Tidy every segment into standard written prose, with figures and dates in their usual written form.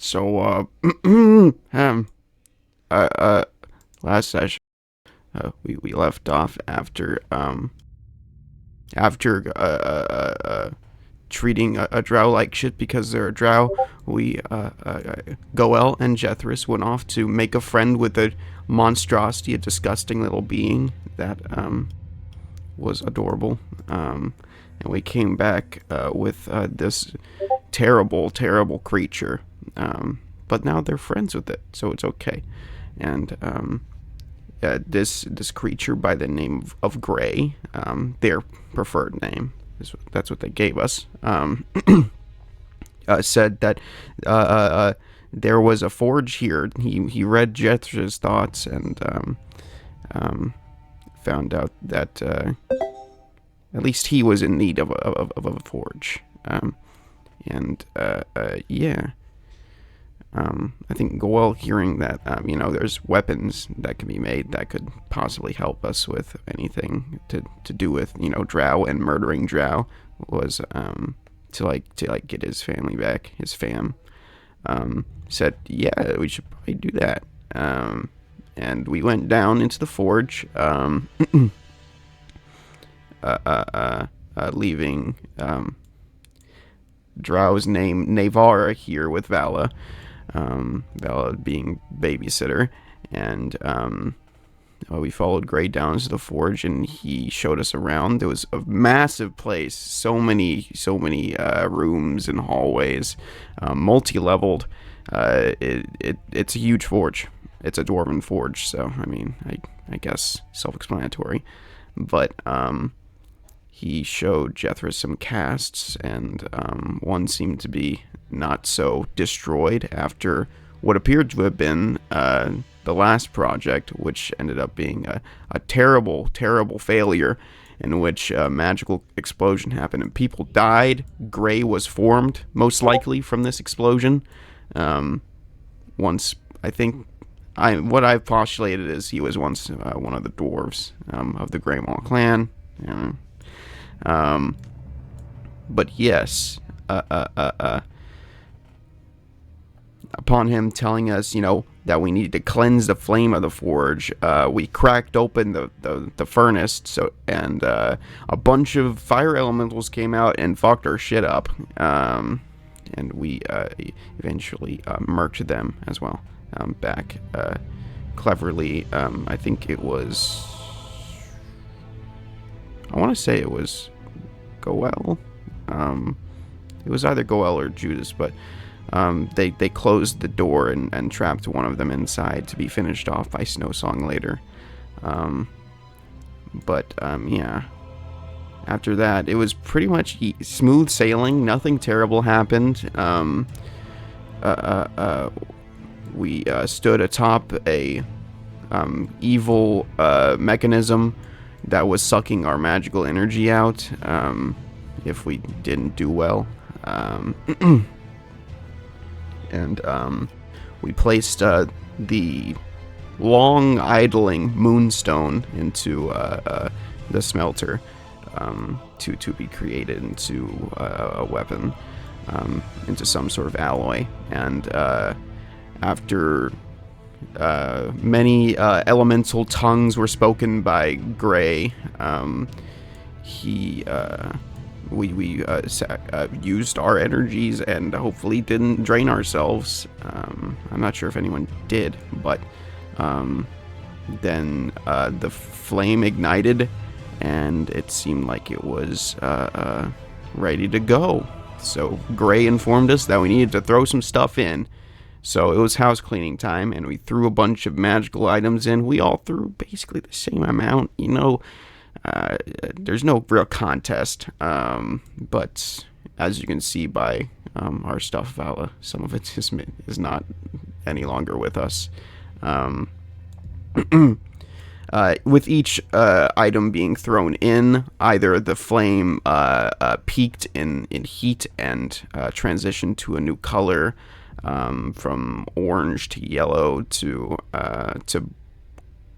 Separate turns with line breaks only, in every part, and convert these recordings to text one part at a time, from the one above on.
So, um, uh, uh, last session, we left off after treating a drow like shit because they're a drow. Goel and Jethris went off to make a friend with a monstrosity, a disgusting little being that, was adorable. And we came back, with, this terrible, terrible creature. But now they're friends with it, so it's okay. And this creature by the name of Gray, their preferred name, that's what they gave us, said that there was a forge here. He read Jethra's thoughts and found out that at least he was in need of a forge. Yeah. I think Goel hearing that, there's weapons that can be made that could possibly help us with anything to do with, drow and murdering drow was, to get his family back, his fam, said, yeah, we should probably do that. And we went down into the forge, leaving, Drow's name Navara here with Vala. Vala being babysitter, and we followed Gray down to the forge, and he showed us around. It was a massive place, so many rooms and hallways, multi-leveled. It's a huge forge. It's a dwarven forge, so I guess self-explanatory. But he showed Jethra some casts, and one seemed to be not so destroyed after what appeared to have been the last project, which ended up being a terrible, terrible failure in which a magical explosion happened and people died. Gray was formed, most likely, from this explosion. What I've postulated is he was once one of the dwarves of the Greymall clan. But yes, upon him telling us, that we needed to cleanse the flame of the forge, we cracked open the furnace, and a bunch of fire elementals came out and fucked our shit up, and we eventually murked them as well, back cleverly. I think it was, I want to say it was Goel. It was either Goel or Judas, but they closed the door and trapped one of them inside to be finished off by Snowsong later. Yeah. After that, it was pretty much smooth sailing. Nothing terrible happened. We stood atop a evil mechanism that was sucking our magical energy out if we didn't do well. And we placed the long idling moonstone into the smelter to be created into a weapon, into some sort of alloy. And after many elemental tongues were spoken by Gray, we used our energies and hopefully didn't drain ourselves. I'm not sure if anyone did, but then the flame ignited and it seemed like it was ready to go. So Gray informed us that we needed to throw some stuff in. So it was house cleaning time, and we threw a bunch of magical items in. We all threw basically the same amount, there's no real contest, but as you can see by our stuff, Vala, some of it is not any longer with us. With each item being thrown in, either the flame peaked in heat and transitioned to a new color, from orange to yellow to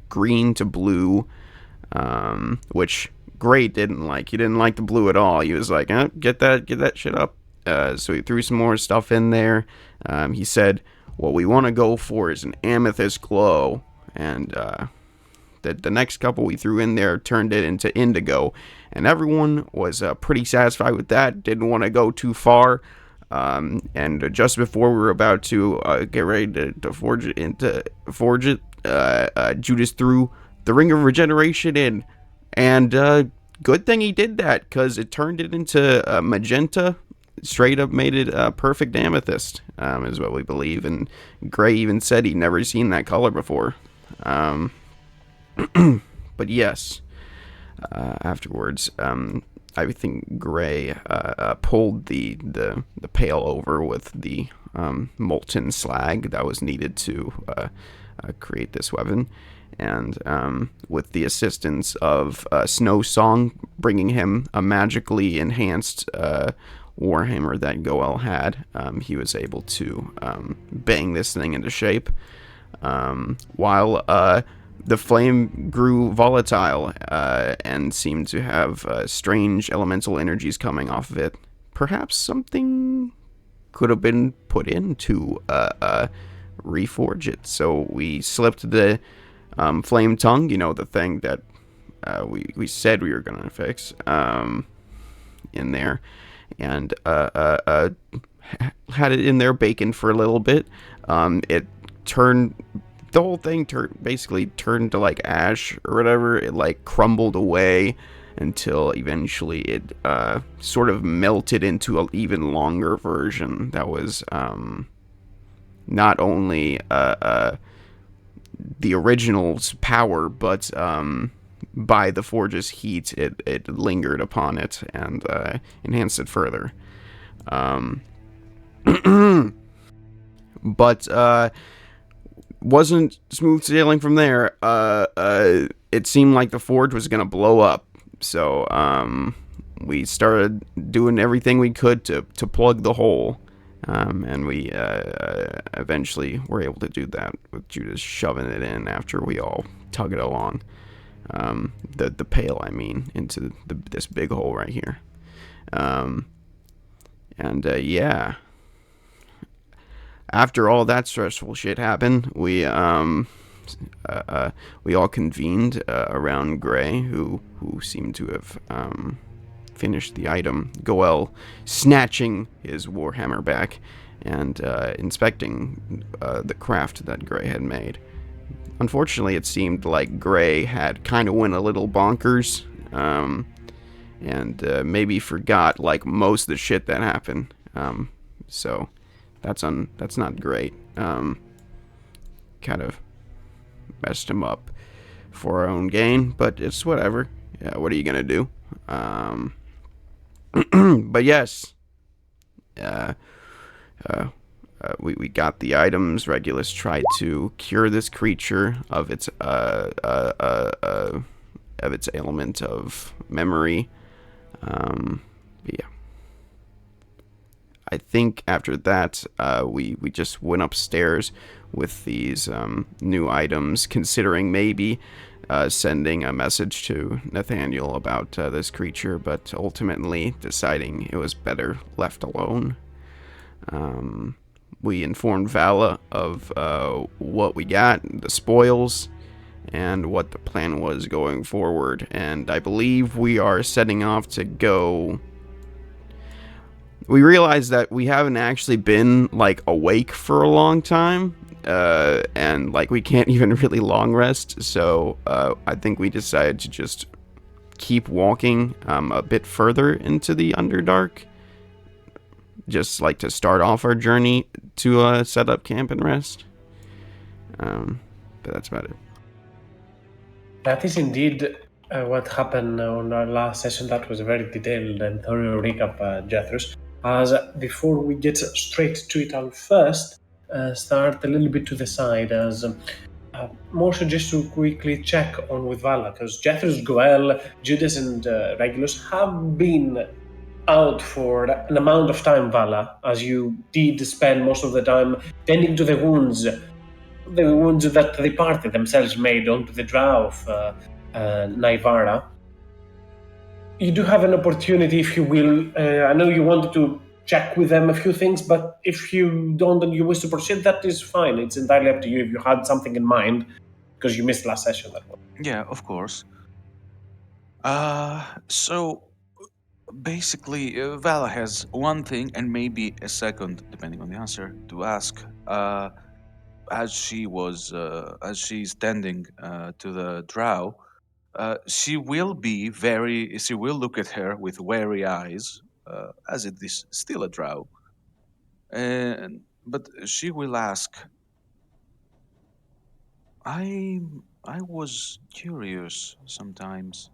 green to blue, which Gray didn't like. He didn't like the blue at all. He was like, get that shit up So he threw some more stuff in there. He said, "What we want to go for is an amethyst glow," and the next couple we threw in there turned it into indigo, and everyone was pretty satisfied with that. Didn't want to go too far. And just before we were about to get ready to forge it, Judas threw the Ring of Regeneration in, and good thing he did that, because it turned it into magenta. Straight up made it a perfect amethyst, is what we believe. And Gray even said he'd never seen that color before. But yes, afterwards, I think Gray pulled the pail over with the molten slag that was needed to create this weapon. And with the assistance of Snow Song bringing him a magically enhanced warhammer that Goel had, he was able to bang this thing into shape. While the flame grew volatile and seemed to have strange elemental energies coming off of it. Perhaps something could have been put in to reforge it. So we slipped the flame tongue, the thing that we said we were going to fix, in there. And had it in there baking for a little bit. It turned... The whole thing basically turned to like ash or whatever. It like crumbled away until eventually it sort of melted into an even longer version that was not only the original's power, but by the forge's heat, it lingered upon it and enhanced it further. But wasn't smooth sailing from there. It seemed like the forge was gonna blow up, so we started doing everything we could to plug the hole, and we eventually were able to do that with Judas shoving it in after we all tug it along, the pail, I mean, into this big hole right here, and yeah. After all that stressful shit happened, we all convened around Gray, who seemed to have finished the item. Goel snatching his warhammer back and inspecting the craft that Gray had made. Unfortunately, it seemed like Gray had kind of went a little bonkers, and maybe forgot like most of the shit that happened. So. That's not great. Kind of messed him up for our own gain, but it's whatever. Yeah, what are you gonna do? But yes, we got the items. Regulus tried to cure this creature of its ailment of memory. But yeah. I think after that, we just went upstairs with these new items, considering maybe sending a message to Nathaniel about this creature, but ultimately deciding it was better left alone. We informed Vala of what we got, the spoils, and what the plan was going forward, and I believe we are setting off to go... We realized that we haven't actually been, like, awake for a long time, and, like, we can't even really long rest, so I think we decided to just keep walking a bit further into the Underdark, just, like, to start off our journey to set up camp and rest, but that's about it.
That is indeed what happened on our last session. That was a very detailed and thorough recap, Jethros. As before we get straight to it, I'll first start a little bit to the side, as Moshe, just to quickly check on with Vala, because Jethros, Goel, Judas, and Regulus have been out for an amount of time, Vala, as you did spend most of the time tending to the wounds that the party themselves made onto the drow of Naivara. You do have an opportunity, if you will. I know you wanted to check with them a few things. But if you don't and you wish to proceed, that is fine. It's entirely up to you. If you had something in mind, because you missed last session, that was.
Yeah, of course. So basically, Vala has one thing and maybe a second, depending on the answer, to ask. As she's standing to the drow, she will look at her with wary eyes, as it is still a drow, and but she will ask, I was curious sometimes.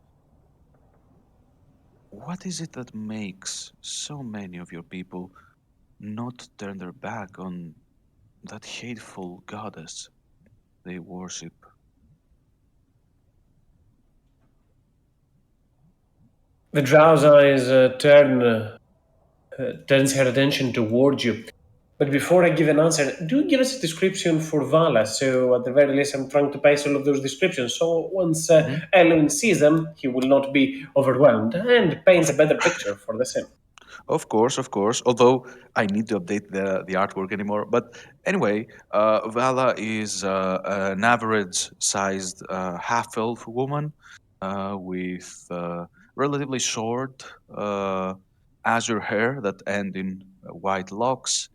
What is it that makes so many of your people not turn their back on that hateful goddess they worship?
The drow's eyes turns her attention towards you. But before I give an answer, do give us a description for Vala. So at the very least, I'm trying to paste all of those descriptions. So once
Mhm.
Ellen sees them, he will not be overwhelmed and paints a better picture for the same.
Of course, of course. Although I need to update the artwork anymore. But anyway, Vala is an average-sized half-elf woman with relatively short azure hair that end in white locks.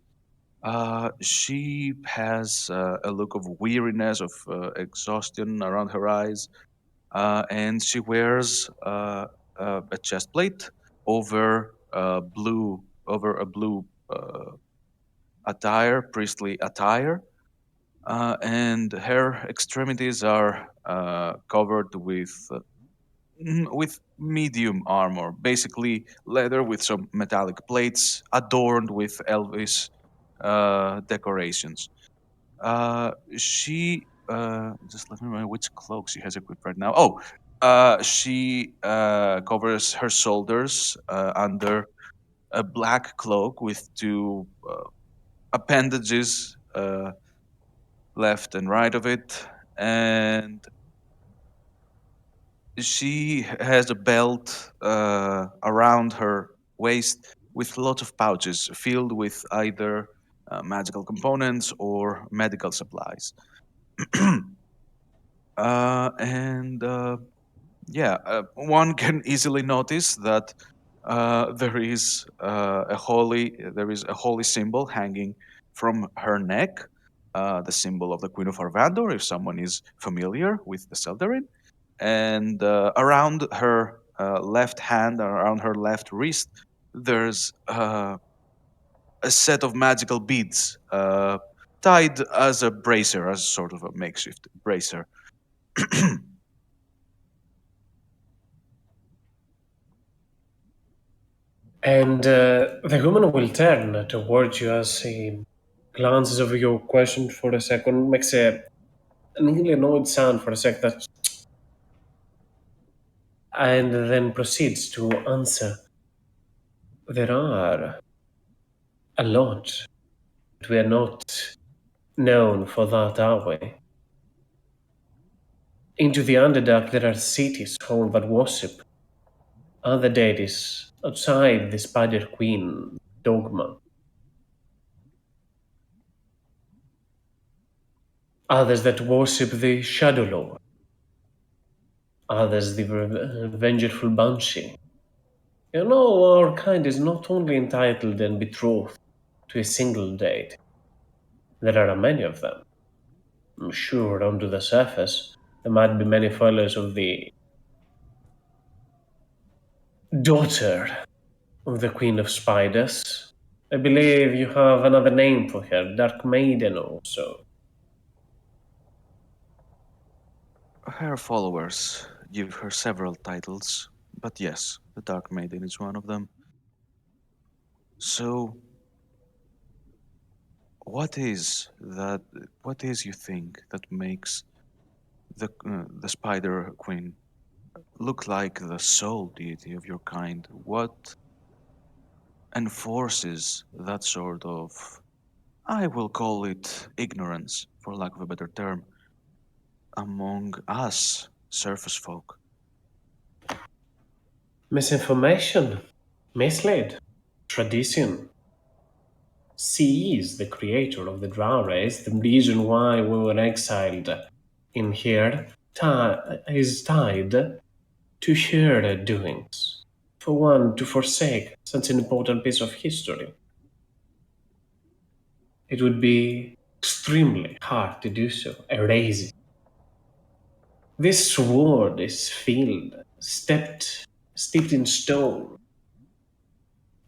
She has a look of weariness, of exhaustion around her eyes, and she wears a chest plate over a blue attire, priestly attire, and her extremities are covered with medium armor, basically leather with some metallic plates adorned with elvish decorations. She just let me remember which cloak she has equipped right now. Oh, she covers her shoulders under a black cloak with two appendages left and right of it, and she has a belt around her waist with lots of pouches filled with either magical components or medical supplies. And Yeah, one can easily notice that there is a holy symbol hanging from her neck, the symbol of the Queen of Arvandor, if someone is familiar with the Seldarin, and around her left hand, around her left wrist, there's a set of magical beads tied as a bracer, as sort of a makeshift bracer.
And the woman will turn towards you as he glances over your question for a second, makes a nearly annoyed sound for a second, and then proceeds to answer. There are a lot, but we are not known for that, are we? Into the Underdark, there are cities whole that worship other deities outside the Spider Queen dogma. Others that worship the Shadow Lord. Others the vengeful Banshee. You know, our kind is not only entitled and betrothed to a single deity. There are many of them. I'm sure under the surface there might be many followers of the daughter of the Queen of Spiders. I believe you have another name for her, Dark Maiden also.
Her followers give her several titles, but yes, the Dark Maiden is one of them. So, what is that? What is you think that makes the Spider Queen look like the sole deity of your kind? What enforces that sort of, I will call it ignorance, for lack of a better term, among us surface folk?
Misinformation, misled, tradition. sees the creator of the Drow race, the reason why we were exiled in here, is tied to her doings. For one to forsake such an important piece of history, it would be extremely hard to do so, erase it. This sword is filled, steeped in stone.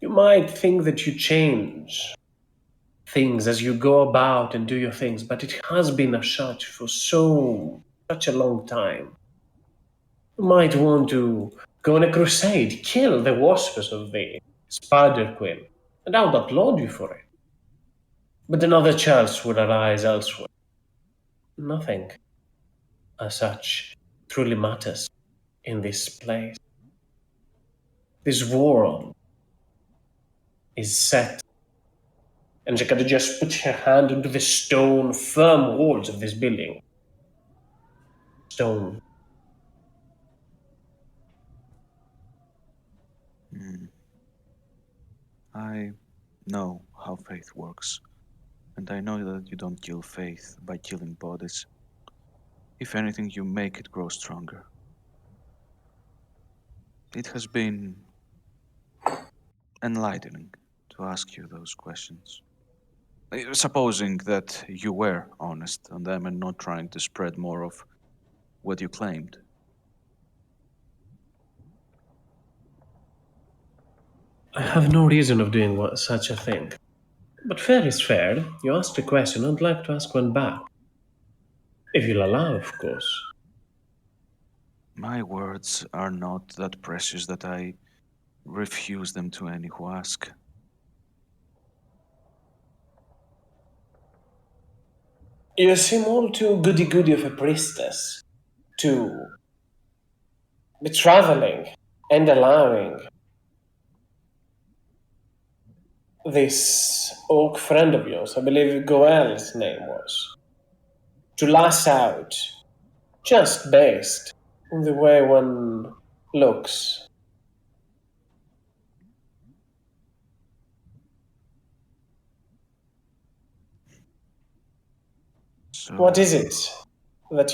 You might think that you change things as you go about and do your things, but it has been as such for such a long time. You might want to go on a crusade, kill the wasps of the spider queen, and I would applaud you for it. But another chance would arise elsewhere. Nothing as such truly matters in this place. This world is set. And Jakata just puts her hand into the stone, firm walls of this building. Stone.
I know how faith works, and I know that you don't kill faith by killing bodies. If anything, you make it grow stronger. It has been enlightening to ask you those questions. Supposing that you were honest on them and not trying to spread more of what you claimed.
I have no reason of doing such a thing. But fair is fair. You asked a question, I'd like to ask one back. If you'll allow, of course.
My words are not that precious that I refuse them to any who ask.
You seem all too goody-goody of a priestess to be traveling and allowing this orc friend of yours, I believe Goel's name was, to lash out just based on the way one looks.
So,
What is it that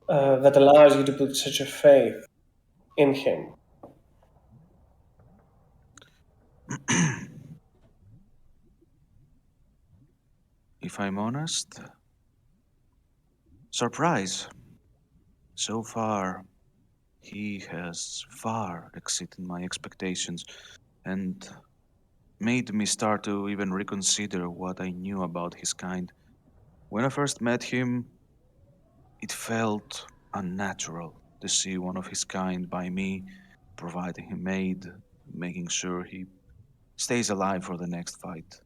that allows you to put such a faith in him?
if I'm honest, surprise. So far, he has far exceeded my expectations and made me start to even reconsider what I knew about his kind. When I first met him, it felt unnatural to see one of his kind by me, providing him aid, making sure he stays alive for the next fight.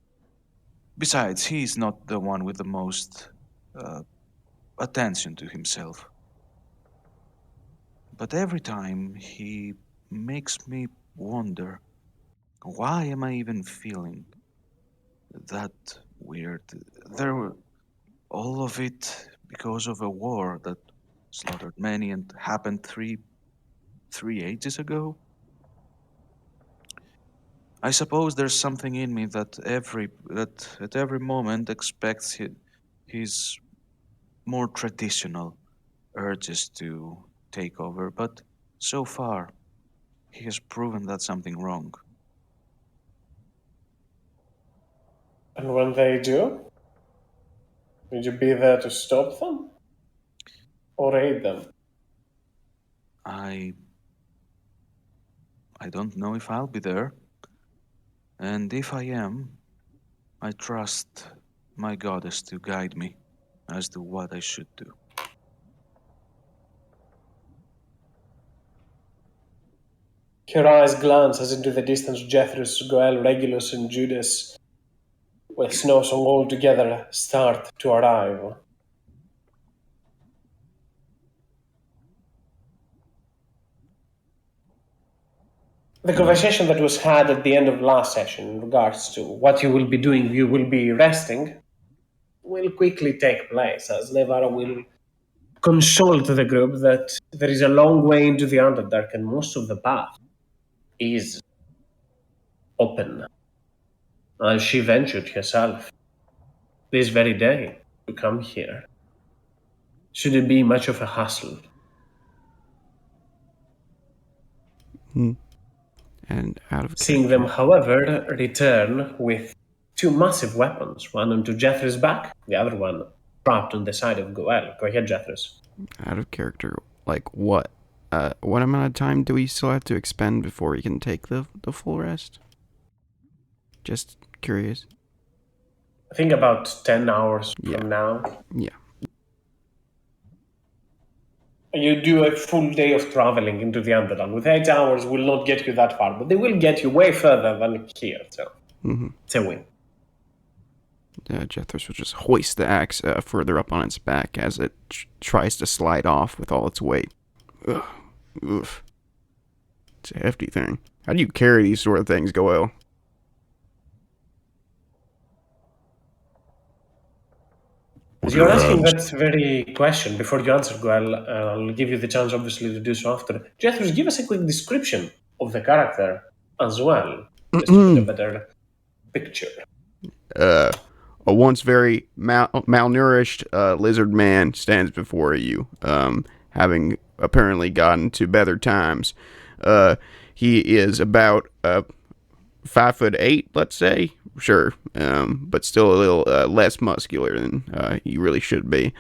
Besides, he's not the one with the most uh, attention to himself. But every time he makes me wonder, why am I even feeling that weird? There were all of it because of a war that slaughtered many and happened three ages ago. I suppose there's something in me that at every moment expects his more traditional urges to take over, but so far he has proven that something wrong.
And when they do, would you be there to stop them or aid them?
I I don't know if I'll be there, and if I am, I trust my goddess to guide me as to what I should do.
Her eyes glance as into the distance Jethros, Goel, Regulus, and Judas, with Snowsong all together, start to arrive. The conversation that was had at the end of last session in regards to what you will be doing, you will be resting, will quickly take place as Nevara will console to the group that there is a long way into the Underdark and most of the path is open. as she ventured herself this very day to come here. Shouldn't be much of a hassle.
And out of
Seeing them,
character.
however, return with two massive weapons, one onto Jethro's back, the other one propped on the side of Goel. Go ahead, Jethros.
Out of character. Like what? What amount of time do we still have to expend before we can take the full rest? Just curious.
I think about 10 hours
Yeah.
from now.
Yeah.
You do a full day of traveling into the Underland. With 8 hours will not get you that far, but they will get you way further than here, so it's a win.
Jethros will just hoist the axe further up on its back as it tries to slide off with all its weight. Ugh. Oof. It's a hefty thing. How do you carry these sort of things, Goel?
As you're asking that very question, before you answer, Goel, I'll give you the chance, obviously, to do so after. Jethros, give us a quick description of the character as well, just to get a better picture.
A once very malnourished lizard man stands before you, having apparently gotten to better times. He is about 5'8", let's say, sure, but still a little less muscular than he really should be.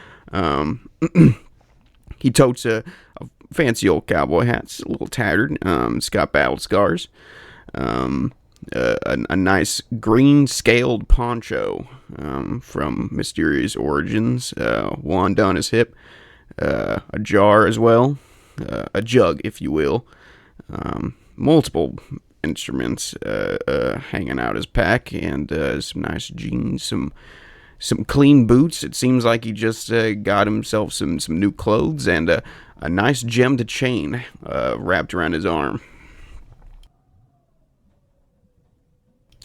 He totes a fancy old cowboy hat. It's a little tattered. It's got battle scars. A nice green scaled poncho from Mysterious Origins, wand on his hip, a jar as well, a jug, if you will, multiple instruments hanging out his pack, and some nice jeans, some clean boots. It seems like he just got himself some new clothes and a nice gemmed chain wrapped around his arm.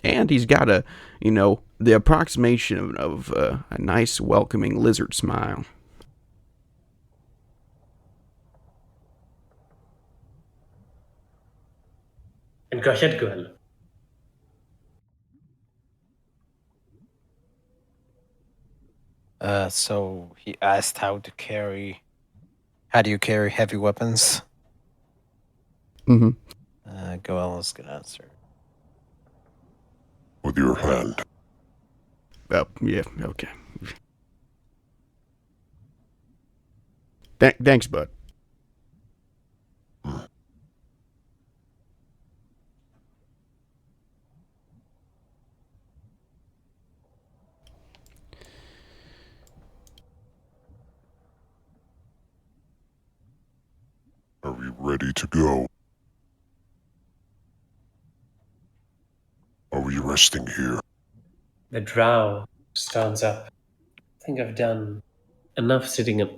And he's got the approximation of a nice, welcoming lizard smile.
And go ahead, Goel.
So he asked how do you carry heavy weapons?
Mm-hmm.
Goel is gonna answer.
With your hand.
Oh, yeah, okay. Thanks, bud.
Are we ready to go? Are we resting here?
The drow stands up. I think I've done enough sitting up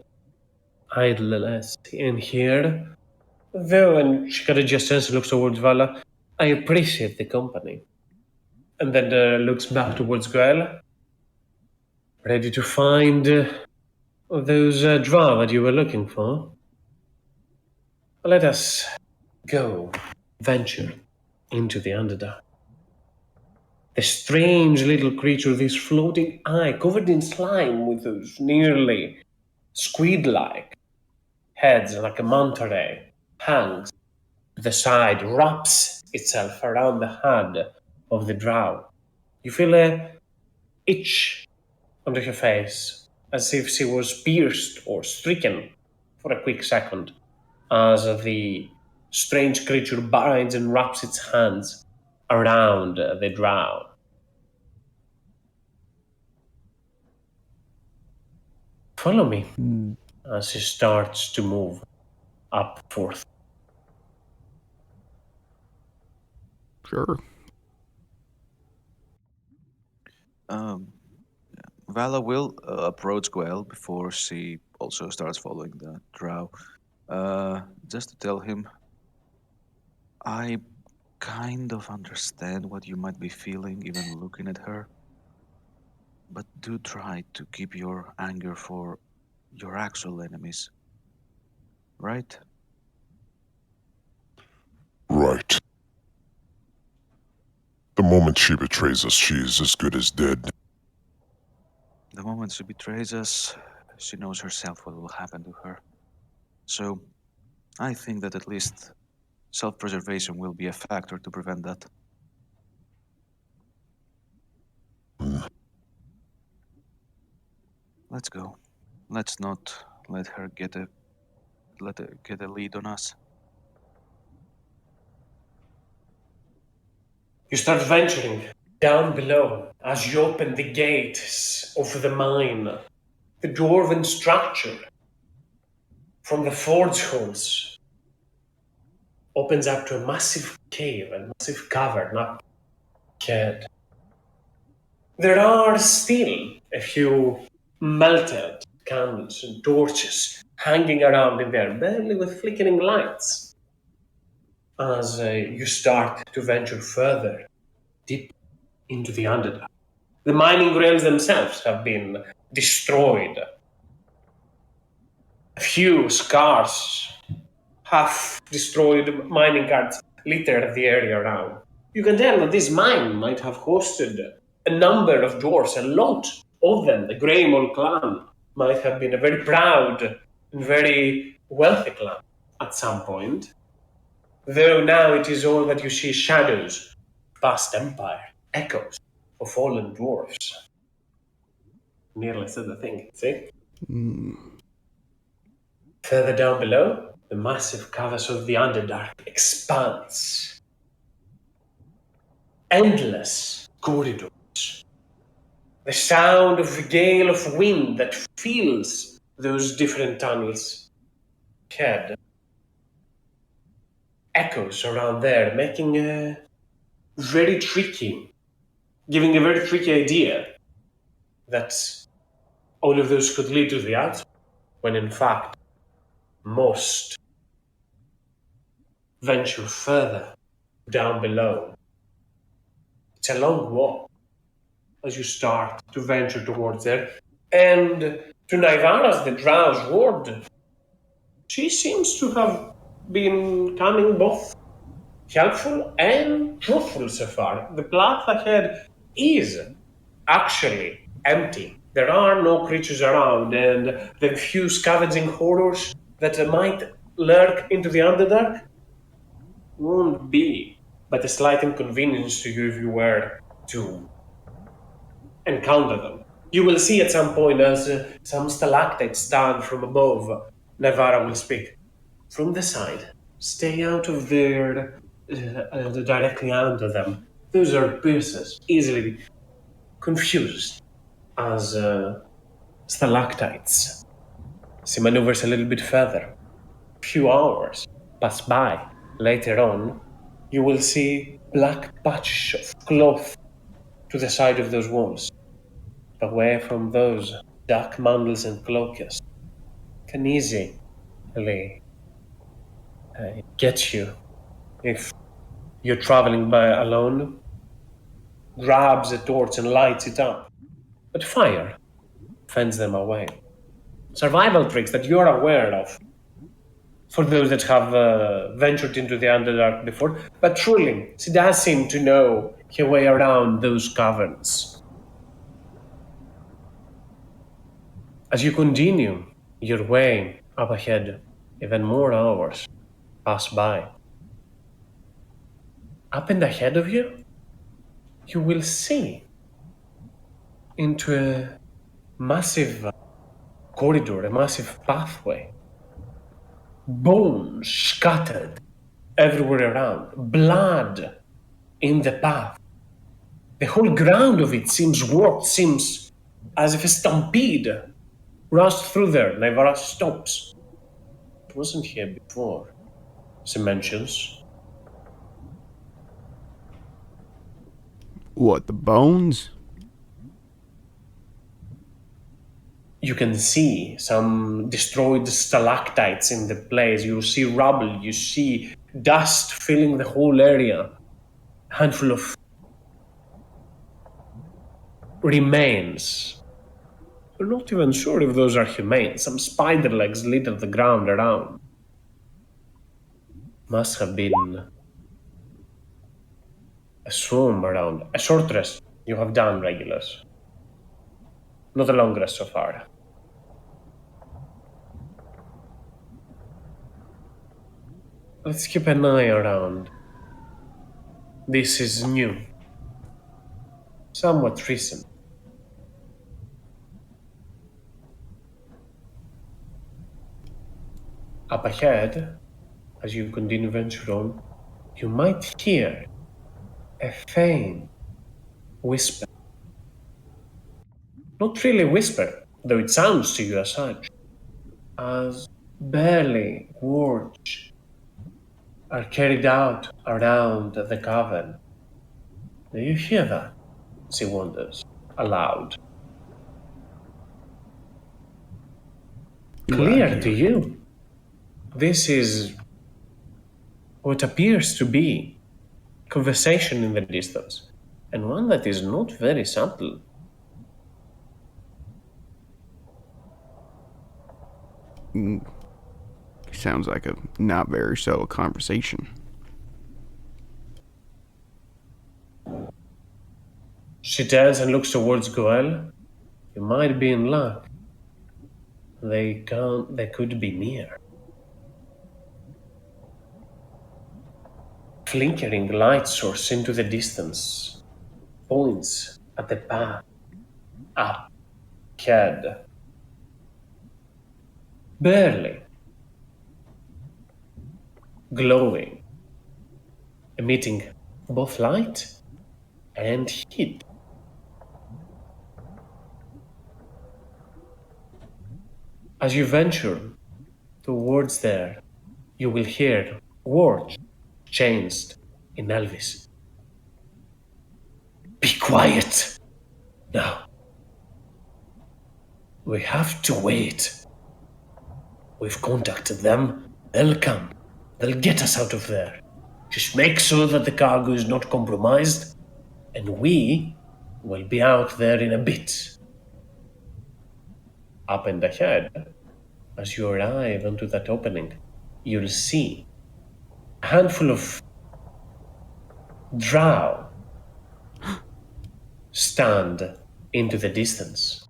idleness in here. Though, and she kind of just turns and looks towards Vala, I appreciate the company. And then looks back towards Goel. Ready to find those drow that you were looking for? Let us go, venture into the Underdark. The strange little creature, this floating eye covered in slime with those nearly squid like heads like a manta ray, hangs to the side, wraps itself around the head of the drow. You feel a itch under her face, as if she was pierced or stricken for a quick second, as the strange creature binds and wraps its hands around the drow. Follow me as he starts to move up forth.
Sure.
Vala will approach Goel before she also starts following the drow. Just to tell him, I kind of understand what you might be feeling even looking at her. But do try to keep your anger for your actual enemies. Right?
Right. The moment she betrays us, she is as good as dead.
The moment she betrays us, she knows herself what will happen to her. So, I think that at least self-preservation will be a factor to prevent that. Let's go. Let's not let her get a lead on us.
You start venturing down below as you open the gates of the mine. The dwarven structure from the forge holes opens up to a massive cave, a massive cavern up ahead. There are still a few melted candles and torches hanging around in there, barely with flickering lights. As you start to venture further, deep into the Underdark. The mining rails themselves have been destroyed. A few scarce, half destroyed mining carts litter the area around. You can tell that this mine might have hosted a number of dwarfs, a lot of them. The Greymore clan might have been a very proud and very wealthy clan at some point. Though now it is all that you see shadows, past empire, echoes of fallen dwarfs. Nearly said the thing, see? Further down below, the massive caverns of the Underdark expands. Endless corridors. The sound of a gale of wind that fills those different tunnels. Head. Echoes around there, making a very tricky, giving a very tricky idea that all of those could lead to the outside, when in fact most venture further down below. It's a long walk as you start to venture towards there. And to Naivara's, the drow's ward, she seems to have been coming both helpful and truthful so far. The path ahead is actually empty. There are no creatures around, and the few scavenging horrors that might lurk into the Underdark won't be but a slight inconvenience to you if you were to encounter them. You will see at some point as some stalactites stand from above. Navarra will speak. From the side, stay out of their directly under them. Those are pieces easily confused as stalactites. She maneuvers a little bit further. Few hours pass by. Later on, you will see black patches of cloth to the side of those walls. Away from those dark mantles and cloaks can easily get you if you're traveling by alone. Grabs a torch and lights it up. But fire fends them away. Survival tricks that you're aware of for those that have ventured into the Underdark before. But truly, she does seem to know her way around those caverns. As you continue your way up ahead, even more hours pass by. Up and ahead of you, you will see into a massive corridor, a massive pathway. Bones scattered everywhere around, blood in the path. The whole ground of it seems warped, seems as if a stampede rushed through there. Naivara stops. It wasn't here before, she mentions.
What, the bones?
You can see some destroyed stalactites in the place. You see rubble, you see dust filling the whole area. A handful of remains. You're not even sure if those are humane. Some spider legs litter the ground around. Must have been A swarm around. A short rest. You have done, regulars. Not a long rest so far. Let's keep an eye around. This is new. Somewhat recent. Up ahead, as you continue venture on, you might hear a faint whisper. Not really a whisper, though it sounds to you as such, as barely words are carried out around the cavern. Do you hear that? She wonders, aloud.
Do I
Clear
hear
to
it?
you. This is what appears to be conversation in the distance, and one that is not very subtle.
Sounds like a not very subtle conversation.
She turns and looks towards Goel. You might be in luck. They could be near. Flickering light source into the distance points at the path up ahead. Barely glowing, emitting both light and heat. As you venture towards there, you will hear words changed in Elvis. Be quiet! Now. We have to wait. We've contacted them. They'll come. They'll get us out of there. Just make sure that the cargo is not compromised, and we will be out there in a bit. Up and ahead, as you arrive onto that opening, you'll see a handful of drow stand into the distance.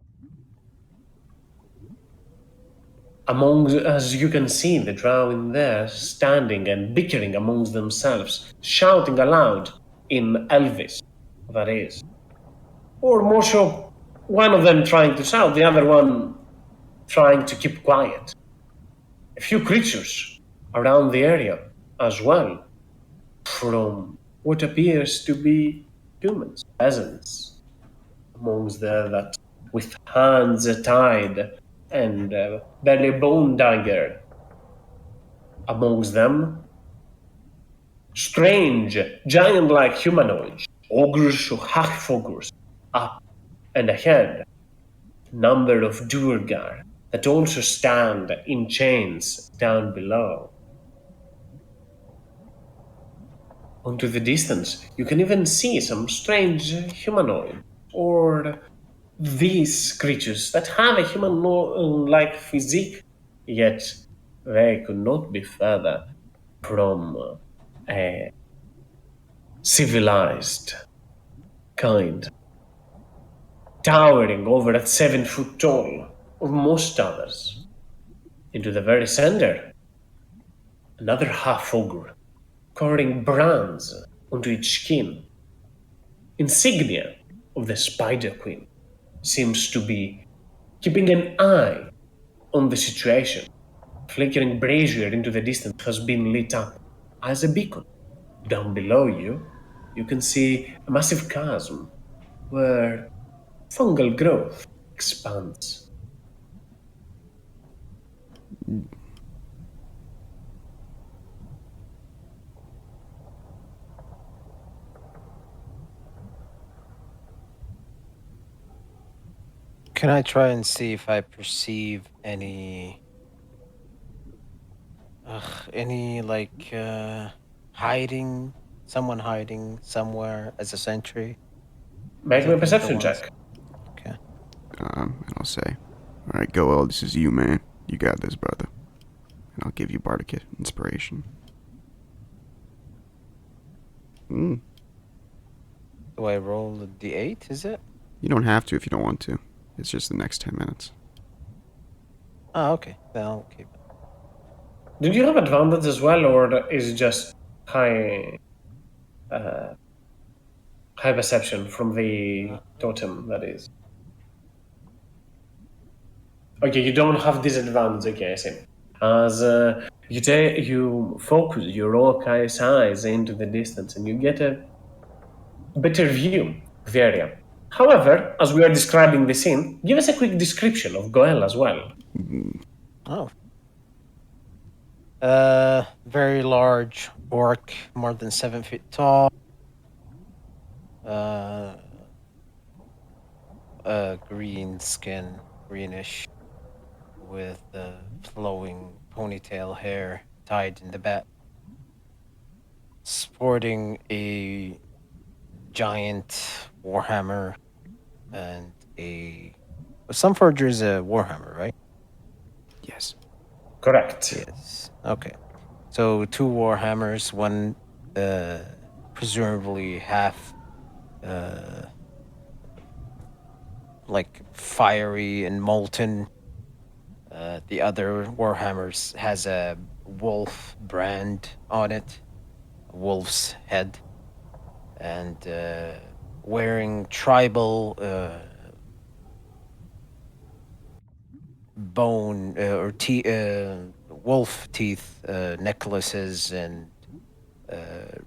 As you can see, the drow in there standing and bickering amongst themselves, shouting aloud in Elvis, that is. Or more so, one of them trying to shout, the other one trying to keep quiet. A few creatures around the area as well, from what appears to be humans, peasants, amongst there that with hands tied and barely a bone dagger. Amongst them, strange, giant-like humanoids, ogres or half-ogres, up and ahead. Number of Duergar that also stand in chains down below. Onto the distance, you can even see some strange humanoid or these creatures that have a human-like physique, yet they could not be further from a civilized kind, towering over at 7 foot tall of most others. Into the very center, another half ogre, carrying brands onto its skin. Insignia of the Spider Queen seems to be keeping an eye on the situation. Flickering brazier into the distance has been lit up as a beacon. Down below you, you can see a massive chasm where fungal growth expands.
Can I try and see if I perceive any like hiding, someone hiding somewhere as a sentry?
Make me a
Is that
perception
the ones-
check.
Okay.
And I'll say, all right, Goel, this is you, man. You got this, brother. And I'll give you Bardic inspiration.
Do I roll the d8? Is it?
You don't have to if you don't want to. It's just the next 10 minutes.
Oh, okay. Then I'll keep it.
Did you have advantage as well, or is it just high high perception from the totem? That is. Okay, you don't have disadvantage. Okay, I see. As you focus your Orcai's eyes into the distance, and you get a better view of the area. However, as we are describing the scene, give us a quick description of Goel as well.
Oh. Very large orc, more than 7 feet tall. Green skin, greenish, with flowing ponytail hair tied in the back. Sporting a giant warhammer and a. Some forgers a warhammer, right?
Yes.
Correct.
Yes. Okay. So 2 warhammers, one presumably half like fiery and molten. The other warhammers has a wolf brand on it, a wolf's head, and wearing tribal bone or wolf teeth necklaces and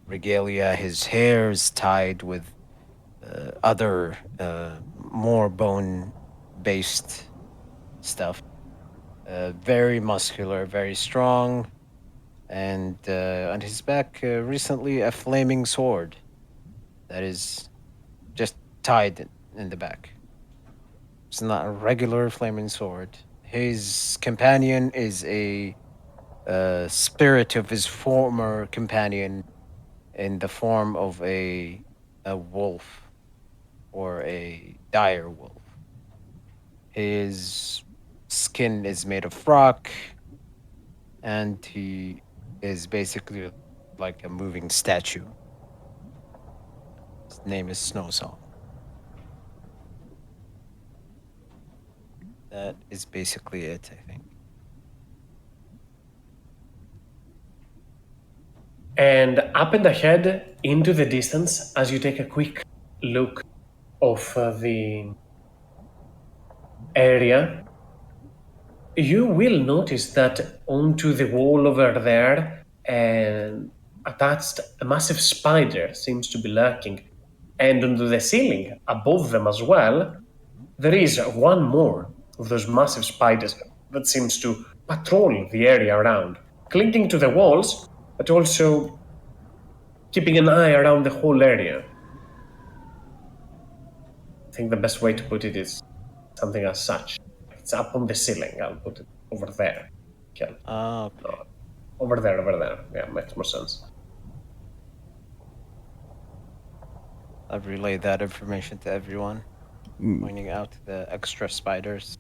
regalia. His hair is tied with other more bone-based stuff. Very muscular, very strong, and on his back recently a flaming sword that is just tied in the back. It's not a regular flaming sword. His companion is a spirit of his former companion in the form of a wolf or a dire wolf. His skin is made of rock, and he is basically like a moving statue. His name is Snow Song. That is basically it, I think.
And up and ahead into the distance, as you take a quick look of the area, you will notice that onto the wall over there and attached a massive spider seems to be lurking. And onto the ceiling above them as well, there is one more of those massive spiders that seems to patrol the area around, clinging to the walls, but also keeping an eye around the whole area. I think the best way to put it is something as such. It's up on the ceiling. I'll put it over there. Okay.
Okay.
Over there, over there. Yeah, makes more sense.
I've relayed that information to everyone, pointing out the extra spiders.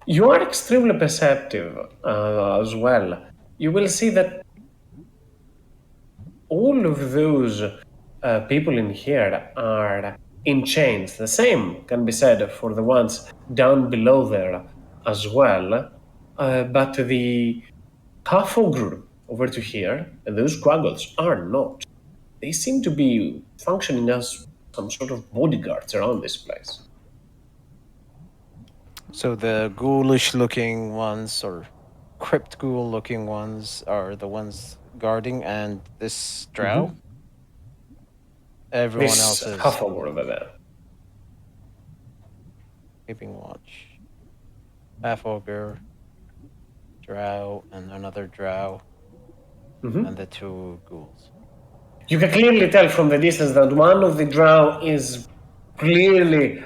You are extremely perceptive as well. You will see that all of those people in here are in chains. The same can be said for the ones down below there as well. But the half ogre over to here and those quaggles are not. They seem to be functioning as some sort of bodyguards around this place.
So the ghoulish looking ones or crypt ghoul looking ones are the ones guarding, and this drow. Everyone
This
else is
half ogre over there.
keeping watch. Half ogre, drow, and another drow, and the 2 ghouls.
You can clearly tell from the distance that one of the drow is clearly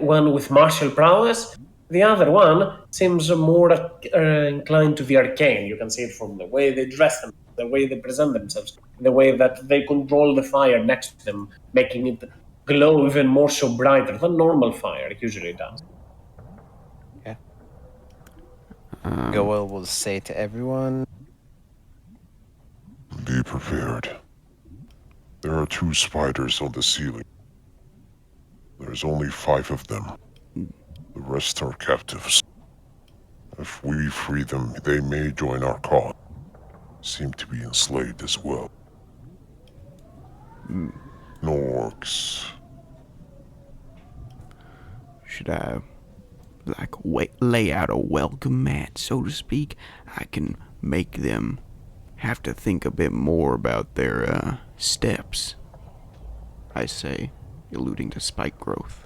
one with martial prowess. The other one seems more inclined to the arcane. You can see it from the way they dress them, the way they present themselves, the way that they control the fire next to them, making it glow even more so brighter than normal fire usually does.
Okay. Goel will say to everyone,
Be prepared. There are 2 spiders on the ceiling. There's only 5 of them. The rest are captives. If we free them, they may join our cause. Seem to be enslaved as well. No orcs.
Should I, lay out a welcome mat, so to speak? I can make them have to think a bit more about their, steps. I say, alluding to spike growth.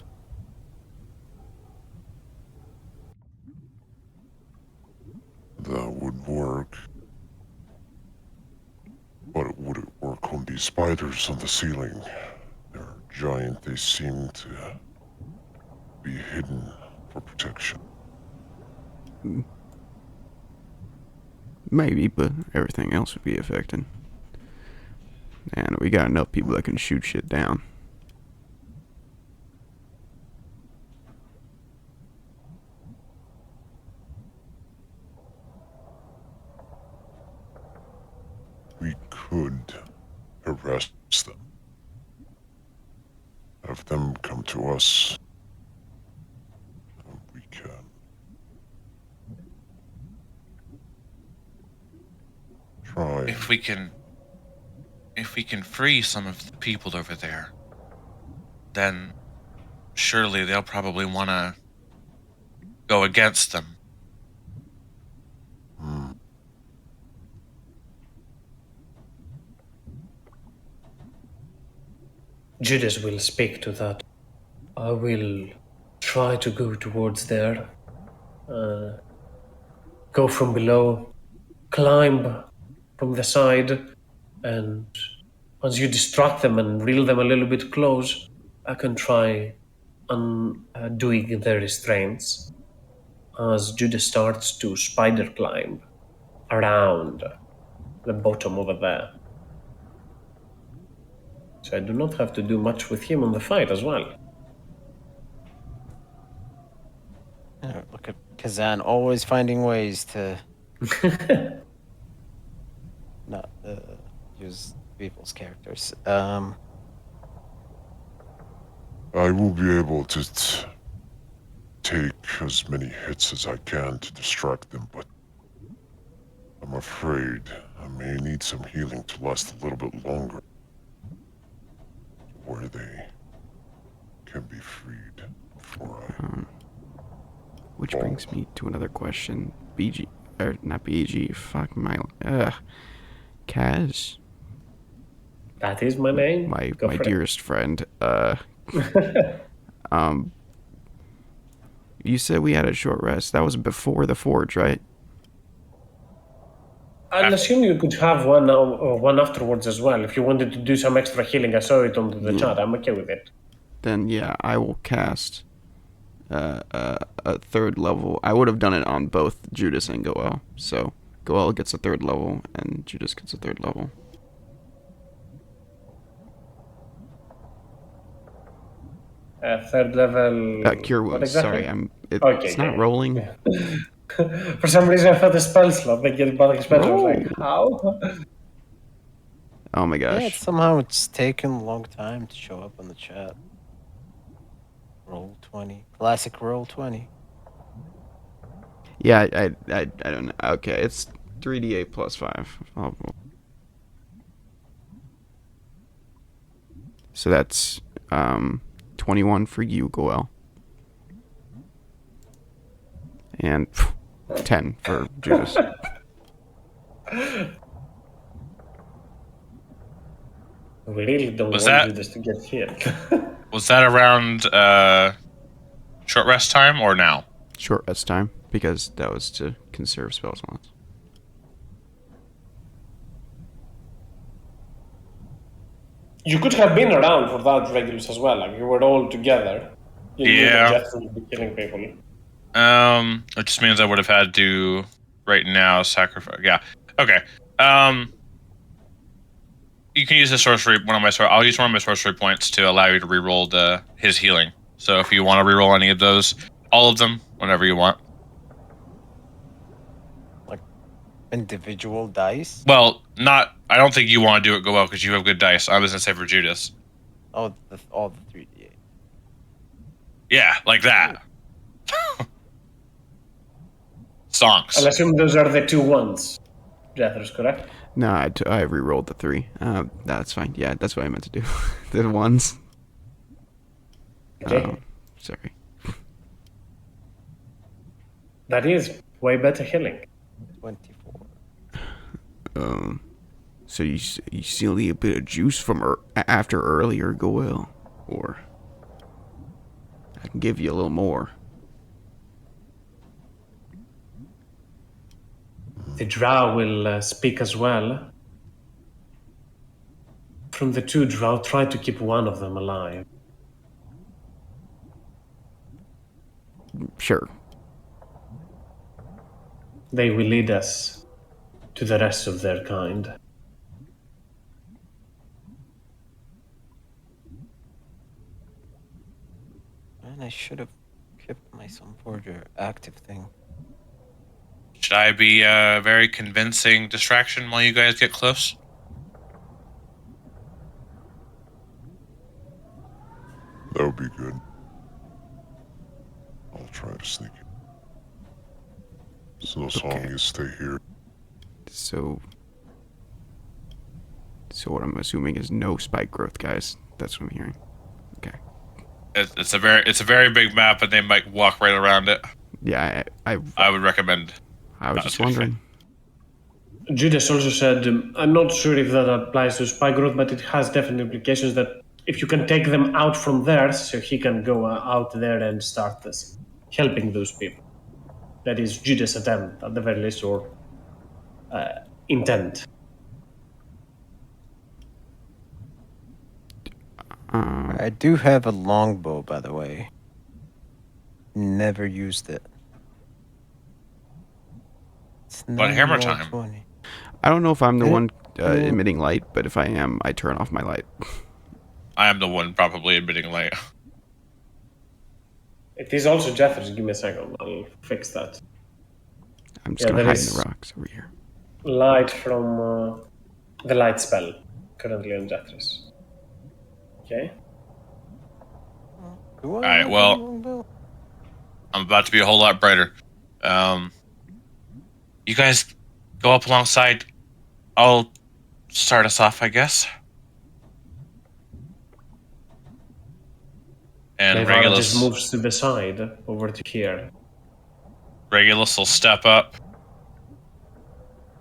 That would work. But would it work on these spiders on the ceiling? They're giant. They seem to be hidden for protection.
Maybe, but everything else would be affected. And we got enough people that can shoot shit down.
We could harass them. Have them come to us. We can. Try.
If we can free some of the people over there, then surely they'll probably want to go against them.
Judas will speak to that. I will try to go towards there. Go from below, climb from the side, and once you distract them and reel them a little bit close, I can try undoing their restraints as Judas starts to spider climb around the bottom over there. So I do not have to do much with him on the fight as well.
Look at Kazan always finding ways to not use people's characters.
I will be able to take as many hits as I can to distract them, but I'm afraid I may need some healing to last a little bit longer. Where they can be freed before I...
Which brings me to another question. Not BG, fuck my, Kaz?
That is my name.
My
Go for
dearest friend, you said we had a short rest. That was before the forge, right?
I'll assume you could have one now or one afterwards as well. If you wanted to do some extra healing, I saw it on the chat. I'm okay with it.
Then yeah, I will cast a third level. I would have done it on both Judas and Goel. So Goel gets a third level and Judas gets a third level.
Third level.
Cure wounds.
Exactly?
Sorry,
Okay,
it's not
yeah.
rolling.
Yeah. For some reason, I thought the spell slot. They get back spell. I was like, how?
Oh my gosh.
Somehow it's taken a long time to show up on the chat. Roll 20. Classic roll 20.
Yeah, I don't know. Okay, it's 3d8 plus 5. So that's 21 for you, Goel. And 10 for Judas.
We really don't
Was
want
that-
Judas to get hit.
Was that around short rest time or now?
Short rest time, because that was to conserve spell slots.
You could have been around for that, Regulus, as well. Like, you were all together. You knew that
Yeah.
Jeff would be killing people.
It just means I would have had to right now sacrifice. Yeah. Okay. You can use a sorcery. I'll use one of my sorcery points to allow you to reroll his healing. So if you want to reroll any of those, all of them, whenever you want.
individual dice.
Well, not. I don't think you want to do it go well because you have good dice. I was gonna say for Judas.
Oh, all the 3d8.
Yeah, like that. Songs.
I'll assume those are the 2 ones. Jethro's correct?
No, I re-rolled the 3. That's fine. Yeah, that's what I meant to do. The ones.
Okay.
Sorry.
That is way better healing.
24.
So you steal a bit of juice from after earlier go well, or I can give you a little more.
The drow will speak as well. From the 2 drow, try to keep one of them alive.
Sure.
They will lead us to the rest of their kind.
Man, I should have kept my Sunforger active thing.
Should I be a very convincing distraction while you guys get close?
That would be good. I'll try to sneak in. So, Song, you stay here.
So what I'm assuming is no spike growth, guys. That's what I'm hearing. Okay.
It's a very big map, and they might walk right around it.
Yeah,
I would recommend.
I was just wondering.
Judas also said, I'm not sure if that applies to spy growth, but it has definite implications that if you can take them out from there, so he can go out there and start this, helping those people. That is Judas' attempt, at the very least, or intent.
I do have a longbow, by the way. Never used it. It's
But hammer
roll
time.
20.
I don't know if I'm the one emitting light, but if I am, I turn off my light.
I am the one probably emitting light.
It is also Jeffers. Give me a second. I'll fix that.
I'm just gonna hide in the rocks over here.
Light from the light spell currently on Jeffers. Okay.
Do I
Alright,
have a
well,
longbow?
I'm about to be a whole lot brighter. You guys go up alongside. I'll start us off, I guess. And
Navarra just
Regulus
moves to the side over to here.
will step up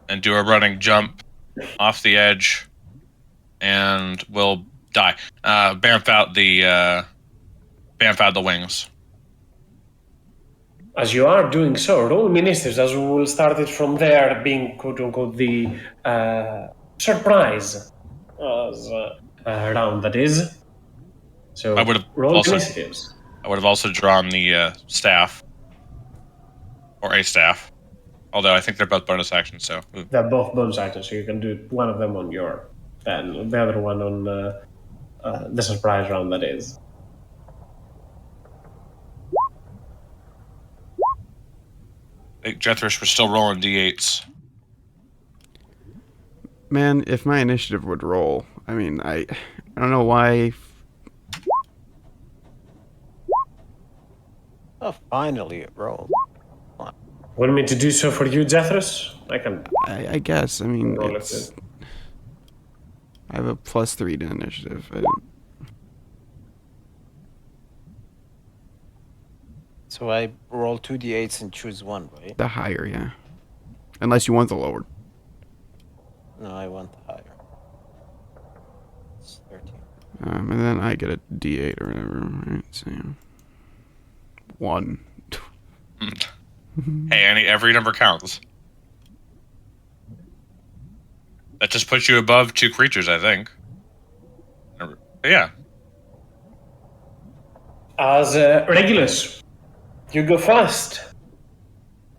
and do a running jump off the edge, and will die. Bamf out the wings.
As you are doing so, roll ministers, as we will start it from there, being quote unquote the surprise round that is. So
I would have
roll
also
initiatives.
drawn the staff, or a staff. Although I think they're both bonus actions, so
They're both bonus actions, so you can do one of them on your, and the other one on the surprise round that is.
I think Jethrish was still rolling d8s.
Man, if my initiative would roll, I mean, I don't know why.
Oh, finally it rolled.
Want me to do so for you, Jethros? I can.
I guess. I mean,
Roll
it's.
it.
I have a +3 to initiative. I don't.
So I roll 2d8s and choose one, right?
The higher, yeah. Unless you want the lower.
No, I want the higher. It's 13.
And then I get a D8 or whatever. Right? So, 1.
Hey, every number counts. That just puts you above 2 creatures, I think. Yeah.
As Regulus, you go first.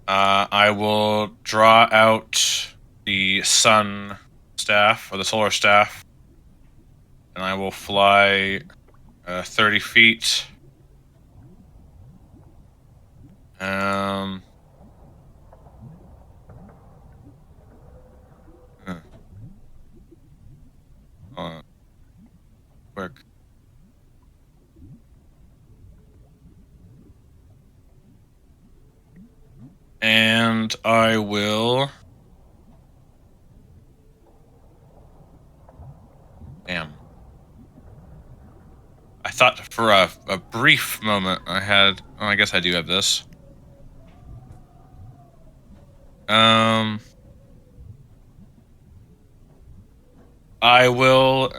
I will draw out the sun staff, or the solar staff, and I will fly 30 feet. And I will... Damn. I thought for a brief moment I had... Oh, I guess I do have this. I will,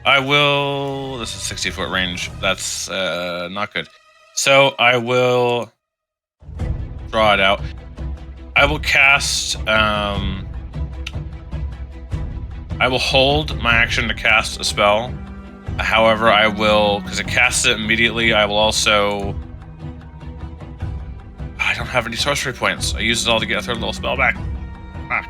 I will... This is 60-foot range. That's not good. So I will draw it out. I will cast... I will hold my action to cast a spell. However, I will... Because it casts it immediately, I will also... I don't have any sorcery points. I used it all to get a third level spell back. Fuck.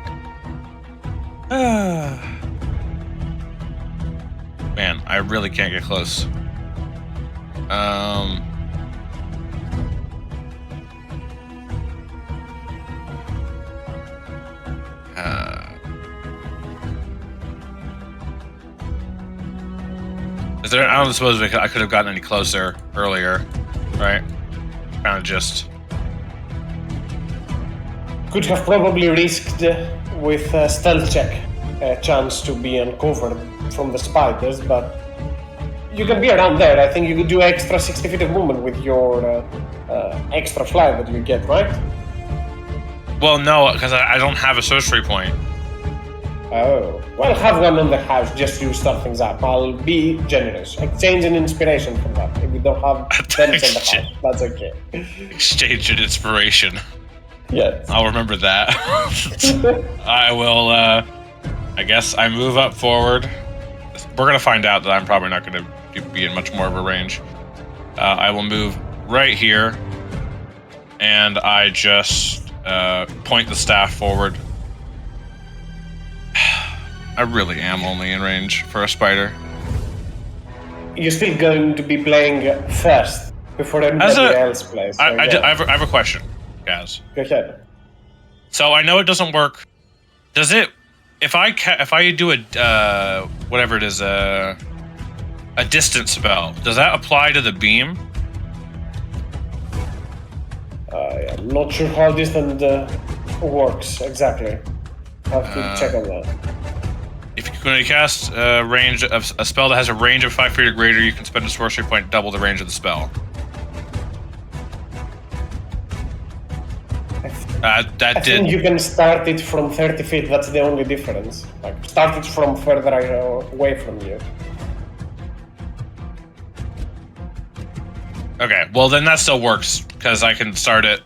Man, I really can't get close. Is there? I don't suppose I could have gotten any closer earlier, right? Kind of just.
Could have probably risked with a stealth check a chance to be uncovered from the spiders, but you can be around there. I think you could do extra 60 feet of movement with your extra fly that you get, right?
Well, no, because I don't have a sorcery point.
Oh, well, have one on the house just to start things up. I'll be generous. Exchange an inspiration from that. If you don't have them on the house, that's okay.
Exchange an inspiration.
Yes.
I'll remember that. I will, I guess I move up forward. We're going to find out that I'm probably not going to be in much more of a range. I will move right here, and I just point the staff forward. I really am only in range for a spider.
You're still going to be playing first before anybody else plays.
I have a question, Gaz.
Go ahead.
So I know it doesn't work. Does it? If I do a whatever it is, a distance spell, does that apply to the beam?
I'm not sure how distant works exactly. I'll have to check on that.
If you're going to cast range of a spell that has a range of 5 feet or greater, you can spend a sorcery point double the range of the spell.
I think you can start it from 30 feet. That's the only difference. Like, start it from further away from you.
Okay, well then that still works because I can start it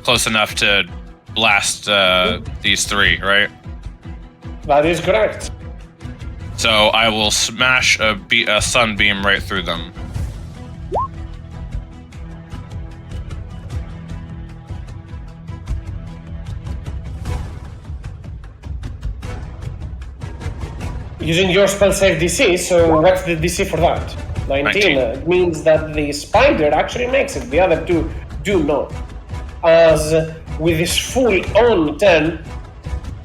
close enough to blast these three, right?
That is correct.
So I will smash a sunbeam right through them.
Using your spell save DC, so what's the DC for that? 19. It means that the spider actually makes it. The other two do not. As with his full-on turn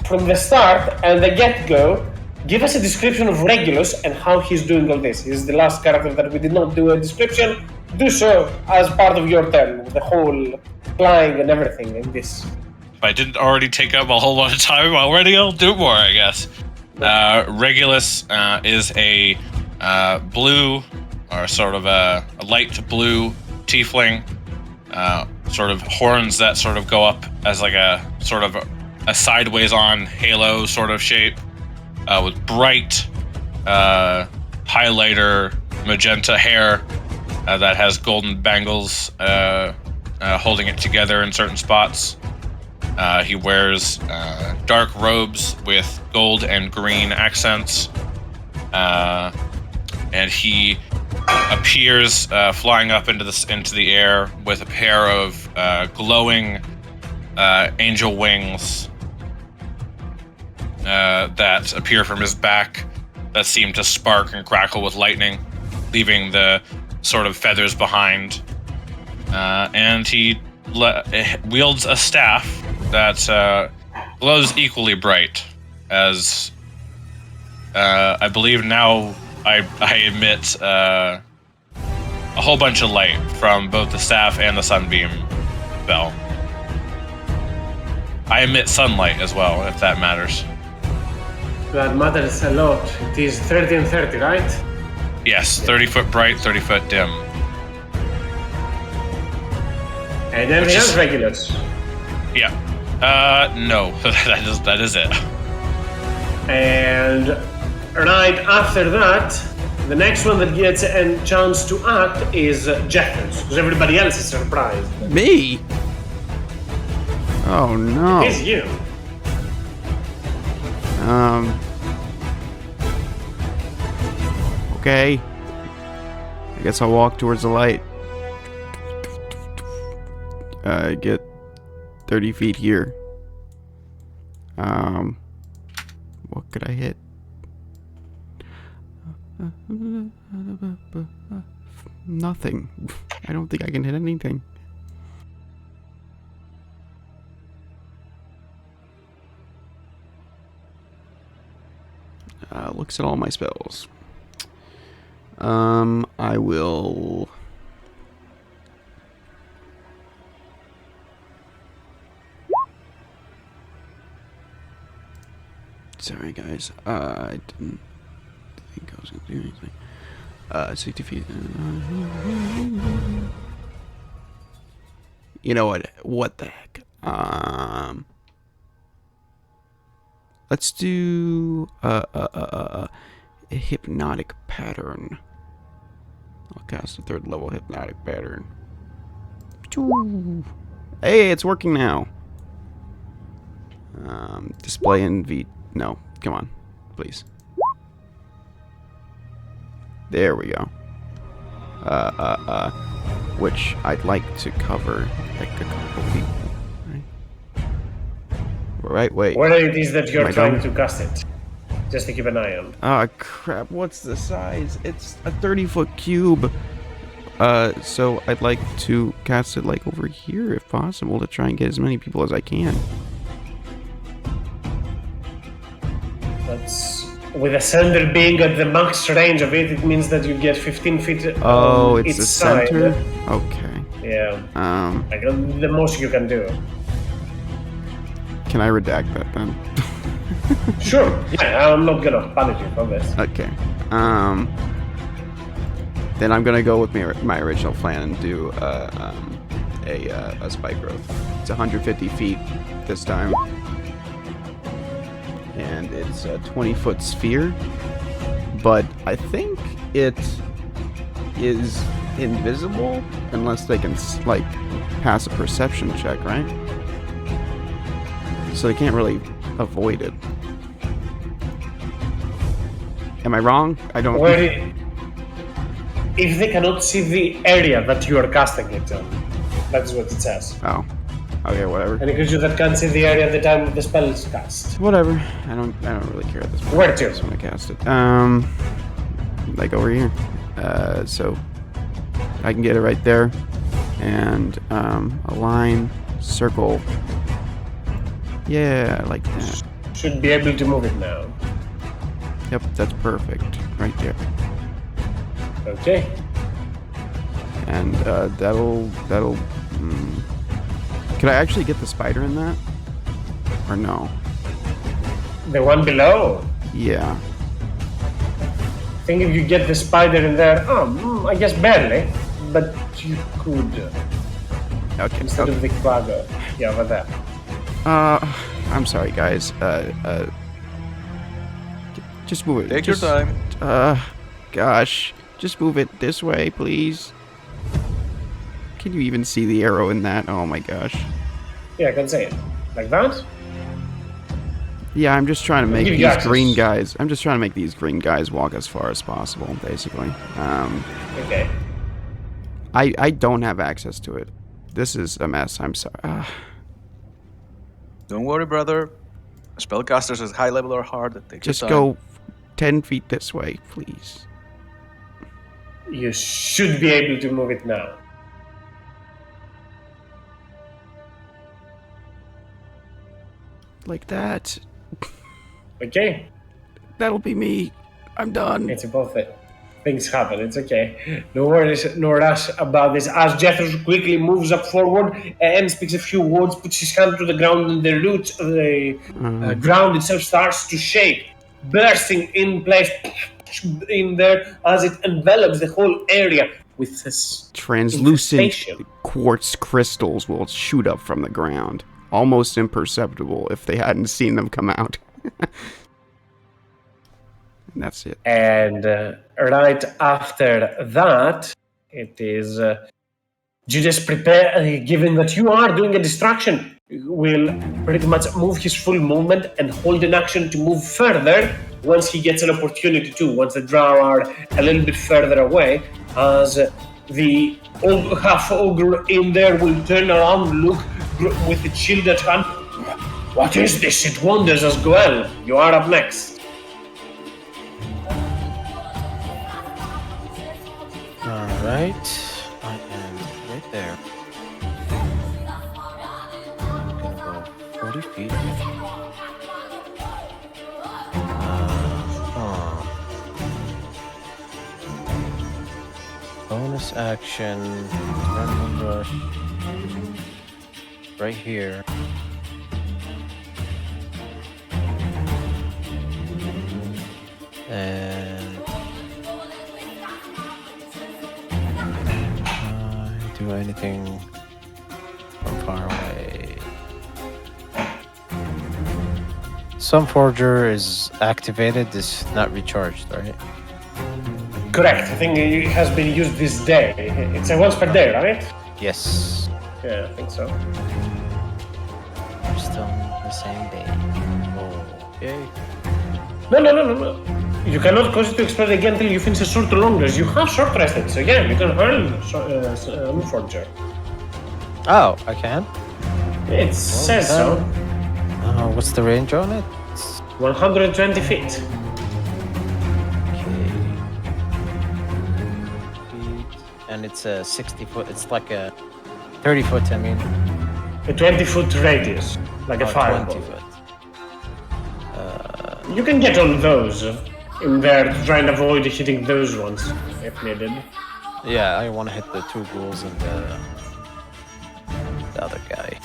from the start and the get-go, give us a description of Regulus and how he's doing all this. He's the last character that we did not do a description. Do so as part of your turn, with the whole flying and everything in this.
If I didn't already take up a whole lot of time already, I'll do more, I guess. Regulus is a blue, or sort of a light blue tiefling, sort of horns that sort of go up as like a sort of a sideways on halo sort of shape, with bright highlighter magenta hair that has golden bangles holding it together in certain spots. He wears dark robes with gold and green accents, and he appears flying up into the air with a pair of glowing angel wings that appear from his back that seem to spark and crackle with lightning, leaving the sort of feathers behind. And he wields a staff that glows equally bright as I believe now I emit a whole bunch of light from both the staff and the sunbeam spell. I emit sunlight as well, if that matters.
That matters a lot. It is 30 and 30, right?
Yes, 30 foot bright, 30 foot dim.
And everything else regulars.
Yeah. No. that is it.
And right after that, the next one that gets a chance to act is Jeffers, because everybody else is surprised.
Me? Oh no.
It's you.
Okay. I guess I'll walk towards the light. Get 30 feet here. What could I hit? Nothing. I don't think I can hit anything. Looks at all my spells. I will... Sorry, guys. I didn't think I was going to do anything. 60 feet. You know what? What the heck? Let's do a hypnotic pattern. I'll cast a 3rd level hypnotic pattern. Hey, it's working now. Display in V. No, come on, please. There we go. Which I'd like to cover like a couple people. Right, wait.
What it is that you're
Am I
trying
done?
to cast it? Just to keep an eye on.
Ah, crap. What's the size? It's a 30-foot cube. So I'd like to cast it like over here if possible to try and get as many people as I can.
That's with the center being at the max range of it. It means that you get 15 feet.
Oh,
on
it's
each
the
side.
center? Okay.
Yeah. Like the most you can do.
Can I redact that then?
Sure. Yeah, I'm not gonna punish you for this.
Okay. Then I'm gonna go with my original plan and do a spike growth. It's 150 feet this time, and it's a 20-foot sphere. But I think it is invisible unless they can like pass a perception check, right? So they can't really avoid it. Am I wrong? I don't.
If they cannot see the area that you are casting it on, that's what it says.
Oh. Okay, whatever.
Any creature that can't see the area at the time the spell is cast.
Whatever. I don't really care at this point.
Where to?
I just want to cast it. Like over here. So I can get it right there, and a line, circle. Yeah, I like that.
Should be able to move it now.
Yep, that's perfect. Right there.
Okay.
And that'll. Could I actually get the spider in that? Or no?
The one below?
Yeah.
I think if you get the spider in there, I guess barely, but you could.
Okay.
Instead of the quagga. Yeah, over there.
I'm sorry, guys. Just move it.
Take your time.
Gosh. Just move it this way, please. Can you even see the arrow in that? Oh my gosh.
Yeah, I can say it. Like that?
Yeah, I'm just trying to make
Give you
these
access.
green guys. I'm just trying to make these green guys walk as far as possible, basically.
Okay.
I don't have access to it. This is a mess. I'm sorry.
Don't worry, brother. Spellcasters at high level are hard. Take
Just
your time.
go 10 feet this way, please.
You should be able to move it now.
Like that.
Okay.
That'll be me. I'm done.
It's both things happen. It's okay. No worries, no rush about this. As Jethro quickly moves up forward and speaks a few words, puts his hand to the ground, and the roots of the ground itself starts to shake, bursting in place in there as it envelops the whole area with this
Translucent
infestation.
quartz crystals will shoot up from the ground, almost imperceptible if they hadn't seen them come out. And that's it.
And right after that, it is Judas prepare. Given that you are doing a distraction, will pretty much move his full movement and hold an action to move further once he gets an opportunity to. Once the drow are a little bit further away, as the half ogre in there will turn around, look with the shield at hand. What is this? It wanders as Goel. You are up next.
Alright, I am right there. I'm gonna go 40 feet. Bonus action, random rush, right here. And do anything from far away. Sun Forger is activated, is not recharged, right?
Correct. I think it has been used this day. It's a once per day, right?
Yes.
Yeah, I think so.
We're still on the same day. Okay.
No. You cannot cause it to explode again until you finish a short long rest. You have short rested, so yeah, you can hurl Forger.
Oh, I can?
It says so.
What's the range on it?
120 feet.
Okay. And it's a 60 foot, it's like a 30 foot, I mean.
A 20-foot radius, like a fireball.
20 foot.
You can get on those in there to try and avoid hitting those ones if needed.
Yeah, I want to hit the two ghouls and the other guy.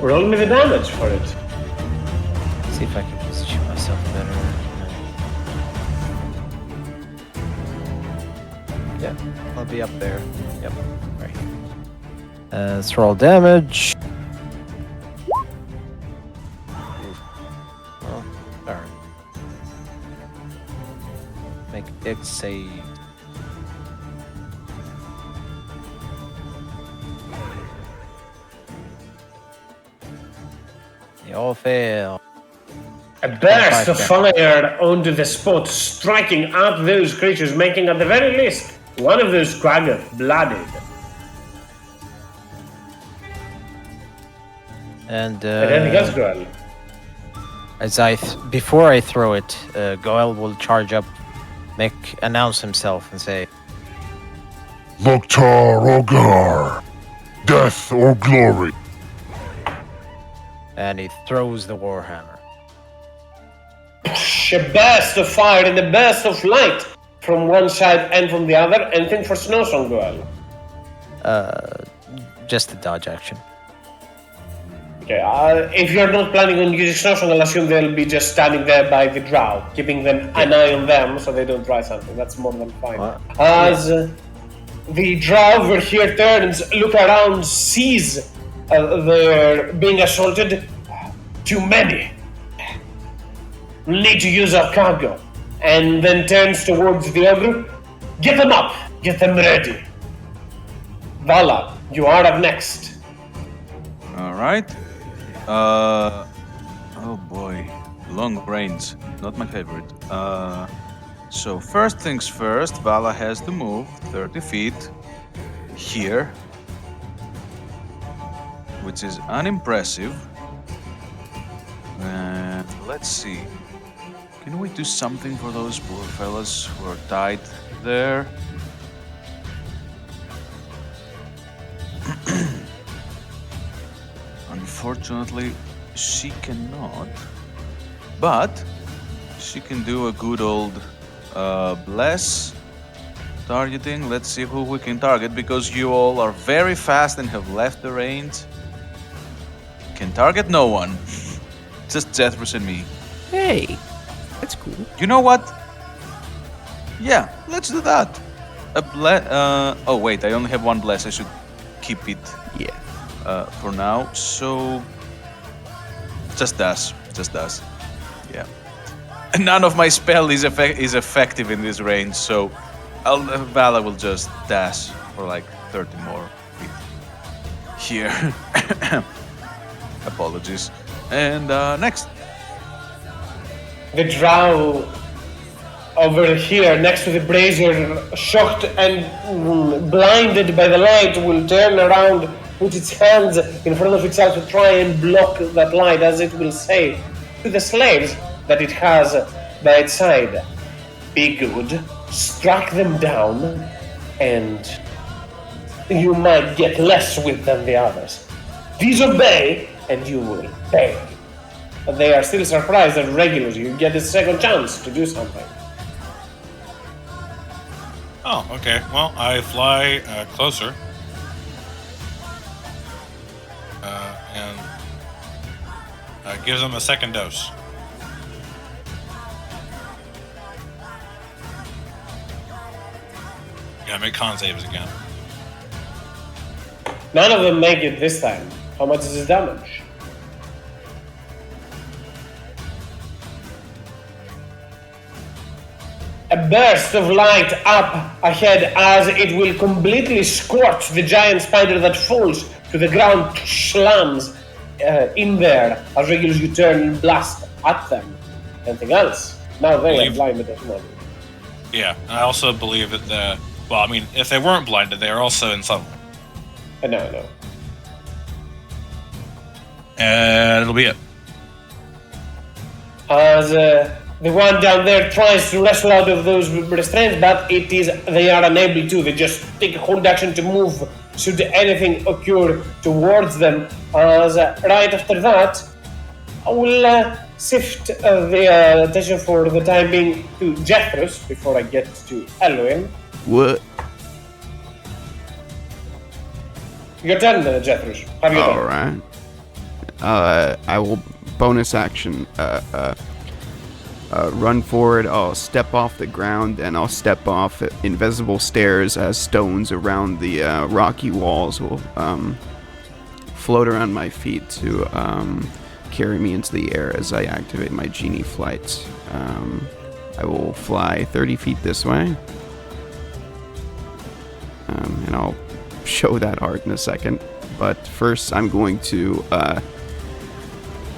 Roll me the damage for it.
See if I can position myself better. Yeah, I'll be up there. Yep, right here. Let's roll damage. Oh, darn. Make a big save. They all fail.
A burst of
25
fire onto the spot, striking at those creatures, making at the very least one of those quagga blooded.
And
Anything else, Goel?
as before I throw it, Goel will charge up, announce himself, and say,
Loktar Ogar, death or glory.
and he throws the warhammer.
A burst of fire and a burst of light from one side and from the other. Anything for Snowsong, Goel?
Just a dodge action.
Okay, if you're not planning on using Snowsong, I'll assume they'll be just standing there by the drow, keeping them an eye on them so they don't try something. That's more than fine. As the drow over here turns, look around, sees they're being assaulted. Too many. Need to use our cargo. And then turns towards the ogre. Get them up. Get them ready. Vala, you are up next.
All right. Oh boy, long range, not my favorite. So first things first, Vala has to move 30 feet here, which is unimpressive. And let's see, can we do something for those poor fellas who are tied there? Unfortunately, she cannot. But she can do a good old bless targeting. Let's see who we can target because you all are very fast and have left the range. Can target no one. Just Zephyrus and me.
Hey, that's cool.
You know what? Yeah, let's do that. Oh wait, I only have one bless. I should keep it
Yeah.
for now. So just us. Yeah. None of my spell is effective in this range, so Vala will just dash for like 30 more feet. Here. Apologies. And next.
The drow over here next to the brazier, shocked and blinded by the light, will turn around, put its hands in front of itself to try and block that light, as it will say to the slaves that it has by its side. Be good, strike them down, and you might get less with than the others. Disobey, and you will pay. But they are still surprised that regularly you get a second chance to do something.
Oh, okay. Well, I fly closer. And gives them a second dose. Gotta make con saves again.
None of them make it this time. How much is his damage? A burst of light up ahead as it will completely scorch the giant spider that falls to the ground, slams in there as regulars you turn and blast at them. Anything else? Now they are blinded as well.
Yeah, I also believe that well, I mean, if they weren't blinded, they are also in sunlight.
No.
And it'll be it.
As the one down there tries to wrestle out of those restraints, but they are unable to. They just take a hold action to move should anything occur towards them. As right after that, I will shift the attention for the time being to Jethros before I get to Elohim.
What?
Your turn, Jethros. Have you
All
done?
right. I will bonus action. Run forward. I'll step off the ground, and I'll step off invisible stairs as stones around the rocky walls will float around my feet to carry me into the air as I activate my genie flight. I will fly 30 feet this way, and I'll show that art in a second. But first, I'm going to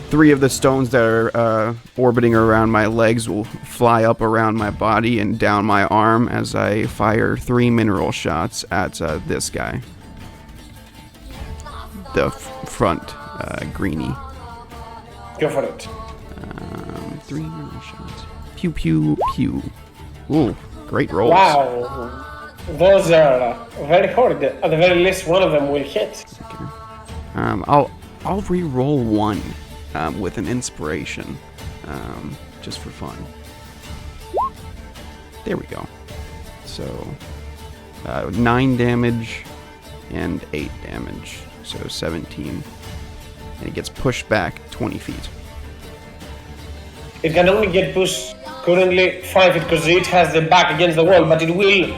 3 of the stones that are orbiting around my legs will fly up around my body and down my arm as I fire 3 mineral shots at this guy. The front greenie.
Go for it.
3 mineral shots. Pew, pew, pew. Ooh, great rolls.
Wow. Those are very hard. At the very least, one of them will hit.
Okay. I'll re-roll 1 with an inspiration, just for fun. There we go. So 9 damage and 8 damage, so 17, and it gets pushed back 20 feet.
It can only get pushed currently 5 feet because it has the back against the wall, but it will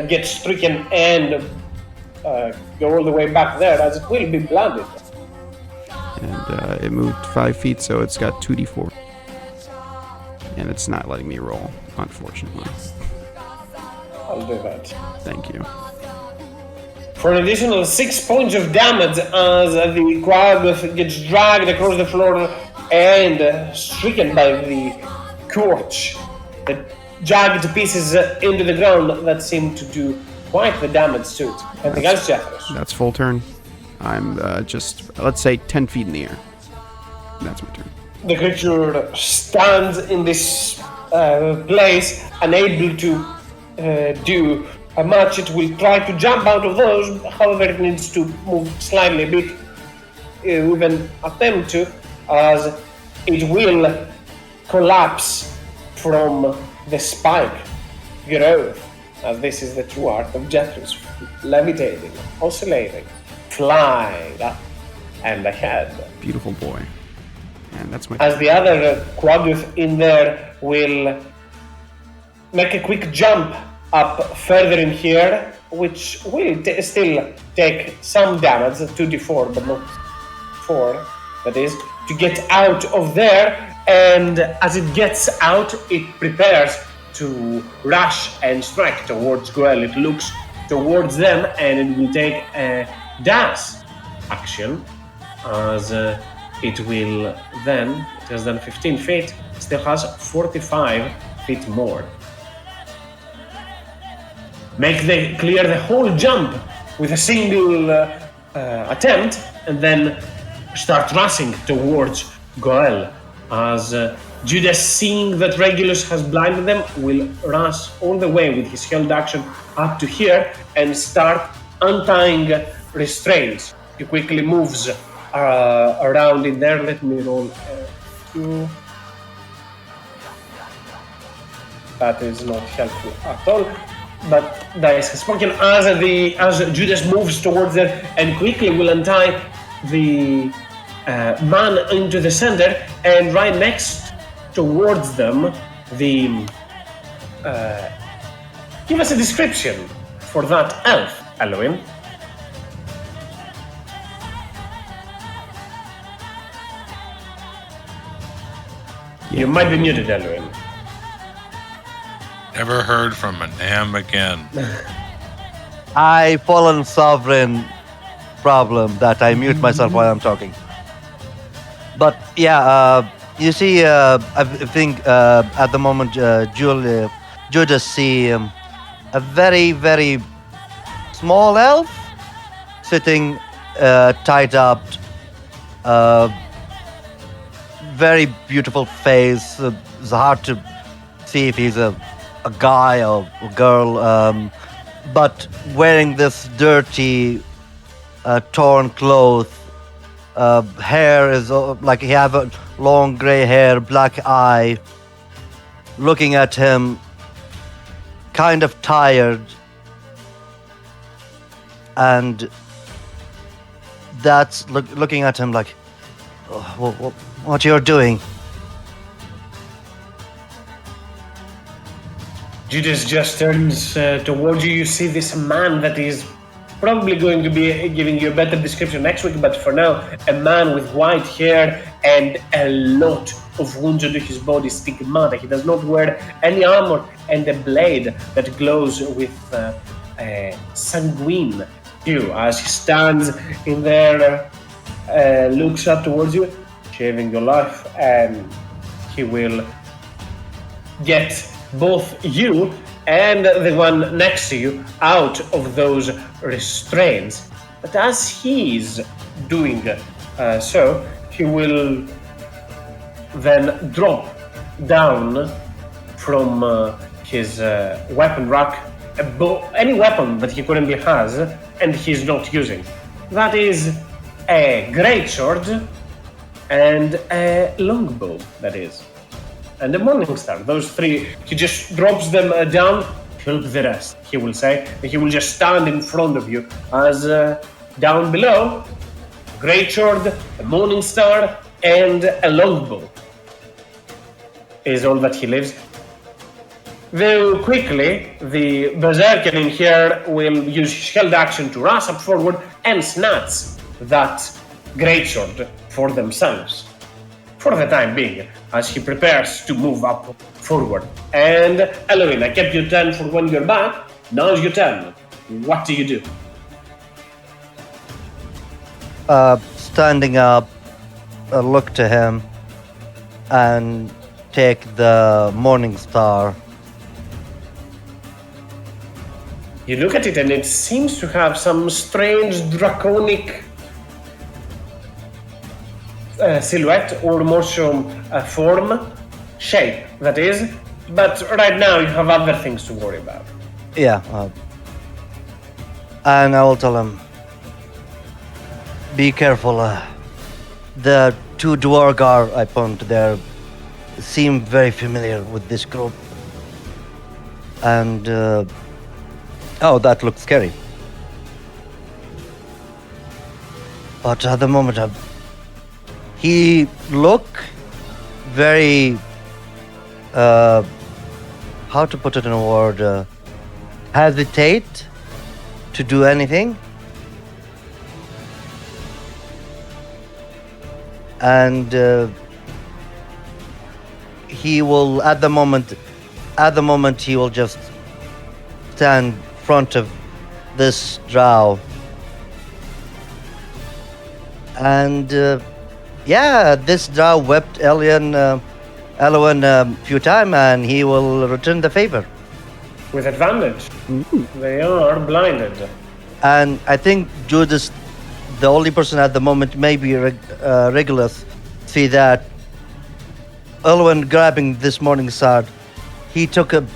get stricken and go all the way back there as it will be blinded.
And it moved 5 feet, so it's got 2d4. And it's not letting me roll, unfortunately.
I'll do that.
Thank you.
For an additional 6 points of damage as the crowd gets dragged across the floor and stricken by the scorch, the jagged pieces into the ground that seem to do quite the damage to it. Anything else, Jethros?
That's full turn. I'm just, let's say, 10 feet in the air. That's my turn.
The creature stands in this place, unable to do much. It will try to jump out of those, however it needs to move slightly a bit, with an attempt to, as it will collapse from the spike growth, as this is the true art of Jethros, levitating, oscillating, flying up and ahead.
Beautiful boy. And that's my
As the other Quaguth in there will make a quick jump up further in here, which will still take some damage, 2d4 but not 4, that is, to get out of there. And as it gets out, it prepares to rush and strike towards Goel. It looks towards them and it will take a dash action, as it will then, it has done 15 feet, still has 45 feet more. Clear the whole jump with a single attempt, and then start rushing towards Goel, as Judas, seeing that Regulus has blinded them, will rush all the way with his held action up to here and start untying restraints. He quickly moves around in there. Let me roll 2. That is not helpful at all. But dice has spoken. As Judas moves towards there and quickly will untie the man into the center, and right next towards them, the give us a description for that elf, Elohim. You might be muted, Elohim.
Never heard from an Am again.
I fallen sovereign problem that I mute myself while I'm talking. But yeah, you see, I think at the moment Judas see a very, very small elf sitting tied up, very beautiful face. It's hard to see if he's a guy or a girl, but wearing this dirty, torn clothes. Hair is like he have a long gray hair, black eye. Looking at him, kind of tired, and that's looking at him like, oh, what you're doing?
Judas just turns towards you. You see this man that is probably going to be giving you a better description next week, but for now, a man with white hair and a lot of wounds under his body, stigmata. He does not wear any armor, and a blade that glows with sanguine hue. As he stands in there, looks up towards you, shaving your life, and he will get both you and the one next to you out of those restraints. But as he's doing so, he will then drop down from his weapon rack any weapon that he currently has and he's not using. That is a greatsword and a longbow, that is. And the Morningstar, those three, he just drops them down, help the rest, he will say. And he will just stand in front of you as down below, greatsword, a Morningstar, and a longbow is all that he lives. Very quickly, the Berserker in here will use his held action to rush up forward and snatch that greatsword for themselves. For the time being, as he prepares to move up forward. And Elohim, I kept your turn for when you're back. Now's your turn. What do you do?
Standing up, look to him, and take the Morningstar.
You look at it and it seems to have some strange draconic silhouette, or more so form, shape, that is. But right now you have other things to worry about.
Yeah. And I will tell him, be careful. The two Dwargar I point there seem very familiar with this group. And, oh, that looks scary. But at the moment, he look very, how to put it in a word, hesitate to do anything. And he will, at the moment, he will just stand in front of this drow. And yeah, this drow wept Elwyn a few times, and he will return the favor.
With advantage. They are blinded.
And I think Judas, the only person at the moment, maybe Regulus, see that Elwyn grabbing this morning sword, he took a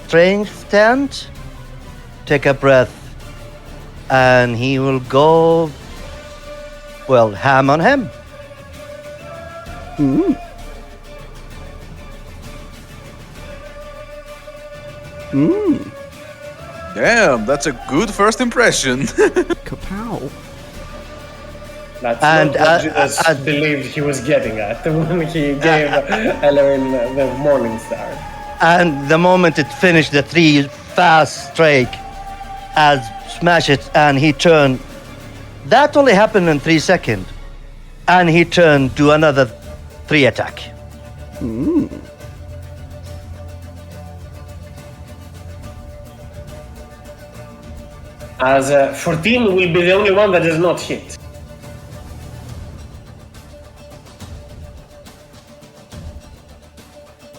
strange stand, take a breath, and he will go, well, ham on him.
Damn, that's a good first impression.
Kapow.
That's
And,
not what Judas believed he was getting at when he gave Elwyn the morning star.
And the moment it finished, the three fast strike as smash it, and he turned. That only happened in 3 seconds. And he turned to another 3 attack.
As 14 will be the only one that is not hit.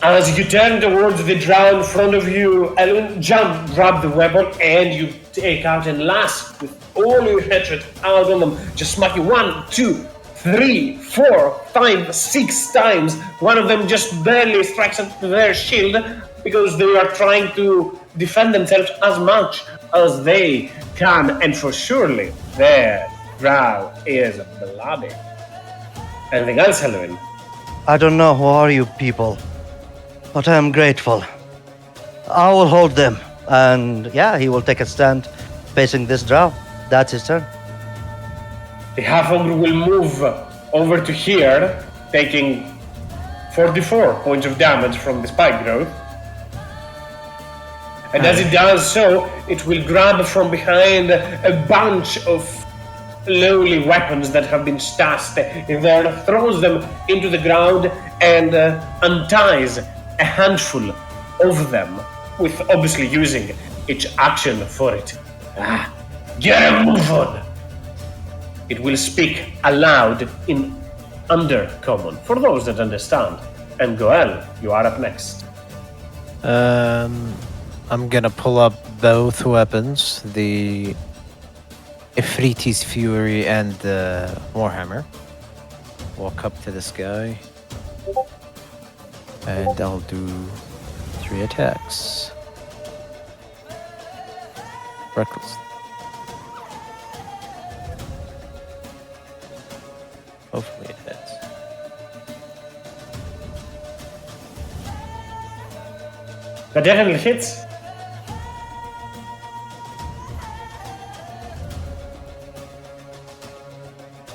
As you turn towards the drow in front of you, Elwyn jump, grab the weapon, and you take out and last with all your hatred out on them. Just smack you 1, 2, 3, 4, 5, 6 times. One of them just barely strikes at their shield because they are trying to defend themselves as much as they can, and for surely their drow is bloody. Anything else, Elwyn?
I don't know who are you people, but I am grateful. I will hold them, and yeah, he will take a stand facing this drow. That's his turn.
The half-ogre will move over to here, taking 44 points of damage from the spike growth. And as it does so, it will grab from behind a bunch of lowly weapons that have been stashed in there, throws them into the ground, and unties a handful of them, with obviously using its action for it. Get a move on! It will speak aloud in Undercommon, for those that understand. And Goel, you are up next.
I'm gonna pull up both weapons, the Ifriti's Fury and the Warhammer. Walk up to this guy. And I'll do 3 attacks. Reckless. Hopefully it hits.
That definitely hits.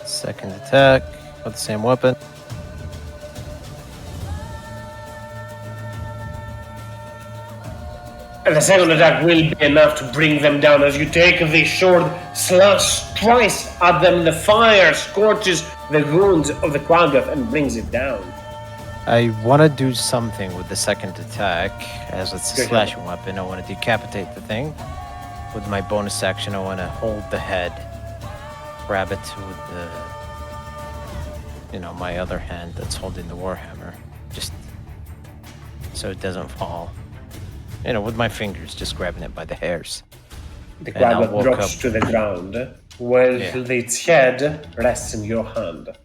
Second attack with the same weapon.
And the second attack will be enough to bring them down as you take the sword, slash twice at them. The fire scorches the wounds of the Quaggoth and brings it down.
I want to do something with the second attack, as it's a
Good.
slashing weapon. I want to decapitate the thing. With my bonus action, I want to hold the head, grab it with my other hand that's holding the Warhammer, just so it doesn't fall. With my fingers, just grabbing it by the hairs.
The
And I'll
Quaggoth
walk
drops
up.
to the ground, while
Yeah.
its head rests in your hand.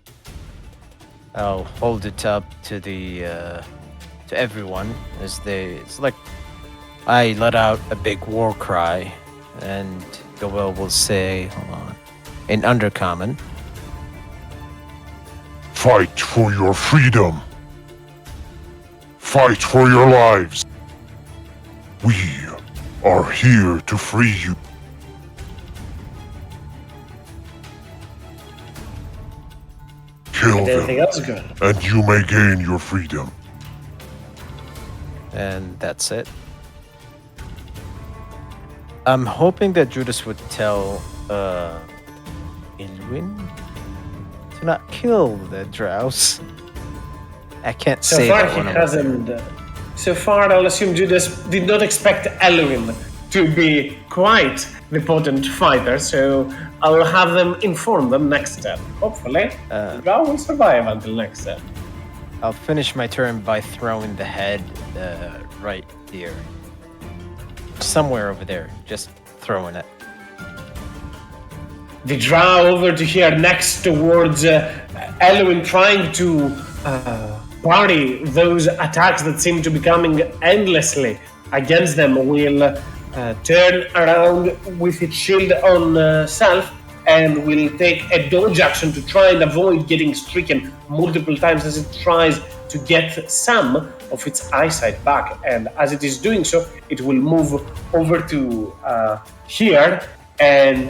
I'll hold it up to the to everyone as it's like I let out a big war cry, and Goel will say, hold on, in Undercommon,
Fight for your freedom. Fight for your lives. We are here to free you. Kill
And anything
them,
else good?
and you may gain your freedom.
And that's it. I'm hoping that Judas would tell Ilwin to not kill the drows. I can't
So
say
far,
that
he
when I'm
hasn't. So far, I'll assume Judas did not expect Elwin to be quite the potent fighter, so I'll have them inform them next turn. Hopefully, Drow will survive until next turn.
I'll finish my turn by throwing the head right here. Somewhere over there. Just throwing it.
The Drow over to here next towards Elwin, trying to parry those attacks that seem to be coming endlessly against them, will turn around with its shield on self and will take a dodge action to try and avoid getting stricken multiple times as it tries to get some of its eyesight back. And as it is doing so, it will move over to here and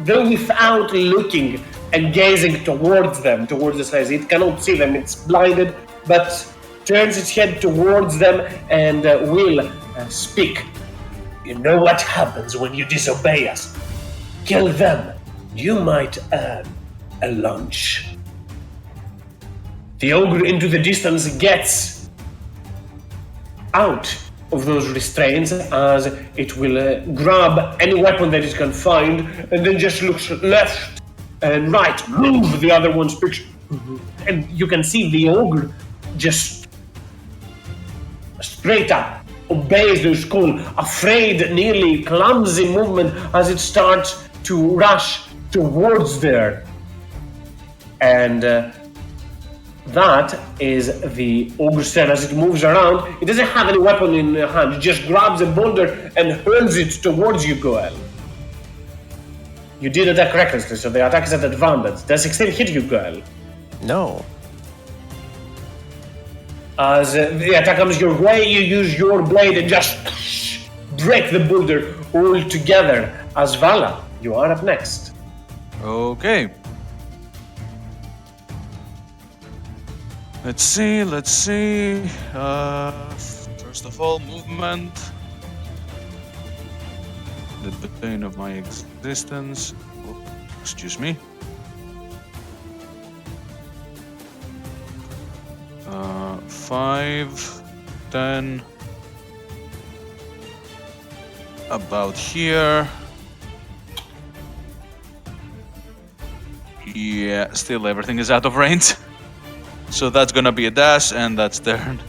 though without looking and gazing towards them, towards the slides, it cannot see them, it's blinded, but turns its head towards them and will speak. You know what happens when you disobey us. Kill them. You might earn a lunch. The ogre into the distance gets out of those restraints as it will grab any weapon that it can find and then just looks left and right, move the other one's picture. And you can see the ogre just straight up obeys those calls, afraid, nearly clumsy movement as it starts to rush towards there. And that is the ogre's turn. As it moves around, it doesn't have any weapon in hand. It just grabs a boulder and hurls it towards you, Goel. You did attack recklessly, so the attack is at advantage. Does 16 hit you, Goel?
No.
As the attack comes your way, you use your blade and just break the boulder all together. As Vala, you are up next.
Okay. Let's see. First of all, movement. The bane of my existence. Oh, excuse me. 5, 10. About here. Yeah, still everything is out of range. So that's gonna be a dash, and that's turn.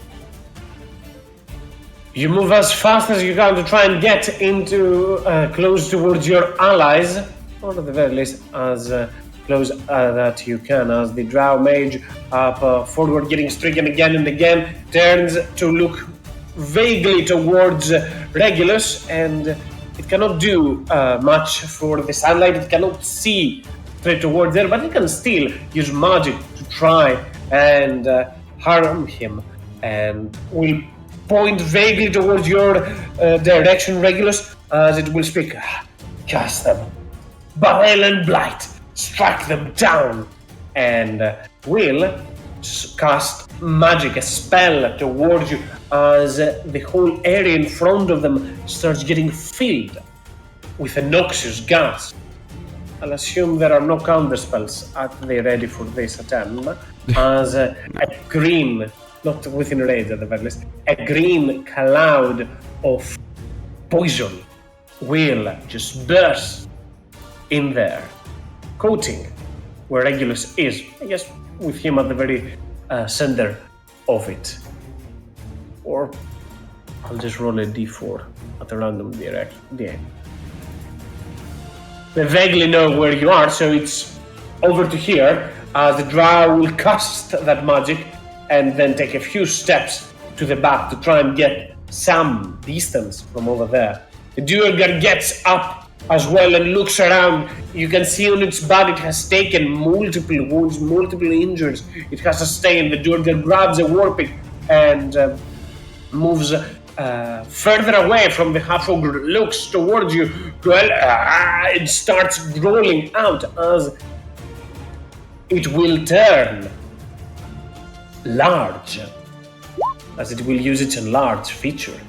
You move as fast as you can to try and get into close towards your allies, or at the very least as close that you can. As the Drow Mage up forward, getting stricken again and again, turns to look vaguely towards Regulus, and it cannot do much for the sunlight. It cannot see straight towards there, but it can still use magic to try and harm him, and will point vaguely towards your direction, Regulus, as it will speak. Cast them. Bile and Blight. Strike them down. And will cast magic, a spell towards you, as the whole area in front of them starts getting filled with a noxious gas. I'll assume there are no counter spells at the ready for this attempt, as a green, not within range at the very least, a green cloud of poison will just burst in there, coating where Regulus is, I guess with him at the very center of it. Or I'll just roll a d4 at a random direction. They vaguely know where you are, so it's over to here. The Drow will cast that magic and then take a few steps to the back to try and get some distance from over there. The Duergar gets up as well and looks around. You can see on its body it has taken multiple wounds, multiple injuries. It has sustained. The Durga grabs a warpig and moves further away from the half-ogre, looks towards you, and starts rolling out as it will turn large, as it will use its enlarge feature.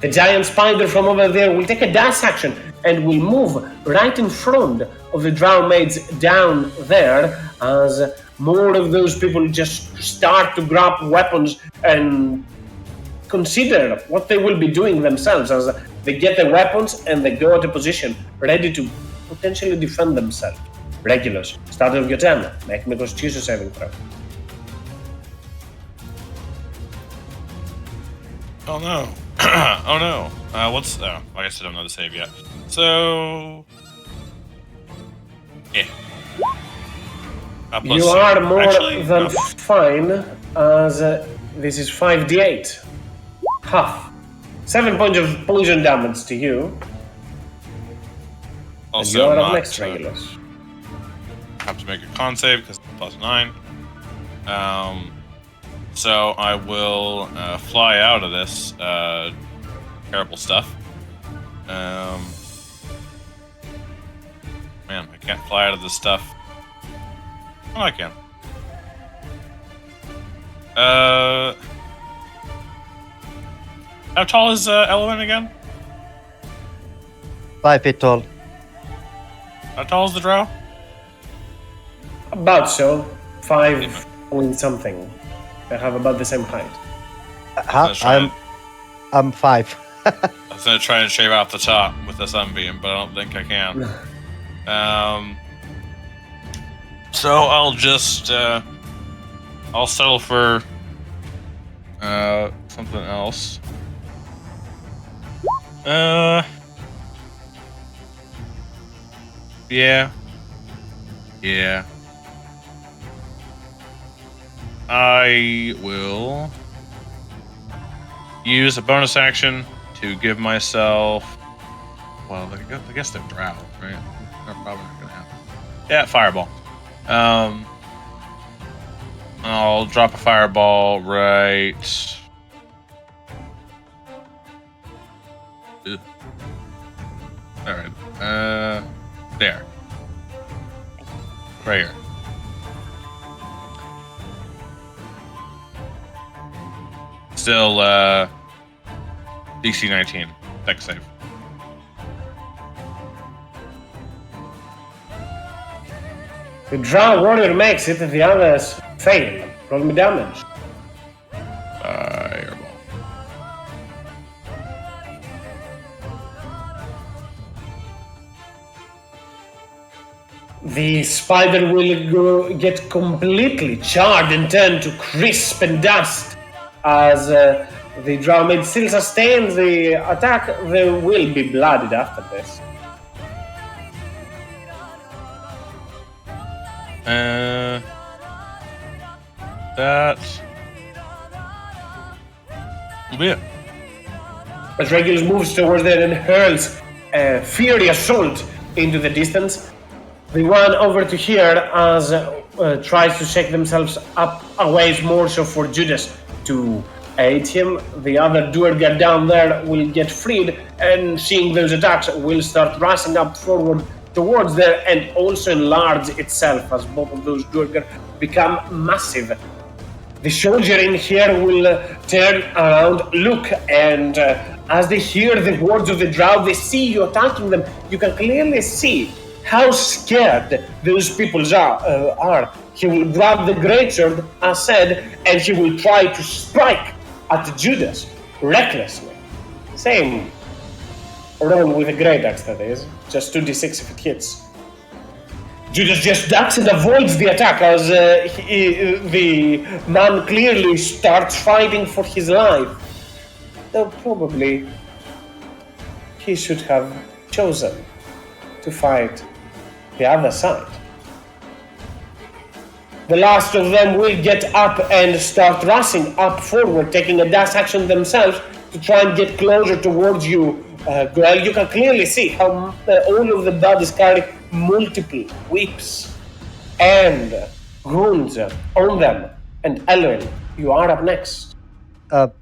The giant spider from over there will take a dash action and will move right in front of the drow maids down there as more of those people just start to grab weapons and consider what they will be doing themselves as they get their weapons and they go at a position ready to potentially defend themselves. Regulars, start of your turn. Make me a Constitution saving throw.
Oh no. Oh no. I guess I don't know the save yet. So. Yeah.
You are more than fine, as this is 5d8. Half. 7 points of poison damage to you.
Also,
and you are
not,
up next, Regulus.
Have to make a con save because it's +9. So I will fly out of this terrible stuff. Man, I can't fly out of this stuff. Oh, I can. How tall is Element again?
5 feet tall.
How tall is the drow?
About so. 5 point something. They have about the same height.
I'm 5.
I was gonna try and shave off the top with the sunbeam, but I don't think I can. So I'll just I'll settle for something else. Yeah. I will use a bonus action to give myself. Well, I guess they're drow, right? They're probably not gonna happen. Yeah, fireball. I'll drop a fireball right. Ugh. All right. There. Right here. Still, DC 19. Dex save.
The drow warrior makes it, the others fail. Roll me damage.
Fireball.
The spider will get completely charred and turn to crisp and dust. As the drow maid still sustains the attack, they will be blooded after this.
That will be it.
As Regulus moves towards there and hurls a fiery assault into the distance, the one over to here as tries to shake themselves up a ways more so for Judas to aid him. The other Duergar down there will get freed and seeing those attacks will start rushing up forward towards there and also enlarge itself as both of those Duergar become massive. The soldier in here will turn around, look, and as they hear the words of the drow, they see you attacking them. You can clearly see how scared those people are. He will grab the greatsword, as said, and he will try to strike at Judas recklessly. Same roll with a great axe, that is. Just 2d6 if it hits. Judas just ducks and avoids the attack as the man clearly starts fighting for his life. Though probably he should have chosen to fight the other side. The last of them will get up and start rushing up forward, taking a dash action themselves to try and get closer towards you Well, you can clearly see how all of the bodies carry multiple whips and wounds on them. And Elwin, you are up next.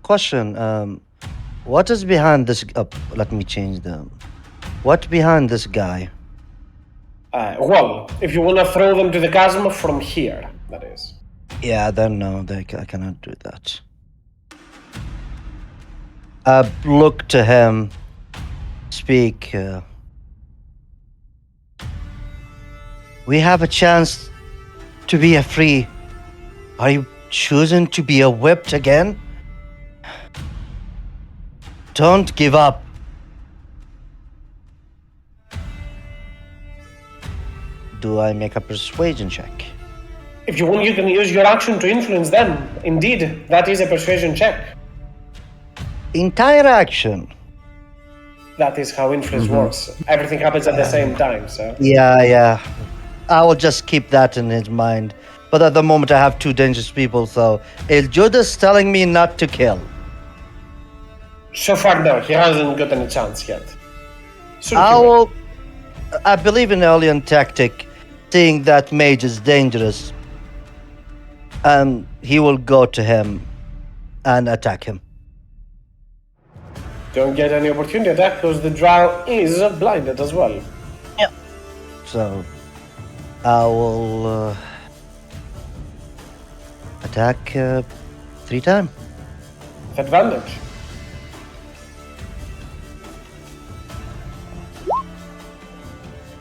Question. What is behind this? Let me change them. What behind this guy?
Well, if you want to throw them to the chasm from here, that is.
Yeah, then no, I cannot do that. Look to him. Speak. We have a chance to be free. Are you choosing to be whipped again? Don't give up. Do I make a persuasion check?
If you want, you can use your action to influence them. Indeed, that is a persuasion check.
Entire action.
That is how influence works. Everything happens at the same time, so.
Yeah. I will just keep that in his mind. But at the moment, I have two dangerous people, so is Judas telling me not to kill?
So far, no, he hasn't gotten a chance yet. Soon he
I
will.
will. I believe in alien tactic, seeing that mage is dangerous, and he will go to him and attack him.
Don't get any opportunity attack because the drow is blinded as well.
So I will attack 3 times.
With advantage.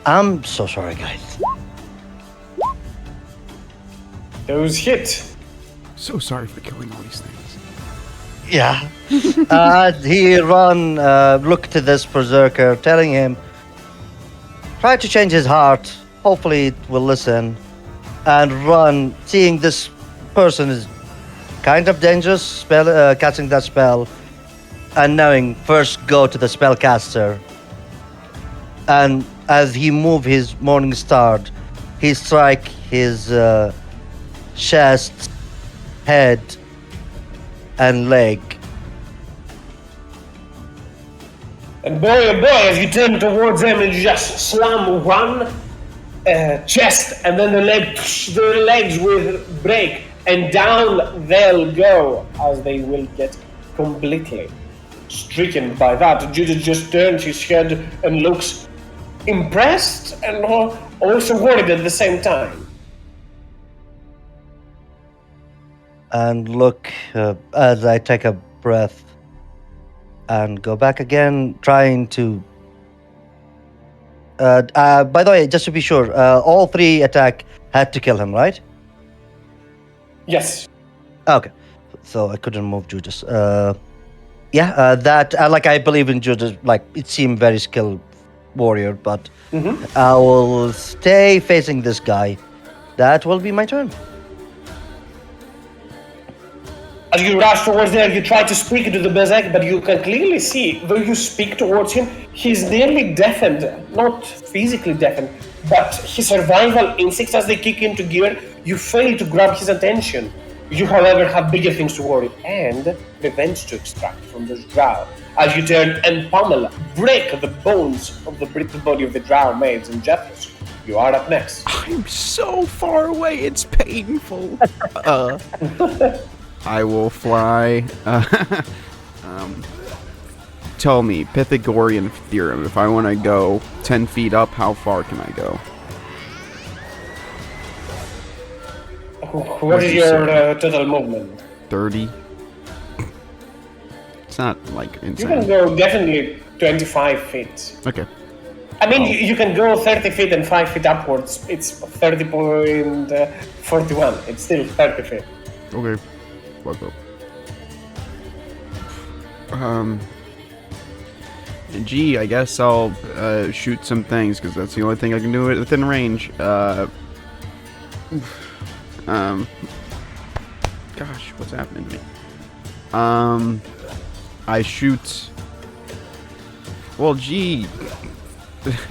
I'm so sorry, guys.
Those hit.
So sorry for killing all these things.
Yeah. He look to this berserker, telling him, try to change his heart. Hopefully it will listen. And run, seeing this person is kind of dangerous, casting that spell. And knowing, first go to the spellcaster. And as he move his morning star, he strike his chest, head, and leg.
And boy, oh boy, as you turn towards them and you just slam one chest, and then the legs will break, and down they'll go, as they will get completely stricken by that. Judas just turns his head and looks impressed and also worried at the same time.
And look as I take a breath and go back again, trying to. By the way, just to be sure, all 3 attack had to kill him, right?
Yes.
Okay, so I couldn't move Judas. That like I believe in Judas. Like it seemed very skilled warrior, but I will stay facing this guy. That will be my turn.
As you rush towards there, you try to speak to the Berserk, but you can clearly see, though you speak towards him, he's nearly deafened. Not physically deafened, but his survival instincts, as they kick into gear, you fail to grab his attention. You, however, have bigger things to worry, and revenge to extract from this drow. As you turn and pummel, break the bones of the brittle body of the drow maids and Jethros. You are up next.
I'm so far away, it's painful. I will fly. Tell me, Pythagorean theorem, if I want to go 10 feet up, how far can I go?
What is your total movement?
30? It's not, like,
You
insane.
can go definitely 25 feet.
Okay.
I mean, you can go 30 feet and 5 feet upwards. It's 30.41. It's still 30 feet.
Okay. Fuck up. Gee, I guess I'll shoot some things, because that's the only thing I can do within range. Gosh, what's happening to me? I shoot... Well, gee,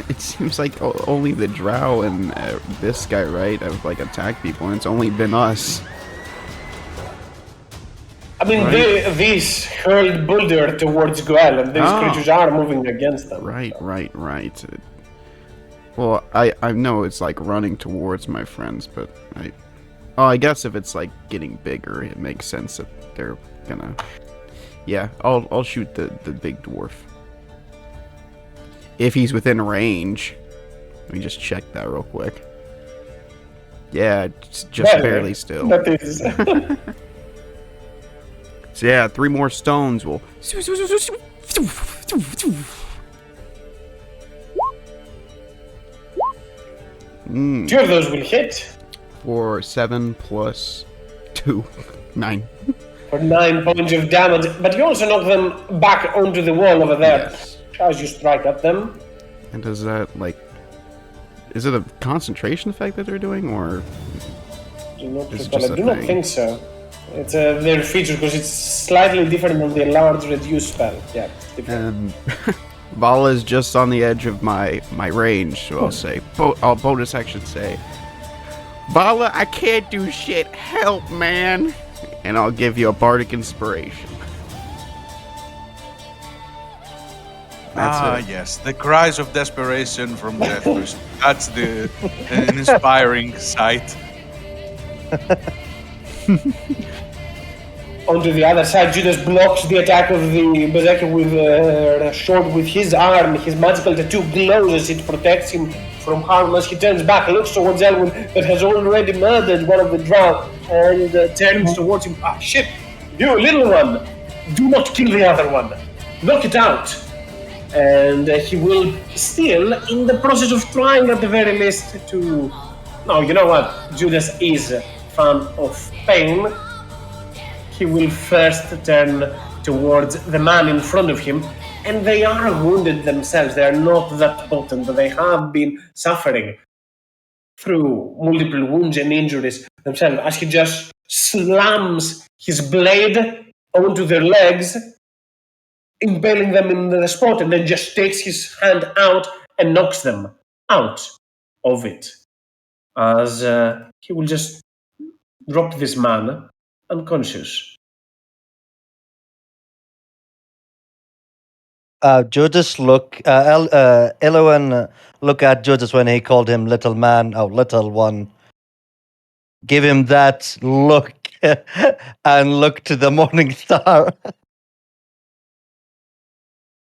it seems like only the drow and this guy, right, have, like, attacked people, and it's only been us.
mean,
Right.
this hurled boulder towards Goel, and these
Oh.
creatures are moving against them.
Right. Well, I know it's like running towards my friends, but I guess if it's like getting bigger, it makes sense that they're gonna. Yeah, I'll shoot the big dwarf if he's within range. Let me just check that real quick. Yeah, just barely still.
That is.
So yeah, 3 more stones will.
Two of those will hit
For 7 plus 2, 9.
for 9 points of damage, but you also knock them back onto the wall over there
Yes.
as you strike at them.
And does that like? Is it a concentration effect that they're doing, or
Do not
It's
recall.
just
I
a
do not
thing.
think so. It's their feature because it's slightly different from the large reduce spell. Yeah, it's different.
Vala is just on the edge of my range, so I'll say, I'll bonus action say, Vala, I can't do shit, help, man, and I'll give you a bardic inspiration. That's it.
Yes, the cries of desperation from Jeffers. That's an inspiring sight.
Onto the other side, Judas blocks the attack of the Berserker with a sword with his arm. His magical tattoo glows as it protects him from harm as he turns back, looks towards Elwyn that has already murdered one of the drow, and turns towards him. Ah, shit! You little one! Do not kill the other one! Knock it out! And he will still, in the process of trying at the very least to... No, you know what? Judas is a fan of pain. He will first turn towards the man in front of him, and they are wounded themselves. They are not that potent, but they have been suffering through multiple wounds and injuries themselves as he just slams his blade onto their legs, impaling them in the spot, and then just takes his hand out and knocks them out of it. As he will just drop this man unconscious.
Judas Elowen look at Judas when he called him little man, oh, little one. Give him that look and look to the morning star.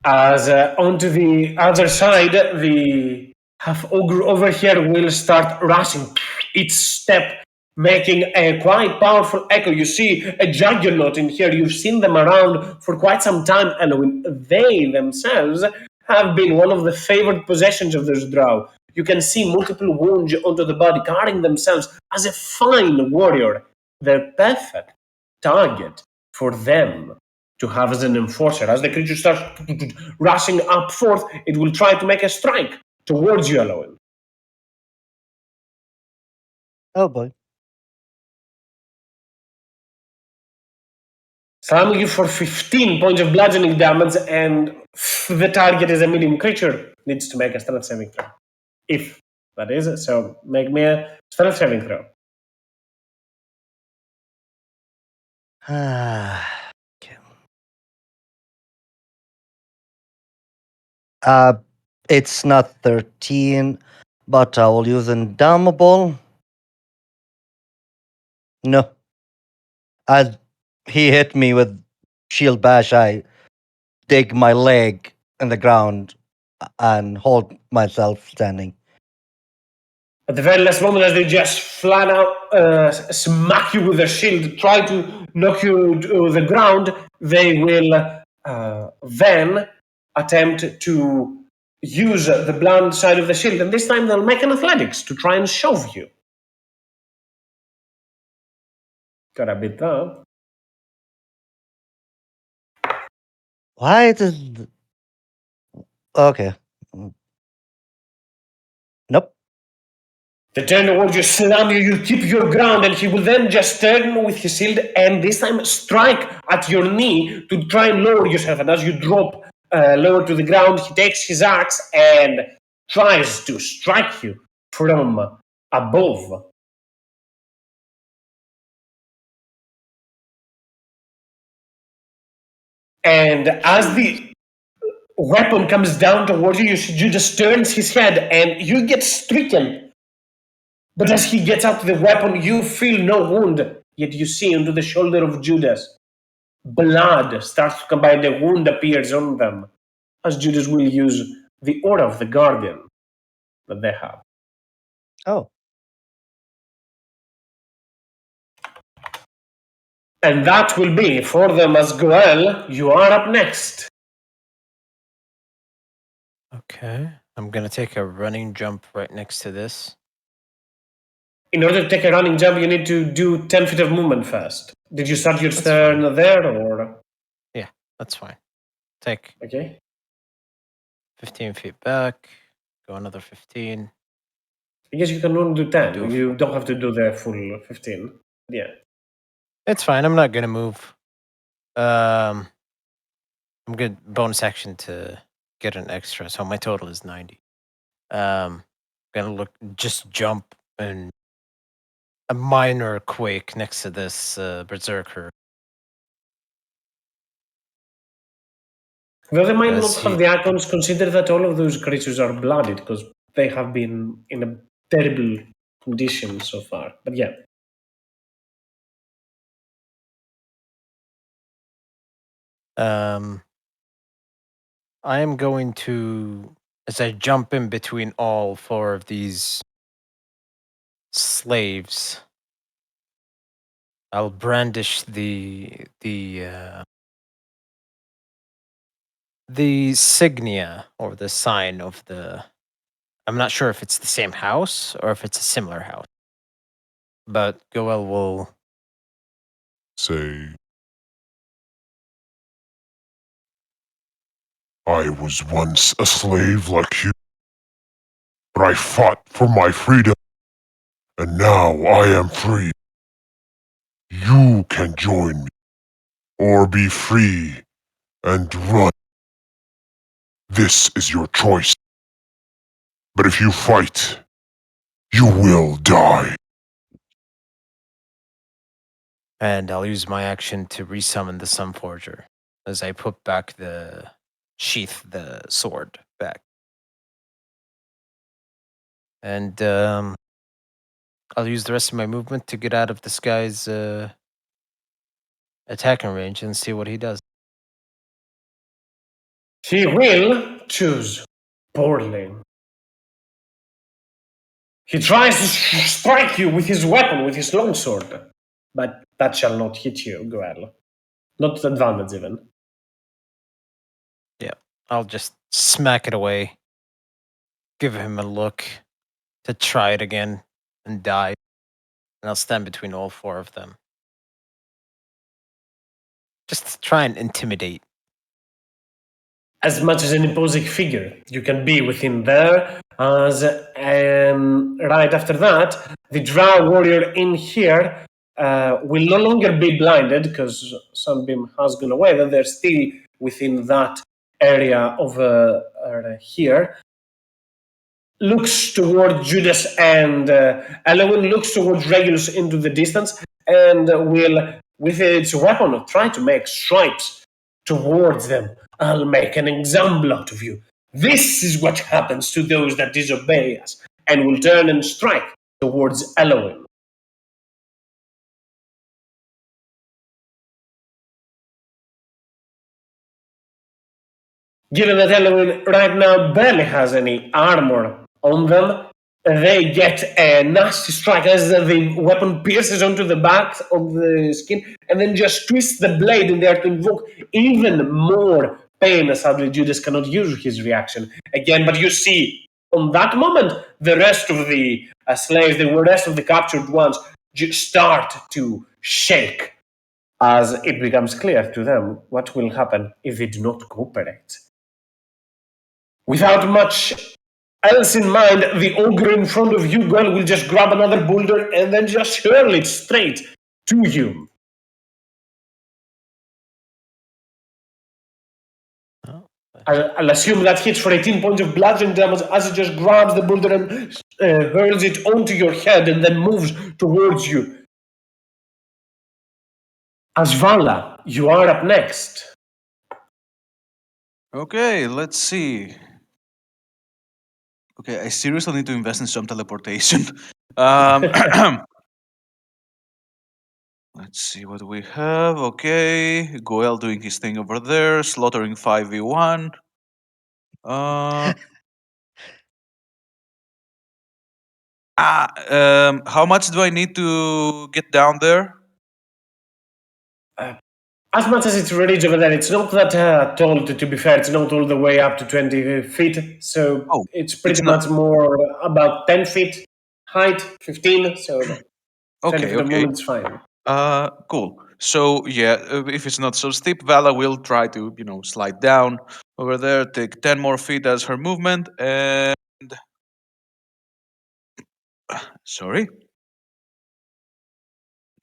As onto the other side, the half ogre over here will start rushing each step, making a quite powerful echo. You see a juggernaut in here. You've seen them around for quite some time, and they themselves have been one of the favored possessions of this drow. You can see multiple wounds onto the body, guarding themselves as a fine warrior. They're perfect target for them to have as an enforcer. As the creature starts rushing up forth, it will try to make a strike towards you, Elowen.
Oh boy.
Slamming you for 15 points of bludgeoning damage, and the target is a medium creature. Needs to make a strength saving throw. If that is, so make me a strength saving throw.
Okay. It's not 13, but I will use Indomitable. No. As he hit me with shield bash, I dig my leg in the ground and hold myself standing.
At the very last moment, as they just flat out smack you with their shield, try to knock you to the ground, they will then attempt to use the blunt side of the shield, and this time they'll make an athletics to try and shove you. Gotta beat that.
Why does... Okay. Nope.
They turn towards you, slam you, you keep your ground, and he will then just turn with his shield and this time strike at your knee to try and lower yourself. And as you drop lower to the ground, he takes his axe and tries to strike you from above. And as the weapon comes down towards you, Judas turns his head and you get stricken. But as he gets out the weapon, you feel no wound, yet you see into the shoulder of Judas. Blood starts to come by, the wound appears on them, as Judas will use the aura of the Guardian that they have.
Oh,
And that will be for them as Goel. You are up next.
Okay. I'm going to take a running jump right next to this.
In order to take a running jump, you need to do 10 feet of movement first. Did you start your
That's
turn
fine.
there, or?
Yeah, that's fine. Take
Okay.
15 feet back. Go another 15.
I guess you can only do 10.
Do a
You don't have to do the full 15. Yeah.
It's fine. I'm not going to move. I'm good. Bonus action to get an extra. So my total is 90. Gonna just jump and a minor quake next to this berserker.
Though they might
Does
not have
he-
the icons, consider that all of those creatures are blooded because they have been in a terrible condition so far. But yeah.
I am going to, as I jump in between all four of these slaves, I'll brandish the signia or the sign of the. I'm not sure if it's the same house or if it's a similar house, but Goel will.
Say, I was once a slave like you, but I fought for my freedom, and now I am free. You can join me, or be free and run. This is your choice. But if you fight, you will die.
And I'll use my action to resummon the Sunforger as I put back the sword back. And I'll use the rest of my movement to get out of this guy's attacking range and see what he does.
He will choose poorly. He tries to strike you with his weapon, with his longsword, but that shall not hit you, Goel. Not advantage even.
Yeah, I'll just smack it away, give him a look to try it again and die. And I'll stand between all four of them. Just to try and intimidate.
As much as an imposing figure, you can be within there. As right after that, the Drow warrior in here will no longer be blinded because Sunbeam has gone away. But they're still within that area of here. Looks toward Judas and Elwyn looks towards Regulus into the distance and will, with its weapon, try to make stripes towards them. I'll make an example out of you. This is what happens to those that disobey us, and will turn and strike towards Elwyn. Given that Elwyn right now barely has any armor on them, they get a nasty strike as the weapon pierces onto the back of the skin and then just twists the blade in there to invoke even more pain. Sadly, Judas cannot use his reaction again, but you see, on that moment, the rest of the slaves, the rest of the captured ones, start to shake as it becomes clear to them what will happen if they do not cooperate. Without much else in mind, the ogre in front of you, girl, will just grab another boulder and then just hurl it straight to you.
Oh.
I'll assume that hits for 18 points of bludgeoning damage as it just grabs the boulder and hurls it onto your head and then moves towards you. Asvala, you are up next.
Okay, let's see. Okay, I seriously need to invest in some teleportation. Let's see what we have. Okay, Goel doing his thing over there, slaughtering 5v1. Uh, how much do I need to get down there?
As much as it's ready over there, it's not that tall, to be fair. It's not all the way up to 20 feet. So
Oh,
it's
it's
pretty
not.
much more about 10 feet height, 15. So 20
Okay,
for the
okay.
moment is fine.
Cool. So yeah, if it's not so steep, Vala will try to, slide down over there, take 10 more feet as her movement, and sorry.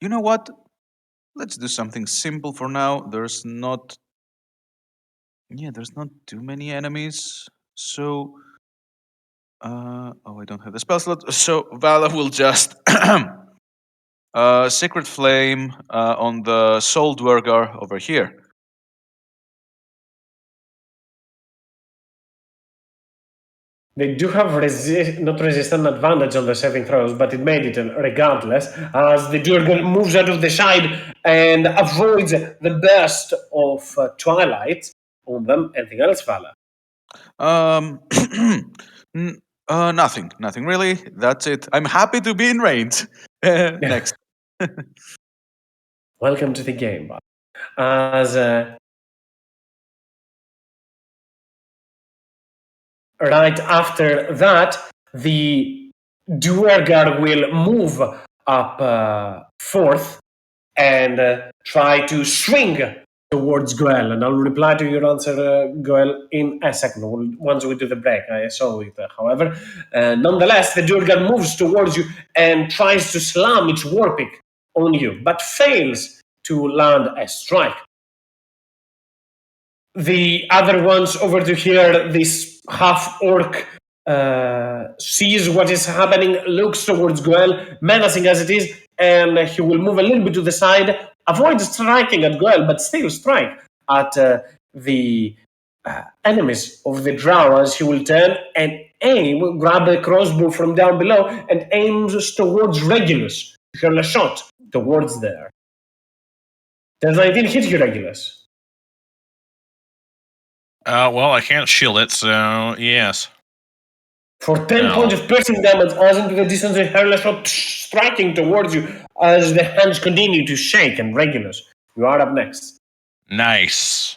You know what? Let's do something simple for now. There's not too many enemies. So I don't have the spell slot. So Vala will just Sacred Flame on the Soul Dwergar over here.
They do have not resistant advantage on the saving throws, but it made it regardless, as the Durgan moves out of the side and avoids the burst of Twilight on them. Anything else, Vala?
Nothing really. That's it. I'm happy to be in range. Next.
Welcome to the game, Vala. As right after that, the Duergar will move up fourth and try to swing towards Goel. And I'll reply to your answer, Goel, in a second, once we do the break. I saw it, however. Nonetheless, the Duergar moves towards you and tries to slam its Warpick on you, but fails to land a strike. The other ones over to here, this half-orc sees what is happening, looks towards Goel, menacing as it is, and he will move a little bit to the side, avoid striking at Goel, but still strike at the enemies of the drow, as he will turn and aim, grab a crossbow from down below, and aims towards Regulus. Hurl a shot towards there. Does 19 hit you, Regulus?
Well, I can't shield it, so yes.
For 10 points of piercing damage, as into the distance, a hurl a shot striking towards you as the hands continue to shake. And Regulus, you are up next.
Nice.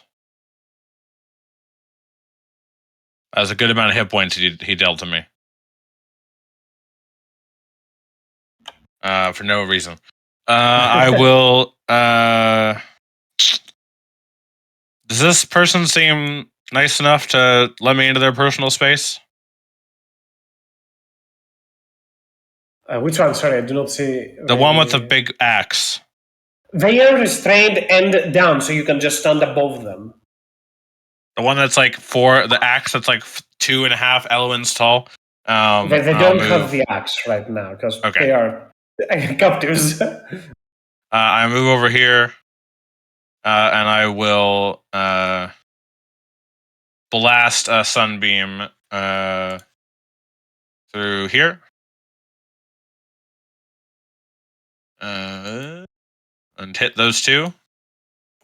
That was a good amount of hit points he dealt to me. For no reason. I will. Does this person seem nice enough to let me into their personal space?
Which one? Sorry, I do not see.
The one with the big axe.
They are restrained and down, so you can just stand above them.
The one that's like the axe that's like 2.5 elements tall.
They don't have the axe right now because they are captives.
I move over here, and I will blast a sunbeam through here. And hit those two.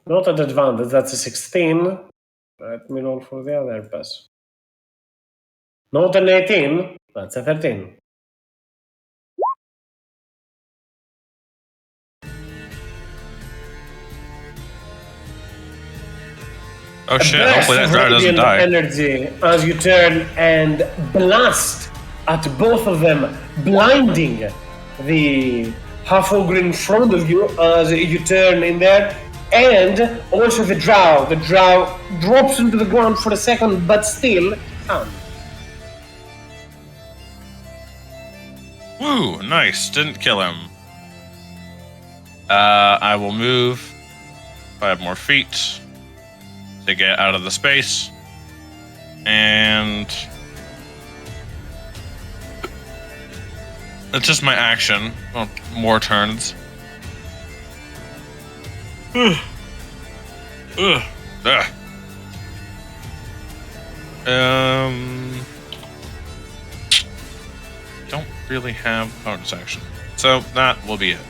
Not at advantage, that's a 16. Let me roll for the other pass. Not an 18, that's a 13.
Oh shit, hopefully that guy doesn't die.
Energy as you turn and blast at both of them, blinding the half-ogre in front of you as you turn in there, and also the drow. The drow drops into the ground for a second, but still can't.
Woo, nice. Didn't kill him. I will move 5 more feet to get out of the space. And it's just my action. Well, more turns. Don't really have bonus action, so that will be it.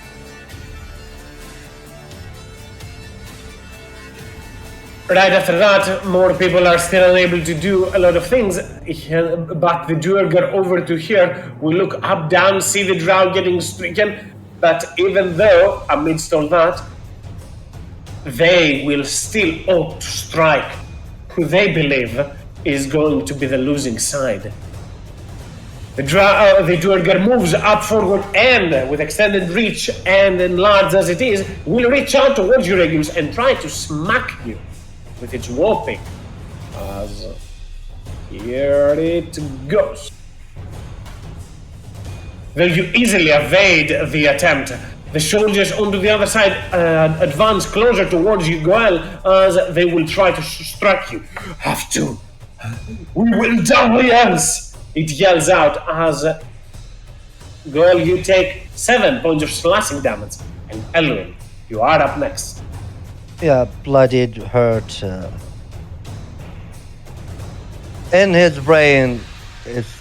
Right after that, more people are still unable to do a lot of things, but the Duergar over to here, we look up, down, see the drow getting stricken, but even though, amidst all that, they will still opt to strike who they believe is going to be the losing side. The Duergar moves up forward and, with extended reach and enlarged as it is, will reach out towards you, Regulus, and try to smack you with its whopping. As here it goes. Though you easily evade the attempt, the soldiers onto the other side advance closer towards you, Goel, as they will try to strike you. Have to. We will die else! It yells out as Goel, you take 7 points of slashing damage, and Elwin, you are up next.
Yeah, bloodied, hurt. In his brain, it's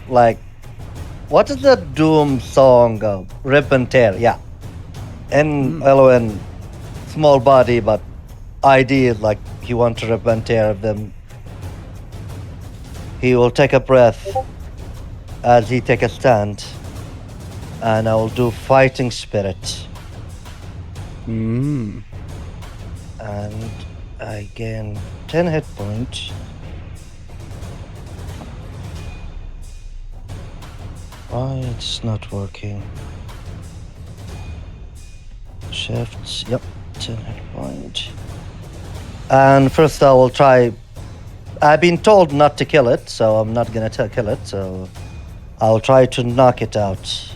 like, what is the Doom song? Rip and Tear, yeah. And Eloin, small body, but idea like he wants to rip and tear them. He will take a breath as he take a stand, and I will do Fighting Spirit. And I gain 10 hit points. Why it's not working? Shifts, yep, 10 hit points. And first I will try. I've been told not to kill it, so I'm not gonna kill it, so I'll try to knock it out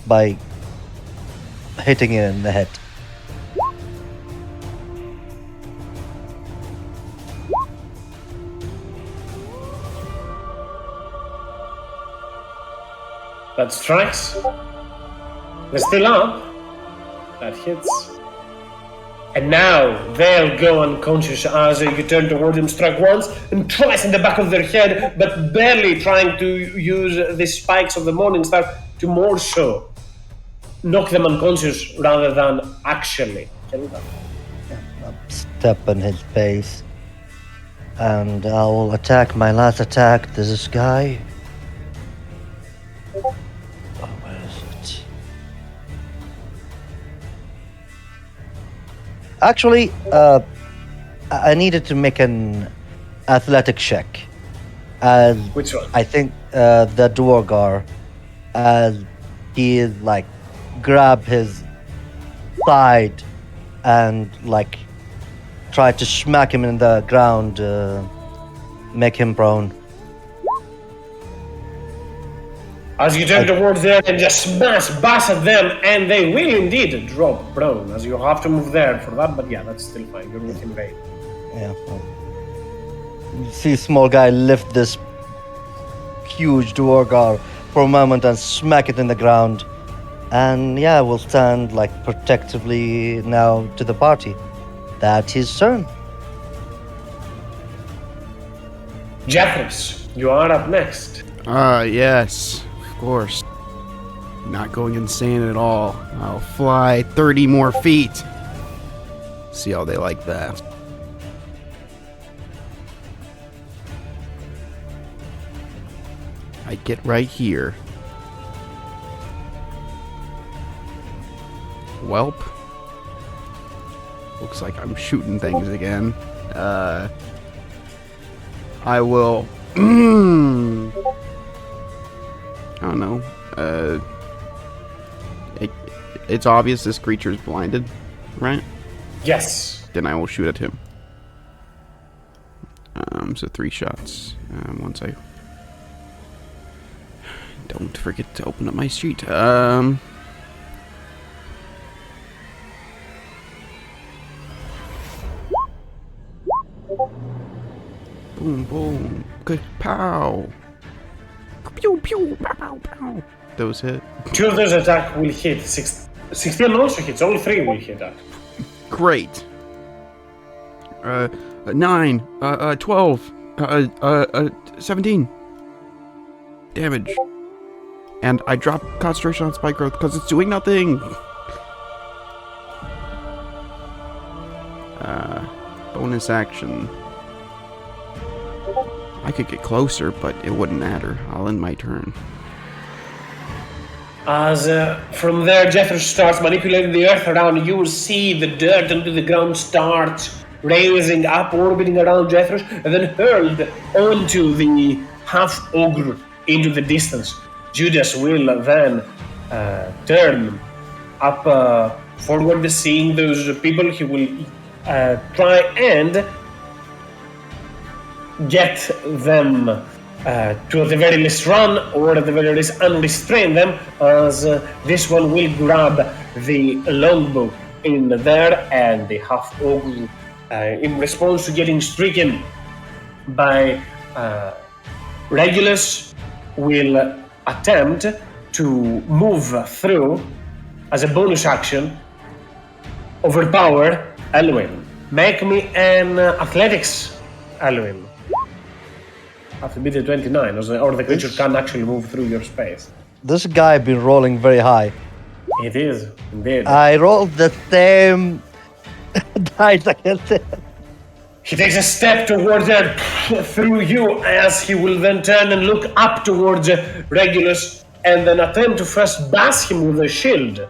by hitting it in the head.
That strikes. They're still up. That hits. And now they'll go unconscious as you turn toward them, strike once, and twice in the back of their head, but barely trying to use the spikes of the Morning Star to more so knock them unconscious rather than actually kill them.
Step in his face. And I will attack my last attack. This guy. Oh, where is it? Actually, I needed to make an athletic check. As
Which one?
I think the Duergar, as he is like grab his side and like try to smack him in the ground, make him prone.
As you turn towards them and just bash at them, and they will indeed drop prone, as you have to move there for that, but yeah, that's still fine. You're within range.
Yeah. Well, you see small guy lift this huge Duergar for a moment and smack it in the ground. And yeah, we'll stand like protectively now to the party. That's his turn.
Jeffries, you are up next.
Yes, of course. Not going insane at all. I'll fly 30 more feet. See how they like that. I get right here. Welp. Looks like I'm shooting things again. I will... I don't know. It's obvious this creature is blinded, right?
Yes.
Then I will shoot at him. So 3 shots. Once I... Don't forget to open up my street. Boom, boom. Good pow. Pew, pew, pow, pow, pow. Those hit.
2 of those attacks will hit. 16 also hits. Only 3 will hit that.
Great. 9, 12, 17 damage. And I drop concentration on spike growth because it's doing nothing. Bonus action. I could get closer, but it wouldn't matter. I'll end my turn.
As from there, Jethro starts manipulating the earth around, you will see the dirt under the ground start raising up, orbiting around Jethro, and then hurled onto the half-ogre into the distance. Judas will then turn up forward, seeing those people. He will try and get them to at the very least run, or at the very least unrestrain them, as this one will grab the longbow in there, and the half-ogre, in response to getting stricken by Regulus, will attempt to move through as a bonus action, overpower Elwyn. Make me an athletics, Elwyn. Have to beat the 29, or the creature can actually move through your space.
This guy been rolling very high.
It is, indeed.
I rolled the same dice against it.
He takes a step towards through you, as he will then turn and look up towards Regulus, and then attempt to first bash him with a shield.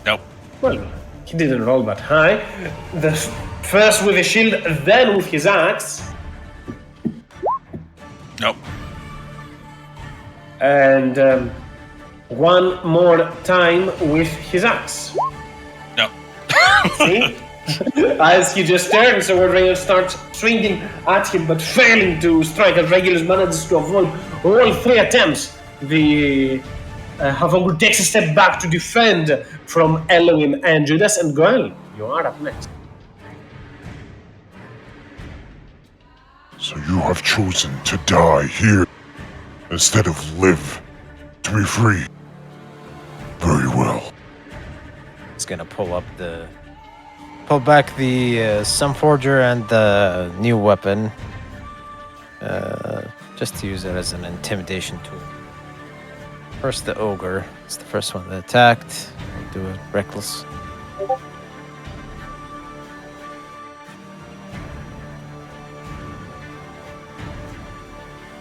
Nope.
Well, he didn't roll that high. First with the shield, then with his axe.
Nope.
And one more time with his axe.
Nope.
See? As he just turns, the Regulus starts swinging at him, but failing to strike, as Regulus manages to avoid all three attempts. The half-ogre takes a step back to defend from Elohim and Judas, and Goel, you are up next.
So you have chosen to die here instead of live to be free. Very well.
It's gonna pull back the Sunforger and the new weapon, just to use it as an intimidation tool. First, the ogre. It's the first one that attacked. I'll do it reckless.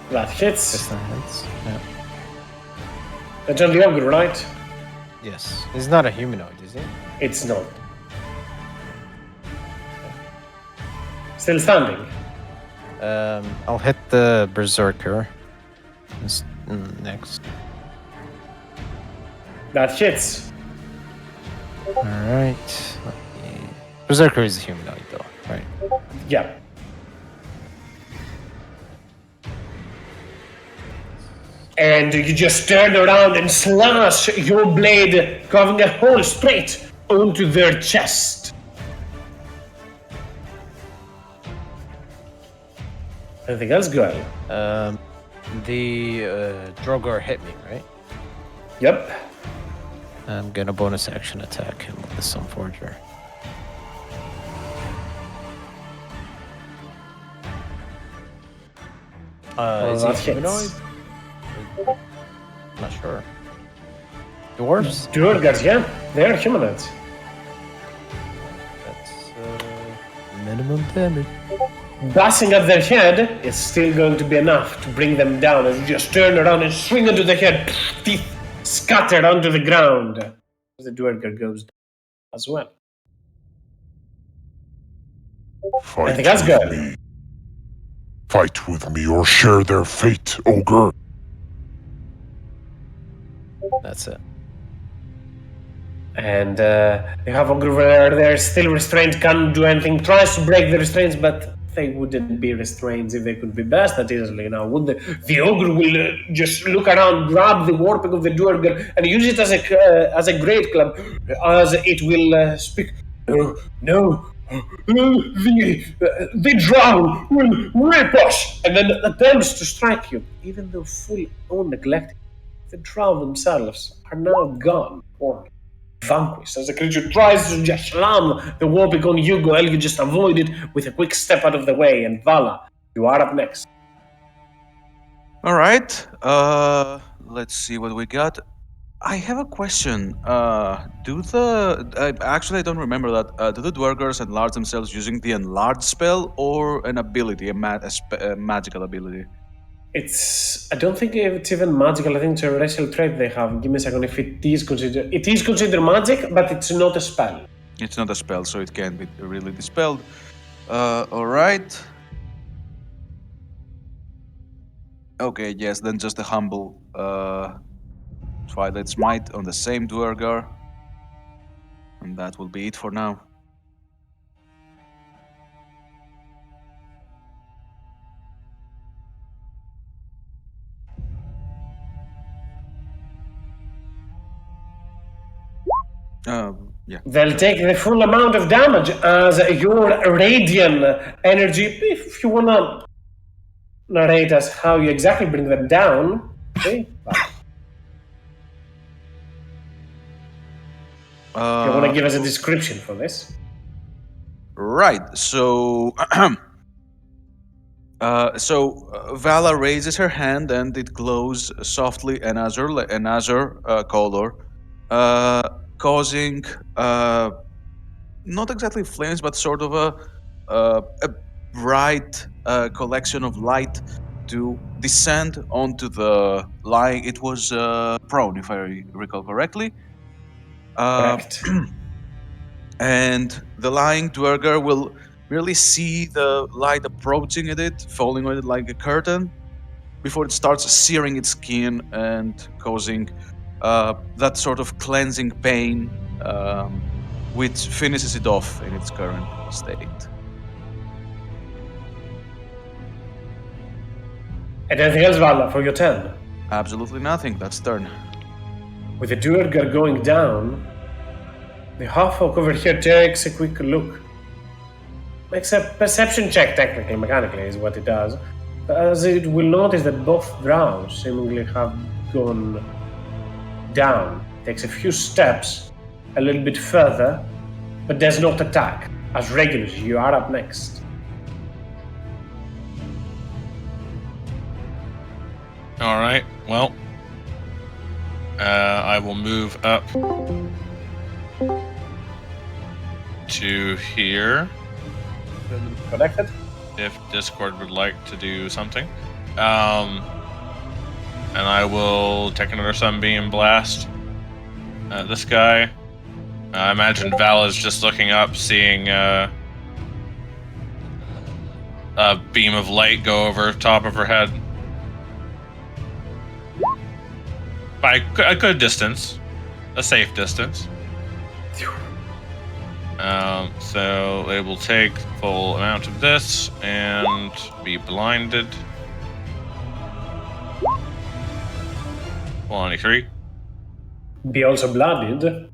That hits.
Just that hits. Yeah.
That's on the ogre, right?
Yes. He's not a humanoid, is he?
It's not. Still standing.
I'll hit the berserker next.
That hits.
All right. Berserker is a humanoid, though, right?
Yeah. And you just turn around and slash your blade, carving a hole straight onto their chest. Anything else, Goel?
The Drogar hit me, right?
Yep.
I'm gonna bonus action attack him with the Sunforger. Is he
that
humanoid?
hits.
I'm not sure. Dwarves?
Durgars, yeah. They are humanoids.
That's minimum damage.
Bashing at their head is still going to be enough to bring them down, as you just turn around and swing into the head. Teeth scattered onto the ground. The Dwerger goes down as well.
Fight
I think that's
with
good.
me. Fight with me or share their fate, ogre.
That's it.
And they have a group where they're still restrained, can't do anything, tries to break the restraints, but they wouldn't be restrained if they could be bashed that easily now, would they? The ogre will just look around, grab the warping of the Dwerger, and use it as a great club, as it will speak. No, the drow will rape us, and then attempts to strike you, even though fully unneglected. The drow themselves are now gone, or vanquished. As the creature tries to just slam the warping on you, Goel, you just avoid it with a quick step out of the way. And Vala, you are up next.
All right. Let's see what we got. I have a question. Actually, I don't remember that. Do the Dwargers enlarge themselves using the enlarge spell or an ability, a magical ability?
I don't think it's even magical. I think it's a racial trait they have. Give me a second. If it is considered magic, but it's not a spell.
It's not a spell, so it can't be really dispelled. All right. Okay, yes, then just a humble Twilight Smite on the same Dwargar. And that will be it for now. Yeah.
They'll take the full amount of damage as your radiant energy. If you wanna narrate us how you exactly bring them down, okay? You want to give us a description for this?
Right. So, Vala raises her hand and it glows softly an azure color, causing not exactly flames, but sort of a bright collection of light to descend onto the lying. It was prone, if I recall correctly.
Correct.
And the lying Dwerger will merely see the light approaching at it, falling on it like a curtain, before it starts searing its skin and causing that sort of cleansing pain, which finishes it off in its current state.
And anything else, Vala, for your turn?
Absolutely nothing. That's turn.
With the Duergar going down, the half-orc over here takes a quick look. Makes a perception check, technically, mechanically, is what it does. As it will notice that both drows seemingly have gone down. Takes a few steps, a little bit further, but does not attack. As Regulus, you are up next.
All right. Well, I will move up to here.
Connected?
If Discord would like to do something. And I will take another Sunbeam Blast at this guy. I imagine Val is just looking up, seeing a beam of light go over top of her head. By a good distance. A safe distance. So they will take full amount of this and be blinded. 23.
Be also blooded.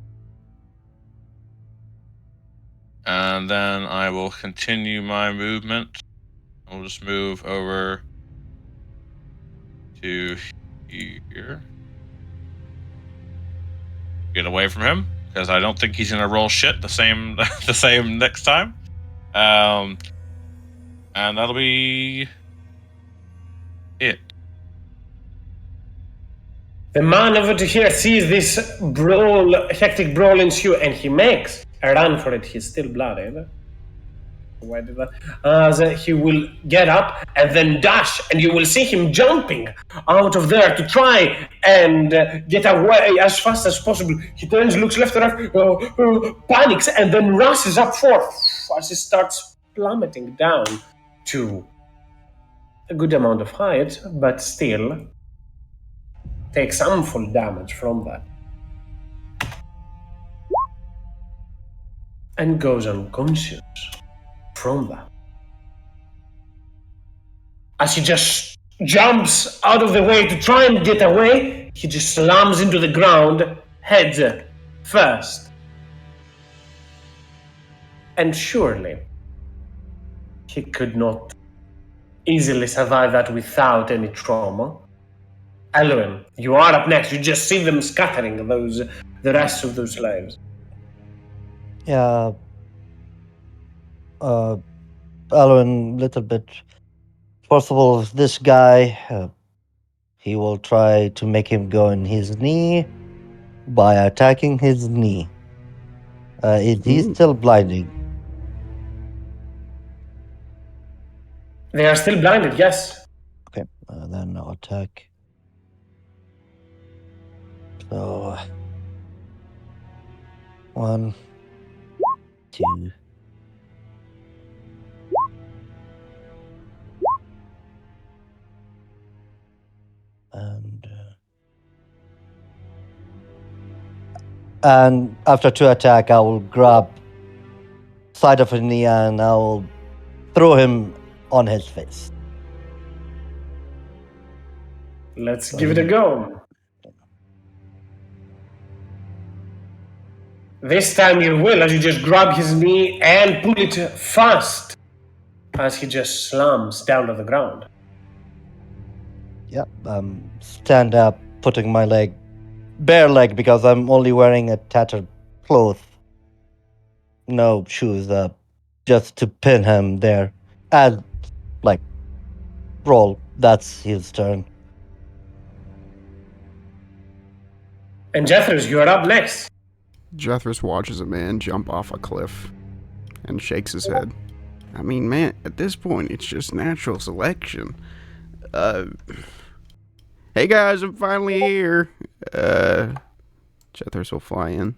And then I will continue my movement. I'll just move over to here. Get away from him, because I don't think he's gonna roll shit the same next time. And that'll be it.
The man over to here sees this hectic brawl ensue, and he makes a run for it. He's still blooded. Why did that? As he will get up and then dash, and you will see him jumping out of there to try and get away as fast as possible. He turns, looks left and right, panics, and then rushes up forth as he starts plummeting down to a good amount of height, but still takes some full damage from that. And goes unconscious from that. As he just jumps out of the way to try and get away, he just slams into the ground, head first. And surely, he could not easily survive that without any trauma. Elwin, you are up next. You just see them scattering, those the rest of those slaves?
Yeah, Alwyn, little bit. First of all, this guy, he will try to make him go on his knee by attacking his knee. He's
Ooh.
still blinding.
They are still blinded, yes.
Okay, then I'll attack. So, 1, 2. And after 2 attack, I will grab side of his knee and I will throw him on his face.
Let's give it a go. This time you will, as you just grab his knee and pull it fast as he just slams down to the ground.
Yeah, stand up, putting my leg, bare leg, because I'm only wearing a tattered cloth. No shoes, just to pin him there. And, like, roll. That's his turn.
And Jethros, you are up next.
Jethros watches a man jump off a cliff and shakes his head. I mean, man, at this point, it's just natural selection. Hey guys, I'm finally here. Jethros will fly in.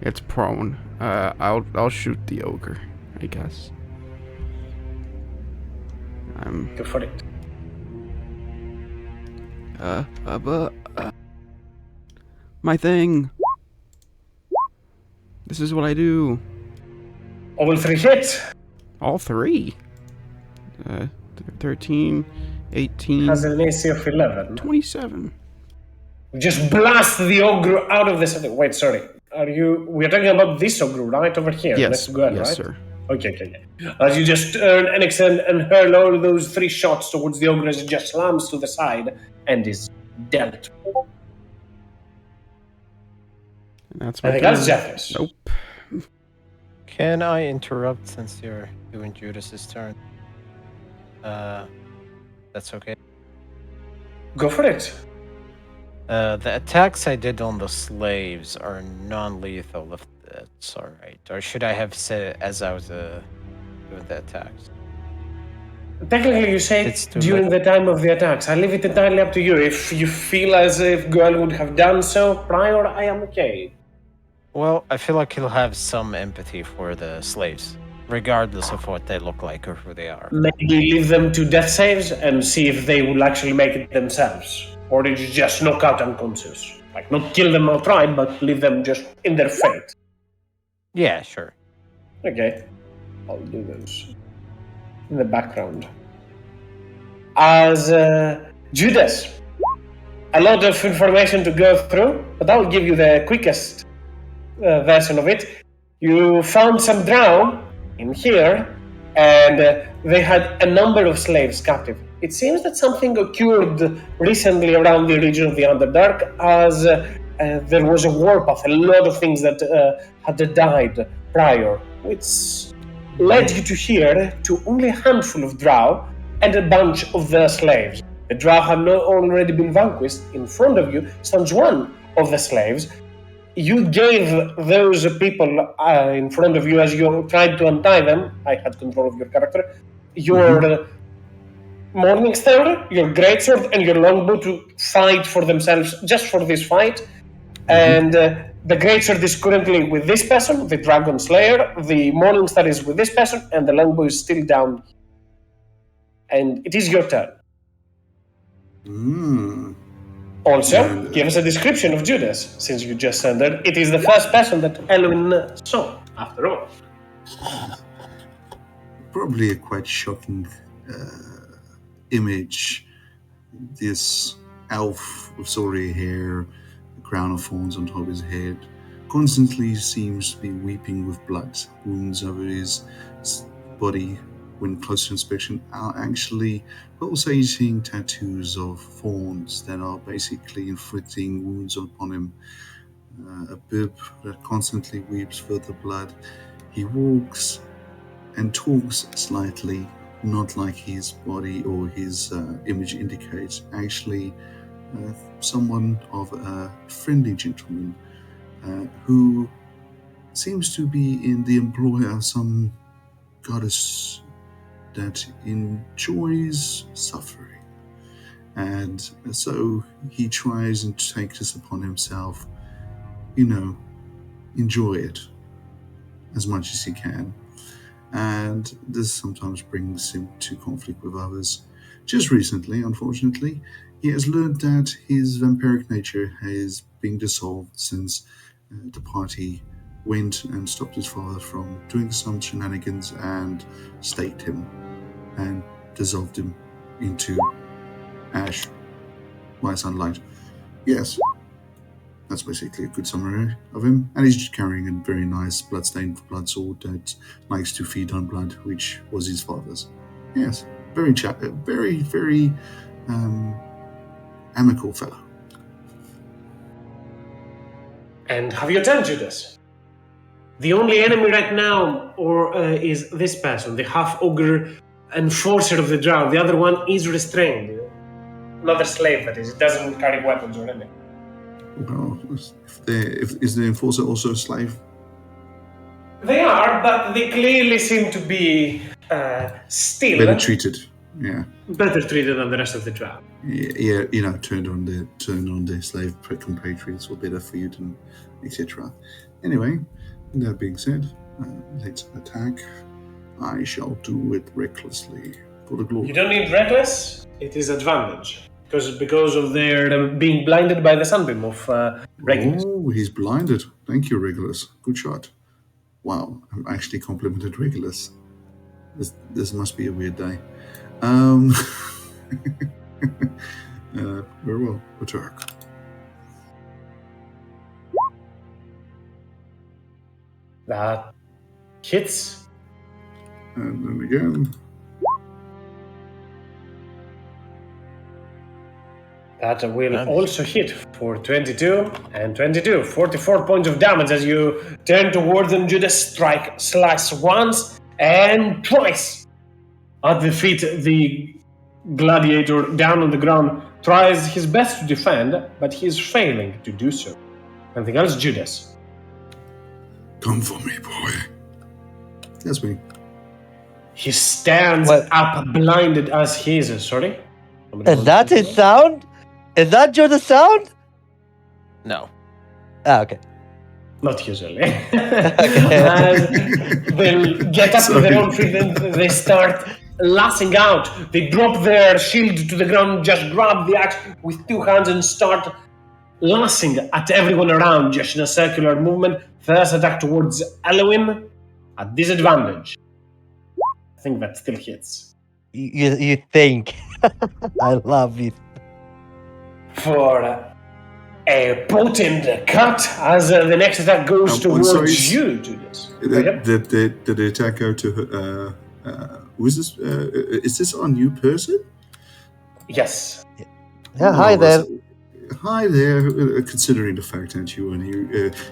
It's prone. I'll shoot the ogre, I guess.
Go for it.
My thing. This is what I do.
All 3 hits.
All 3. 13, 18,
Has an AC of 11.
27.
Just blast the ogre out of this. Wait, sorry. We're talking about this ogre, right? Over here.
Yes,
Let's go,
yes,
right?
sir.
Okay. As you just turn and extend and hurl all those 3 shots towards the ogre as it just slams to the side and is dealt.
And that's
I
my
think
turn.
that's Jethros.
Nope.
Can I interrupt since you're doing Judas's turn? That's okay.
Go for it.
The attacks I did on the slaves are non-lethal, if that's alright. Or should I have said it as I was doing the attacks?
Technically, you say
It's too
during the time of the attacks. I leave it entirely up to you. If you feel as if Goel would have done so prior, I am okay.
Well, I feel like he'll have some empathy for the slaves, regardless of what they look like or who they are.
Maybe leave them to death saves and see if they will actually make it themselves. Or did you just knock out unconscious? Like, not kill them outright, but leave them just in their fate.
Yeah, sure.
Okay. I'll do those in the background. As Judas, a lot of information to go through, but I'll give you the quickest version of it. You found some drow in here, and they had a number of slaves captive. It seems that something occurred recently around the region of the Underdark, as there was a warpath, a lot of things that had died prior, which led you to here to only a handful of drow and a bunch of their slaves. The drow had not already been vanquished. In front of you stands one of the slaves. You gave those people in front of you, as you tried to untie them, I had control of your character, your Morningstar, your greatsword, and your longbow to fight for themselves just for this fight. And the greatsword is currently with this person, the Dragon Slayer. The Morningstar is with this person, and the longbow is still down. And it is your turn. Also, give us a description of Judas, since you just entered. It is the first person that Elwin saw, after all.
Probably a quite shocking image. This elf with sorry hair, a crown of thorns on top of his head, constantly seems to be weeping with blood. Wounds over his body, when closer inspection, are actually pulsating tattoos of thorns that are basically inflicting wounds upon him. A bib that constantly weeps for the blood. He walks and talks slightly, not like his body or his image indicates. Actually, someone of a friendly gentleman who seems to be in the employ of some goddess that enjoys suffering. And so he tries and takes this upon himself, enjoy it as much as he can. And this sometimes brings him to conflict with others. Just recently, unfortunately, he has learned that his vampiric nature has been dissolved since the party went and stopped his father from doing some shenanigans and staked him and dissolved him into ash by sunlight. Yes, that's basically a good summary of him. And he's just carrying a very nice bloodstained blood sword that likes to feed on blood, which was his father's. Yes, very amicable fellow.
And have you done, Judas? The only enemy right now is this person, the half-ogre enforcer of the drow. The other one is restrained. Another slave, that is. It doesn't carry weapons or anything.
Well, is the enforcer also a slave?
They are, but they clearly seem to be still
Better treated. Yeah.
better treated than the rest of the drow.
Yeah, turned on the slave compatriots or better food and etc. Anyway, that being said, let's attack. I shall do it recklessly for the glory.
You don't need reckless. It is advantage because of their being blinded by the sunbeam of Regulus.
Oh, he's blinded. Thank you, Regulus. Good shot. Wow, I'm actually complimented Regulus. This must be a weird day. Very well, attack.
That hits.
And then again.
That will also hit for 22 and 22. 44 points of damage as you turn towards them. Judas slice once and twice. At the feet, the gladiator down on the ground tries his best to defend, but he is failing to do so. Anything else, Judas?
Come for me, boy. That's me.
He stands up, blinded as he is. Sorry?
Is that his sound? Is that Judas' sound?
No.
Ah, okay.
Not usually. They'll get up to their own feet and they start lashing out. They drop their shield to the ground, just grab the axe with two hands and start lashing at everyone around, just in a circular movement. First attack towards Eloin at disadvantage. I think that still hits.
You think. I love it.
For a potent cut as the next attack goes towards you, Judas.
Did the attack go to who is this? Is this our new person?
Yes.
Yeah, hi there.
Hi there. Considering the fact that you are a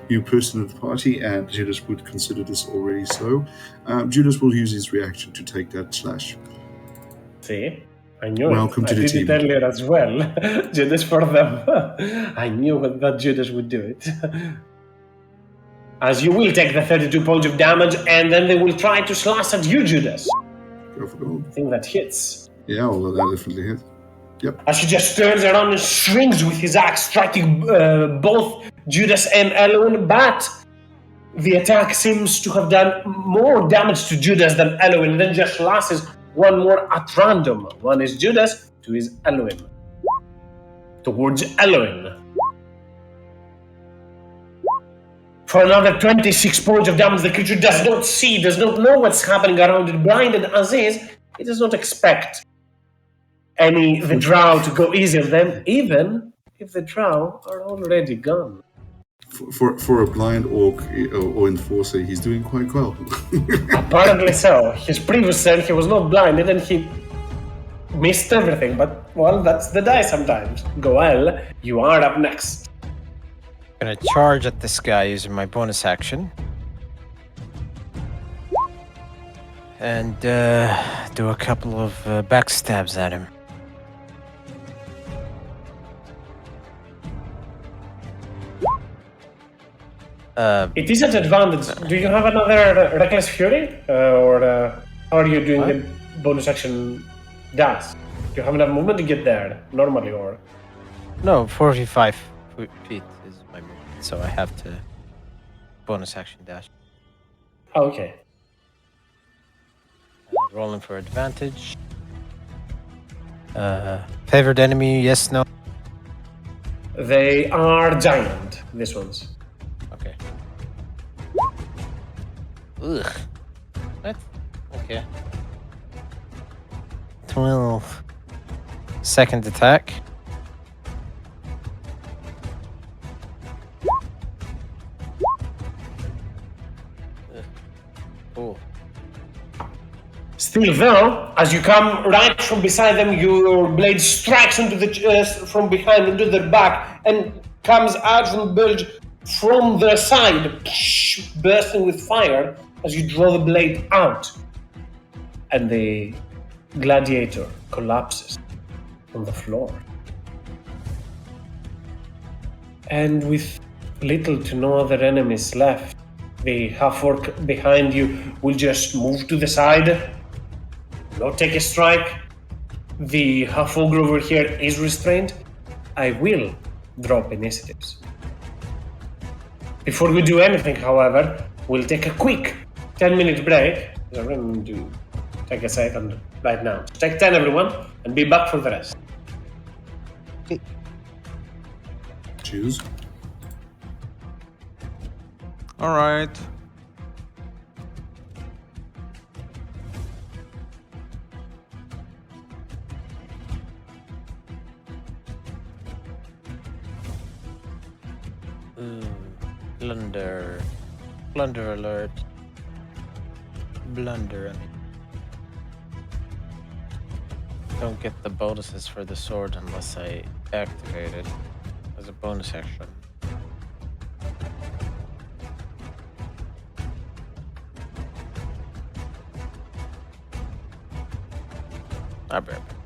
new person of the party, and Judas would consider this already so, Judas will use his reaction to take that slash.
See? I knew
Welcome
it.
to the team.
I did it earlier as well. Judas for them. I knew that Judas would do it. As you will take the 32 points of damage, and then they will try to slash at you, Judas.
Go for gold.
I think that hits.
Yeah, well, that definitely hit. Yep.
As he just turns around and swings with his axe, striking both Judas and Eloin, but the attack seems to have done more damage to Judas than Eloin, then just slashes one more at random. One is Judas, two is Eloin. Towards Eloin. For another 26 points of damage, the creature does not see, does not know what's happening around it, blinded as is. It does not expect the drow to go easy on them, even if the drow are already gone.
For a blind orc or enforcer, he's doing quite well.
Apparently so. His previous self, he was not blinded and he missed everything, but, well, that's the die sometimes. Goel, you are up next.
Gonna charge at this guy using my bonus action. And do a couple of backstabs at him.
It is an advantage. Do you have another Reckless Fury? Or how are you doing the bonus action dash? Do you have enough movement to get there normally, or?
No, 45 feet is my movement, so I have to bonus action dash.
Okay.
Rolling for advantage. Favored enemy, yes, no?
They are giant, these ones.
Okay. Ugh. What? Okay. 12. Second attack. Cool.
Still though, as you come right from beside them, your blade strikes into the chest from behind, into their back, and comes out from the bulge from the side, bursting with fire as you draw the blade out. And the gladiator collapses on the floor. And with little to no other enemies left, the half-orc behind you will just move to the side, not take a strike. The half-ogre over here is restrained. I will drop initiatives. Before we do anything, however, we'll take a quick 10-minute break. I'm going to take a second right now. Take 10, everyone, and be back for the rest.
Choose.
All right.
Blunder. Blunder alert. Blunder. Don't get the bonuses for the sword unless I activate it as a bonus action. I'll be right back.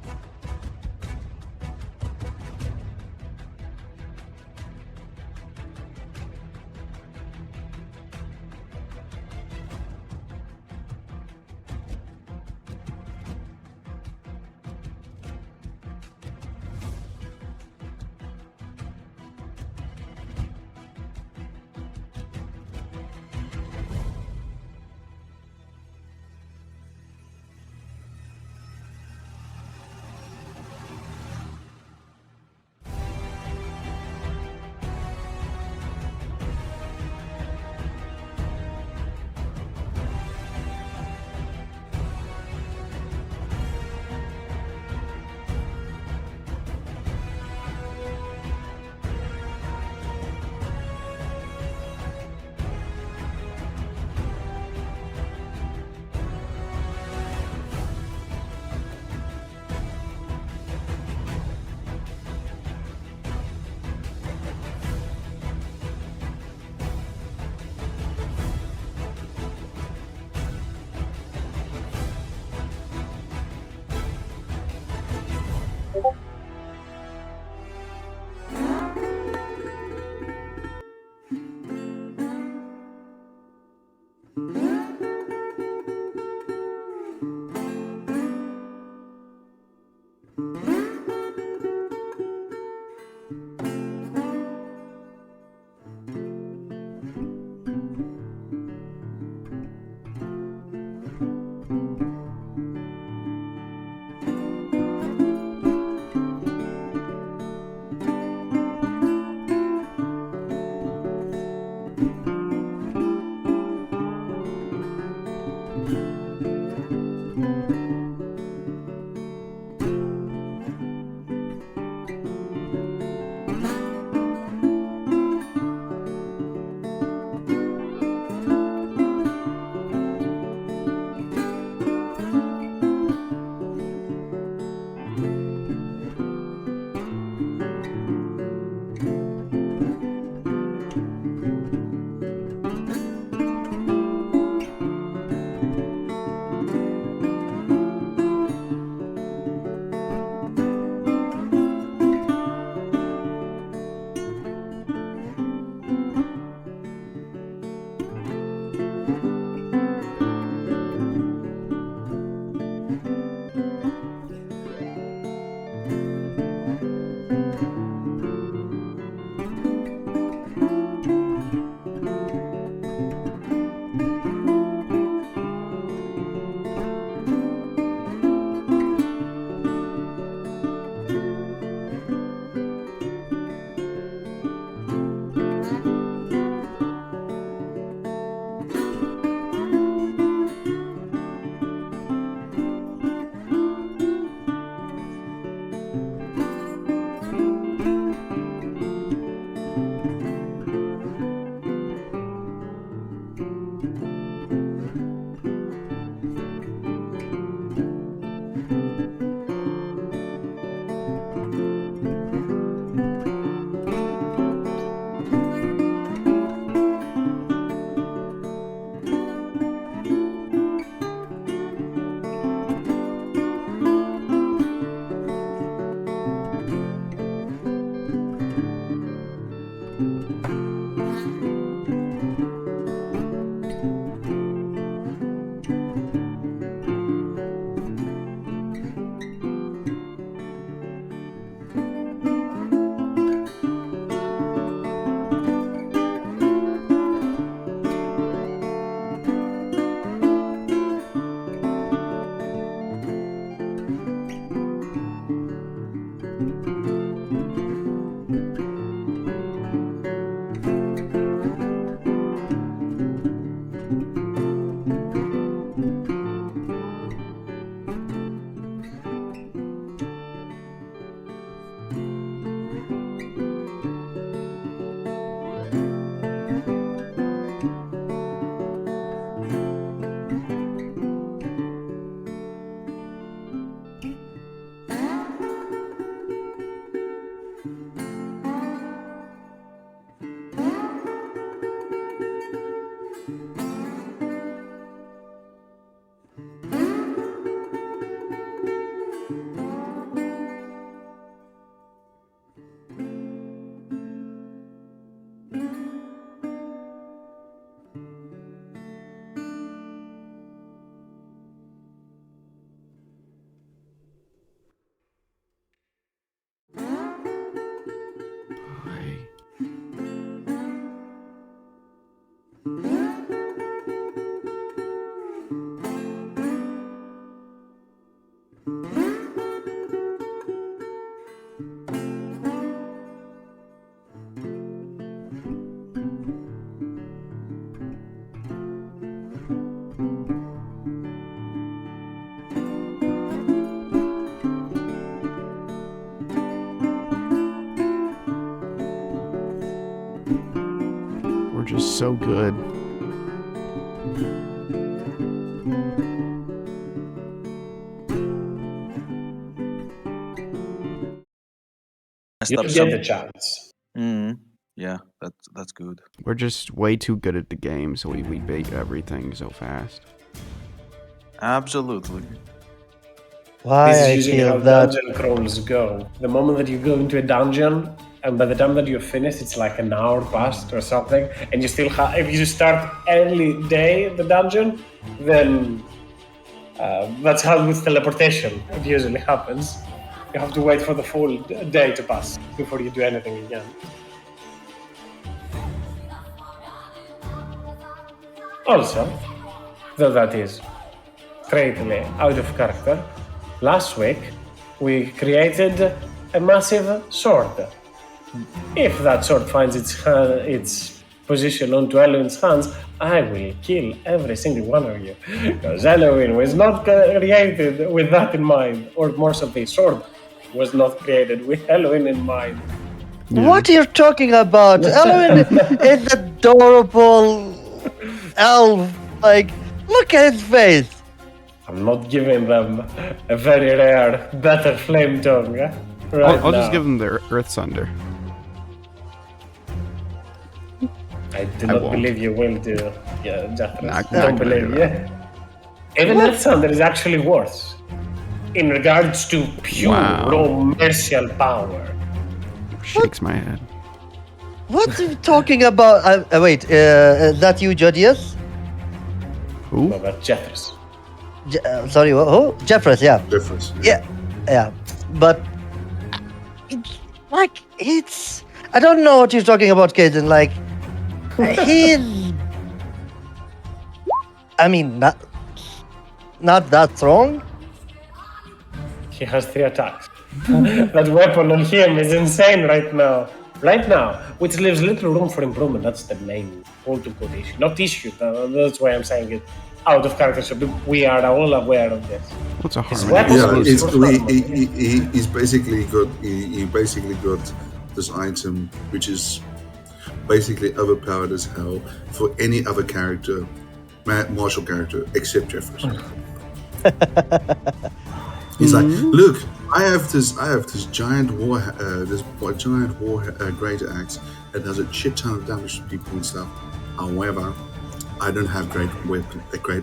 We're just so good.
You get the chance.
Yeah, that's good.
We're just way too good at the game, so we beat everything so fast.
Absolutely.
Why
This is
I
usually
feel
how
that
dungeon crawls go. The moment that you go into a dungeon, and by the time that you're finished, it's like an hour past or something, and you still have. If you start early day the dungeon, then that's how with teleportation it usually happens. You have to wait for the full day to pass before you do anything again. Also, though that is greatly out of character, last week we created a massive sword. If that sword finds its position onto Eloin's hands, I will kill every single one of you. Because Eloin was not created with that in mind, or more so, the sword was not created with Eloin in mind.
What are you talking about? Eloin is adorable elf. Like, look at his face.
I'm not giving them a very rare, better flame tongue
I'll just give them the Earth Sunder.
I do not
won't.
believe you will do, Jathras.
Not
Don't
gonna
believe
do
you. Even Earth Sunder is actually worse in regards to pure raw martial power.
Shakes my head.
What are you talking about? Wait, is that you, Jodius?
Who?
What about Jathras?
Sorry, who? Jeffress, yeah.
Difference.
Yeah. But, it's... I don't know what you're talking about, Kaden. Like, he's... I mean, not that strong.
He has 3 attacks. That weapon on him is insane right now. Which leaves little room for improvement. That's the main quote-unquote issue. Not issue, that's why I'm saying it out of character, so we are all aware of this.
What's a
His
harmony?
weapon
Yeah, he's basically got this item which is basically overpowered as hell for any other character martial character, except Jeffers. He's like, look, I have this giant great axe that does a shit ton of damage to people and stuff. However, I don't have great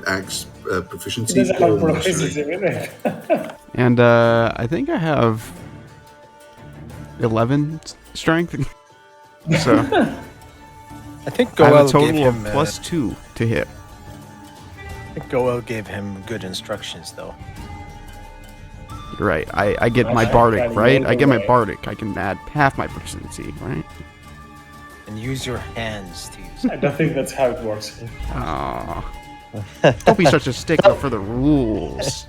axe proficiency.
It doesn't have proficiency, really.
And I think I have 11 strength. So
I think
I have
Goel
a total
gave
of
him
+2 to hit.
I think Goel gave him good instructions, though.
You're right. I get my bardic, right? I get my bardic. I can add half my proficiency, right?
And use your hands to use
I don't think that's how it works.
Aww. Don't be such a stickler for the rules.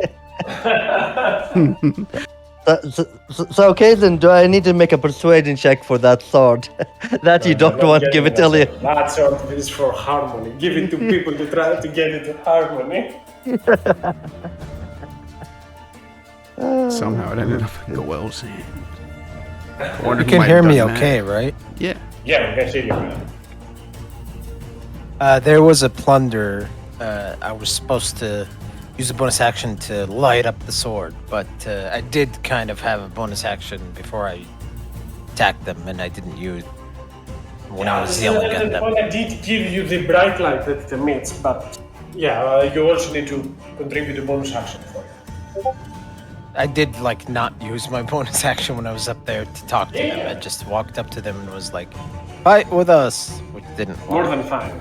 So, Caitlin, do I need to make a persuasion check for that sword? That you don't want to give it till you.
That sword is for harmony. Give it to people to try to get into harmony.
Somehow it ended up in Goel's hand.
You can hear me okay, right?
Yeah.
Yeah, we can hear you, man.
There was a plunder. I was supposed to use a bonus action to light up the sword, but I did kind of have a bonus action before I attacked them, and I didn't use when I was yelling at them.
I did give you the bright light that it emits, but yeah, you also need to contribute a bonus action for it.
I did not use my bonus action when I was up there to talk to them. I just walked up to them and was like, "Fight with us," which didn't work.
More than fine.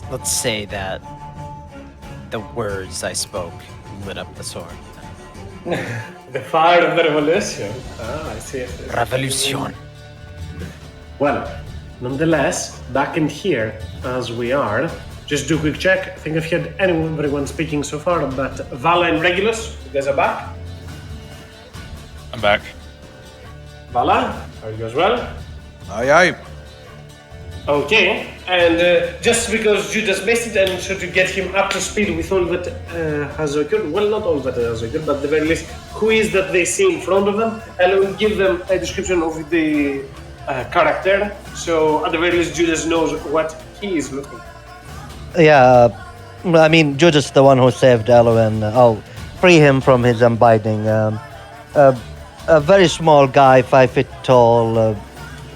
Let's say that the words I spoke lit up the sword.
The fire of the revolution. Ah, I see.
Revolution.
Well, nonetheless, back in here as we are, just do a quick check. I think I've had everyone speaking so far, but Vala and Regulus, you guys are back?
I'm back.
Vala, are you as well?
Aye, aye.
Okay, and just because Judas missed it and so to get him up to speed with all that has occurred, well, not all that has occurred, but at the very least, who is that they see in front of them, and I will give them a description of the character, so at the very least Judas knows what he is looking for.
Yeah, I mean, Judas, the one who saved Elowen. I'll free him from his unbinding. A very small guy, 5 feet tall.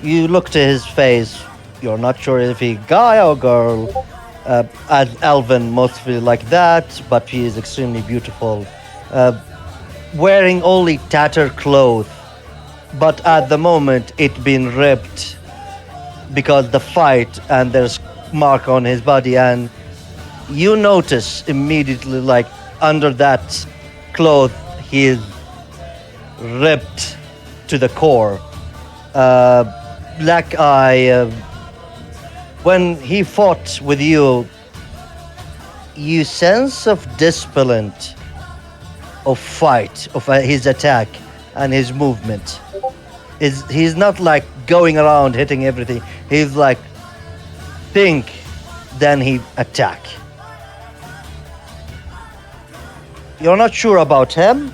You look to his face. You're not sure if he guy or girl. As Elven, mostly like that, but he is extremely beautiful. Wearing only tattered clothes, but at the moment it been ripped because the fight, and there's mark on his body, and you notice immediately, under that cloth, he is ripped to the core. Black eye. When he fought with you, you sense of discipline, of fight, of his attack and his movement. He's not going around hitting everything. He's think, then he attack. You're not sure about him,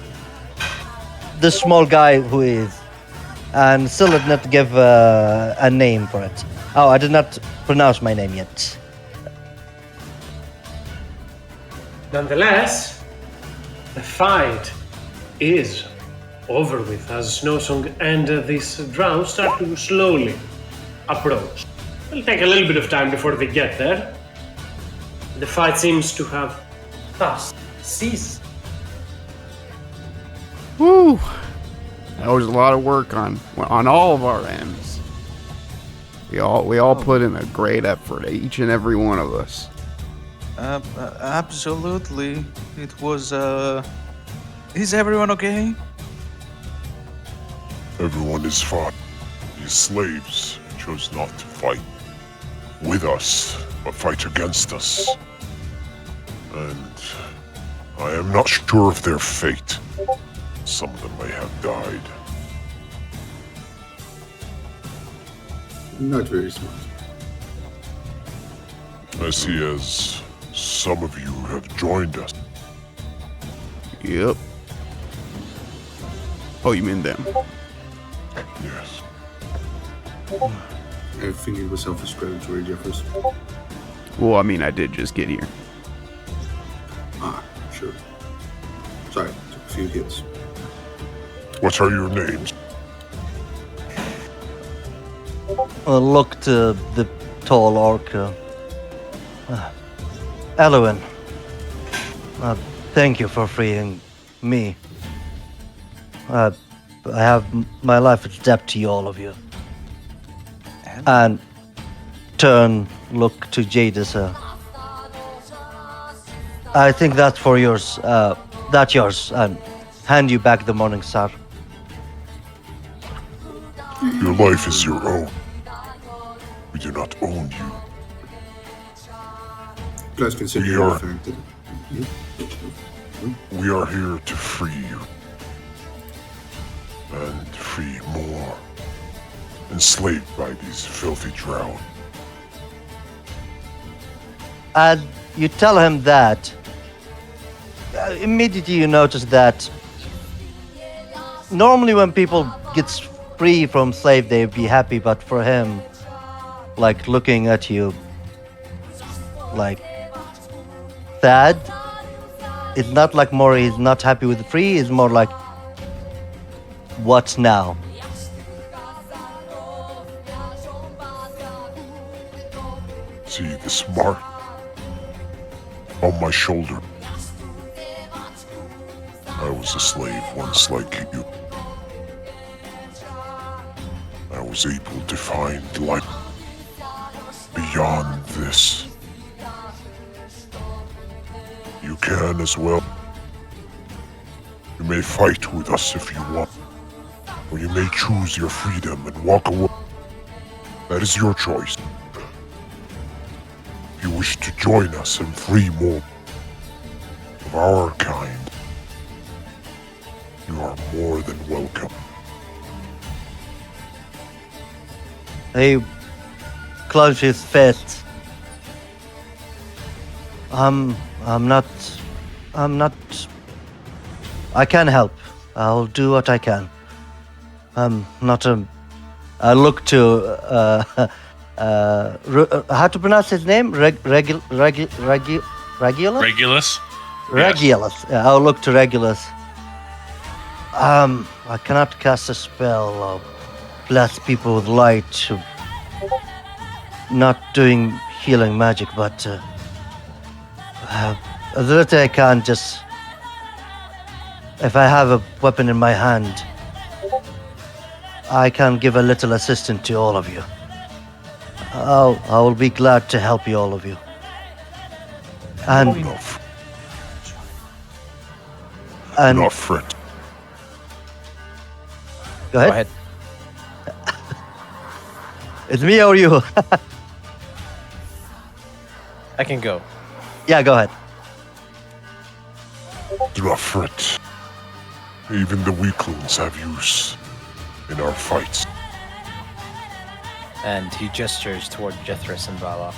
the small guy who is, and still did not give a name for it. Oh, I did not pronounce my name yet.
Nonetheless, the fight is over with as Snowsong and this drow start to slowly approach. It'll take a little bit of time before they get there. The fight seems to have thus ceased.
Woo! That was a lot of work on all of our ends. We all put in a great effort, each and every one of us.
Absolutely. It was, Is everyone okay?
Everyone is fine. These slaves chose not to fight with us, but fight against us. And I am not sure of their fate. Some of them may have died.
Not very smart.
I see as some of you have joined us.
Yep. Oh, you mean them?
Yes.
I think it was self-explanatory, Jeffers.
Well, I mean, I did just get here.
Ah, sure. Sorry, took a few hits.
What are your names?
Look to the tall orc. Elowen. Thank you for freeing me. I have my life is debt to all of you. And look to Jadis. I think that's for yours. That's yours. And hand you back the Morning Star.
Your life is your own. We do not own you.
Plus, considering
We are-
the fact that. Yeah.
We are here to free you. And free more. Enslaved by these filthy drow.
And you tell him that. Immediately you notice that normally when people get free from slave, they'd be happy, but for him, like looking at you, like sad. It's not like more he's not happy with the free, it's more like, what now?
See this mark on my shoulder. I was a slave once like you. I was able to find life beyond this. You can as well. You may fight with us if you want, or you may choose your freedom and walk away. That is your choice. If you wish to join us and free more of our kind, you are more than welcome.
He clenches his fist. I'm not. I can help. I'll do what I can. I'm not a. I look to. How to pronounce his name? Regulus?
Regulus.
Regulus. Yeah, I'll look to Regulus. I cannot cast a spell or bless people with light. Not doing healing magic, but a little I can just. If I have a weapon in my hand, I can give a little assistance to all of you. I will be glad to help you, all of you. And
Enough.
and
Not fret.
go ahead.
Go ahead.
It's me or you?
I can go.
Yeah, go ahead.
Do not fret. Even the weaklings have use in our fights.
And he gestures toward Jethris and Vala.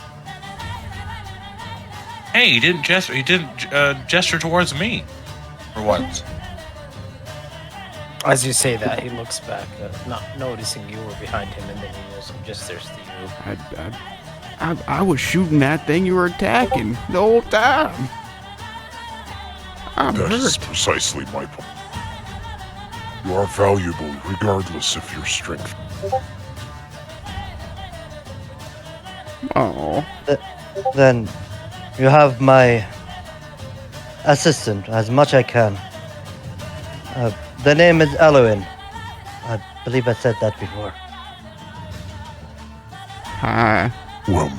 Hey, he didn't gesture. He didn't gesture towards me for once.
As you say that, he looks back, not noticing you were behind him, and then he also gestures to you.
I was shooting that thing you were attacking the whole time. I'm
That is
hurt.
precisely my point. You are valuable regardless of your strength.
Oh,
Then you have my assistant as much I can. The name is Elowen. I believe I said that before.
hi.
Well,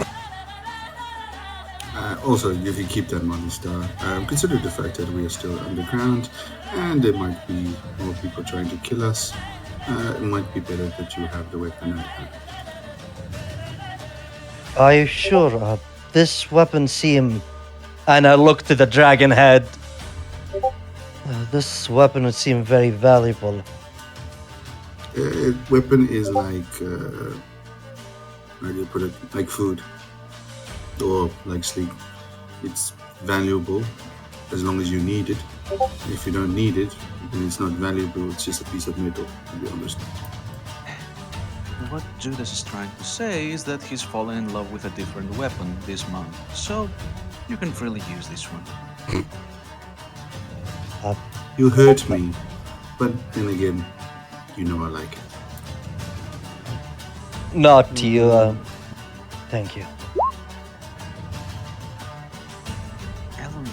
Also, if you keep that money star, consider the fact that we are still underground and there might be more people trying to kill us. It might be better that you have the weapon at hand.
Are you sure? This weapon seem... And I look to the dragon head. This weapon would seem very valuable.
Weapon is like, how do you put it? Like food or like sleep. It's valuable as long as you need it. If you don't need it, then it's not valuable. It's just a piece of metal, to be honest.
what Judas is trying to say is that he's fallen in love with a different weapon this month, so you can freely use this one.
You hurt me, but then again, you know I like it.
Not to you. Thank you.
Ellen,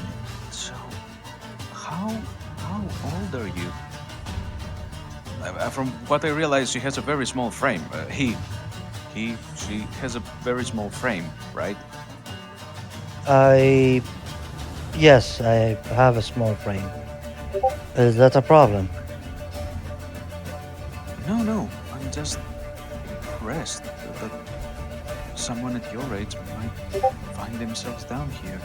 so how old are you? From what I realize, she has a very small frame. She has a very small frame, right?
Yes, I have a small frame. Is that a problem?
No, I'm just impressed that someone at your age might find themselves down here.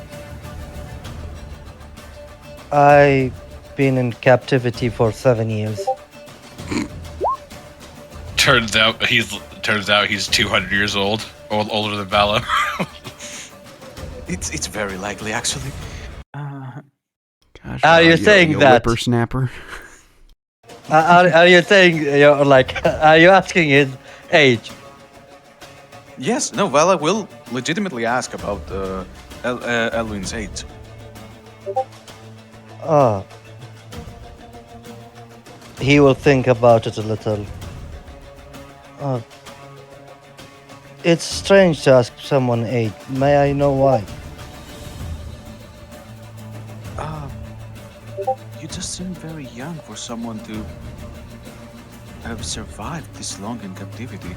I've been in captivity for 7 years.
Turns out he's 200 years old, older than Vala.
It's very likely, actually.
Gosh,
Are you saying
you
that?
whippersnapper?
Are you saying are you asking his age?
Yes, no, Vala will legitimately ask about Elwin's age.
Oh. He will think about it a little. Oh. It's strange to ask someone age. May I know why?
You just seem very young for someone to have survived this long in captivity.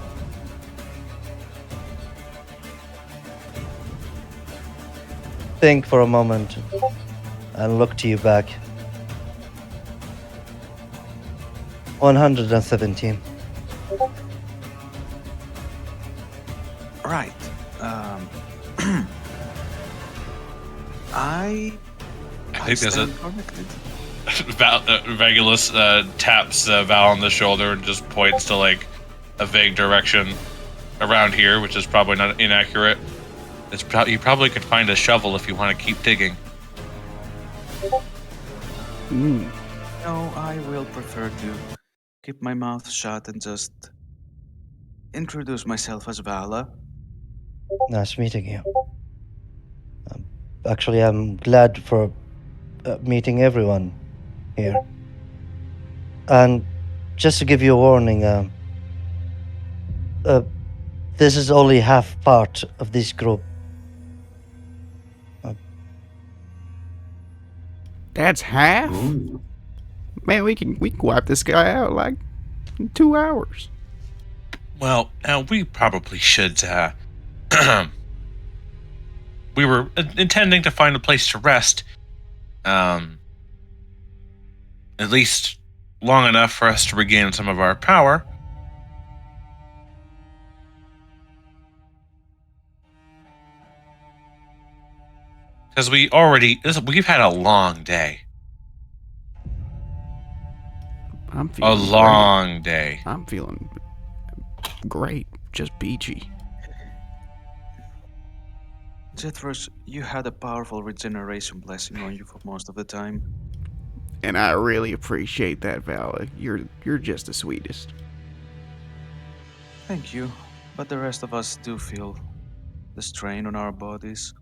Think for a moment and look to you back. 117.
Right. I
think there's a
stand corrected.
Regulus taps Val on the shoulder and just points to like a vague direction around here, which is probably not inaccurate. You probably could find a shovel if you want to keep digging.
No, I will prefer to keep my mouth shut and just introduce myself as Vala.
Nice meeting you. Actually, I'm glad for meeting everyone here. And just to give you a warning, this is only half part of this group.
That's half?
Oh.
Man, we can wipe this guy out like in 2 hours.
Well, now we probably should. We were intending to find a place to rest. At least long enough for us to regain some of our power. Because we've had a long day.
I'm feeling
A long day.
I'm feeling great, just beachy.
Jethros, you had a powerful regeneration blessing on you for most of the time.
And I really appreciate that, Vala. You're just the sweetest.
Thank you, but the rest of us do feel the strain on our bodies.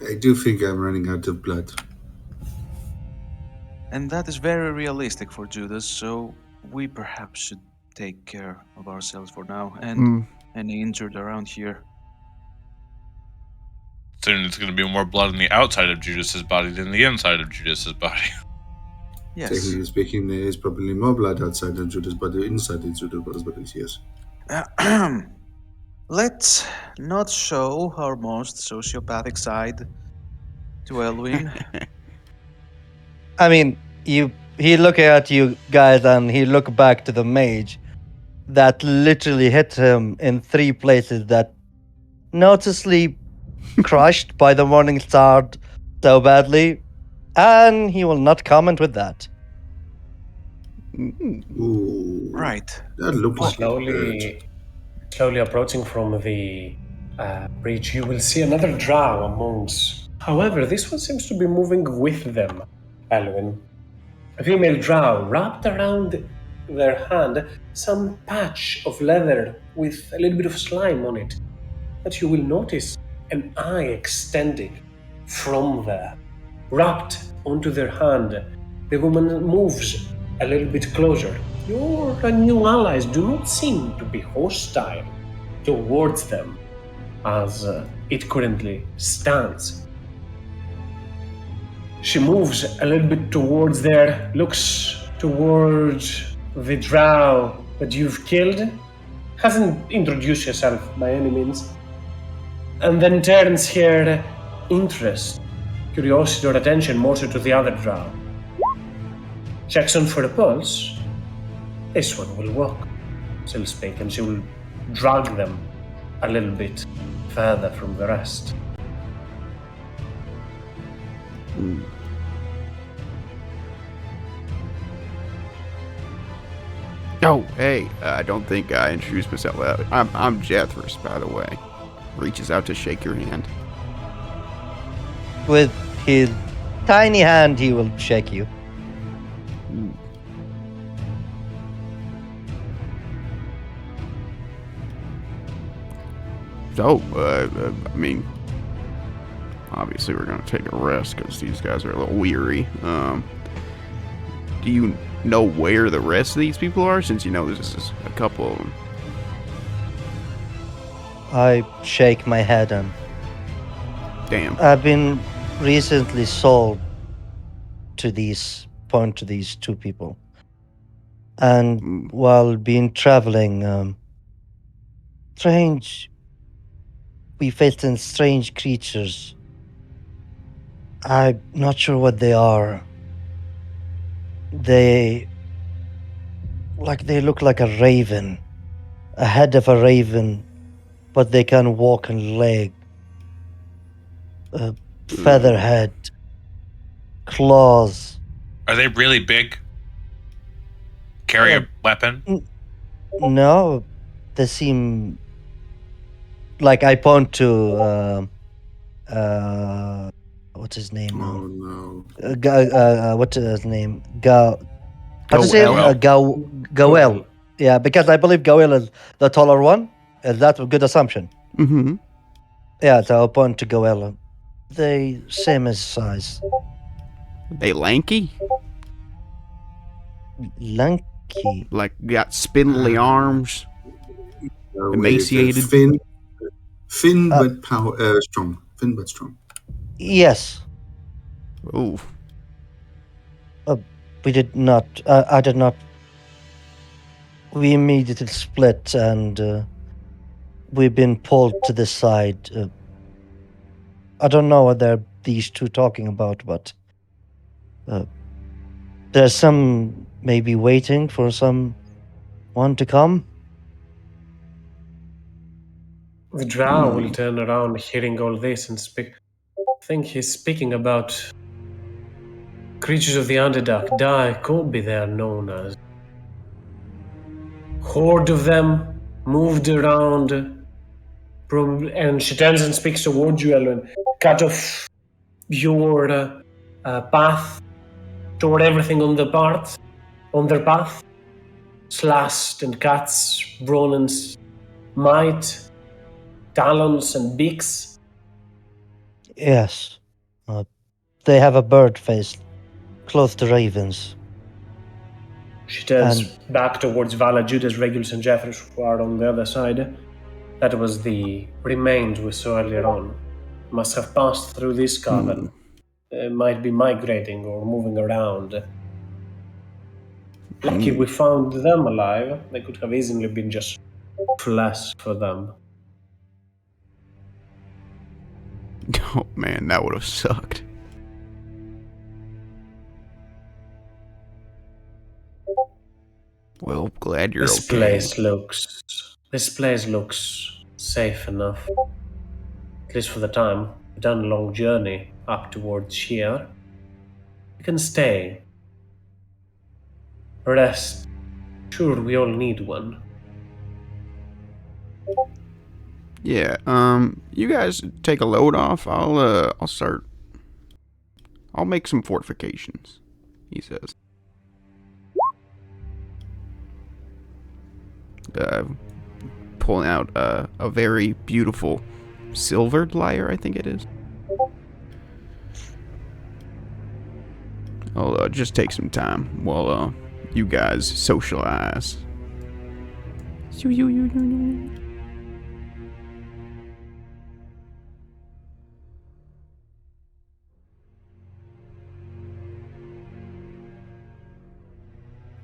I do think I'm running out of blood.
And that is very realistic for Judas, so we perhaps should take care of ourselves for now and any injured around here.
Soon it's going to be more blood on the outside of Judas's body than the inside of Judas's body.
Yes.
Technically speaking, there is probably more blood outside of Judas, but inside is Judas' body, yes.
Let's not show our most sociopathic side to Elwin.
I mean, he look at you guys and he look back to the mage that literally hit him in 3 places that noticeably crushed by the morning star so badly, and he will not comment with that.
Ooh.
Right.
That looks like
Slowly approaching from the bridge, you will see another drow amongst. However, this one seems to be moving with them, Elwin. A female drow wrapped around their hand some patch of leather with a little bit of slime on it. But you will notice an eye extending from there, wrapped onto their hand. The woman moves a little bit closer. Your new allies do not seem to be hostile towards them as it currently stands. She moves a little bit towards there, looks towards the drow that you've killed, hasn't introduced herself by any means, and then turns her interest, curiosity, or attention more so to the other drow. Checks on for a pulse. This one will work, she'll speak, and she will drag them a little bit further from the rest.
Oh, hey, I don't think I introduced myself. I'm Jethris, by the way. Reaches out to shake your hand.
With his tiny hand, he will shake you.
So, I mean, obviously we're going to take a rest because these guys are a little weary. Do you know where the rest of these people are, since you know this is a couple of them?
I shake my head and
Damn.
I've been recently sold to these two people. And while being traveling, we faced some strange creatures. I'm not sure what they are. They look like a raven, a head of a raven, but they can walk on leg. Feather head, claws.
Are they really big? Carry a weapon?
No, they seem like I point to what's his name now?
Oh no.
What's his name? How to say
Goel.
it? Goel. Yeah, because I believe Goel is the taller one. Is that a good assumption?
Mm-hmm.
Yeah, so I'll point to Goel. They same as size.
They lanky?
Lanky.
Like, got spindly arms?
No,
Emaciated?
Thin but strong. Thin but strong.
Yes.
Ooh.
We did not. I did not. We immediately split, and we've been pulled to the side. I don't know what they're these two talking about, but there's some maybe waiting for someone to come.
The drow will turn around hearing all this and speak. I think he's speaking about creatures of the Underdark. Could be they are known as. Horde of them moved around, and she turns and speaks towards you, Elwyn. Cut off your path toward everything on their path. Slashed and cuts, Ronan's might, talons and beaks.
Yes, they have a bird face, close to ravens.
She turns back towards Vala, Judas, Regulus, and Jeffers, who are on the other side. That was the remains we saw earlier on. Must have passed through this cavern. Might be migrating or moving around. Lucky we found them alive. They could have easily been just flesh for them.
Oh man, that would have sucked. Well, glad you're
This
okay.
place looks safe enough. At least for the time. We've done a long journey up towards here. We can stay. Rest. Sure, we all need one.
Yeah, you guys take a load off. I'll make some fortifications, he says. pulling out a very beautiful silvered lyre, I think it is. I'll just take some time while you guys socialize.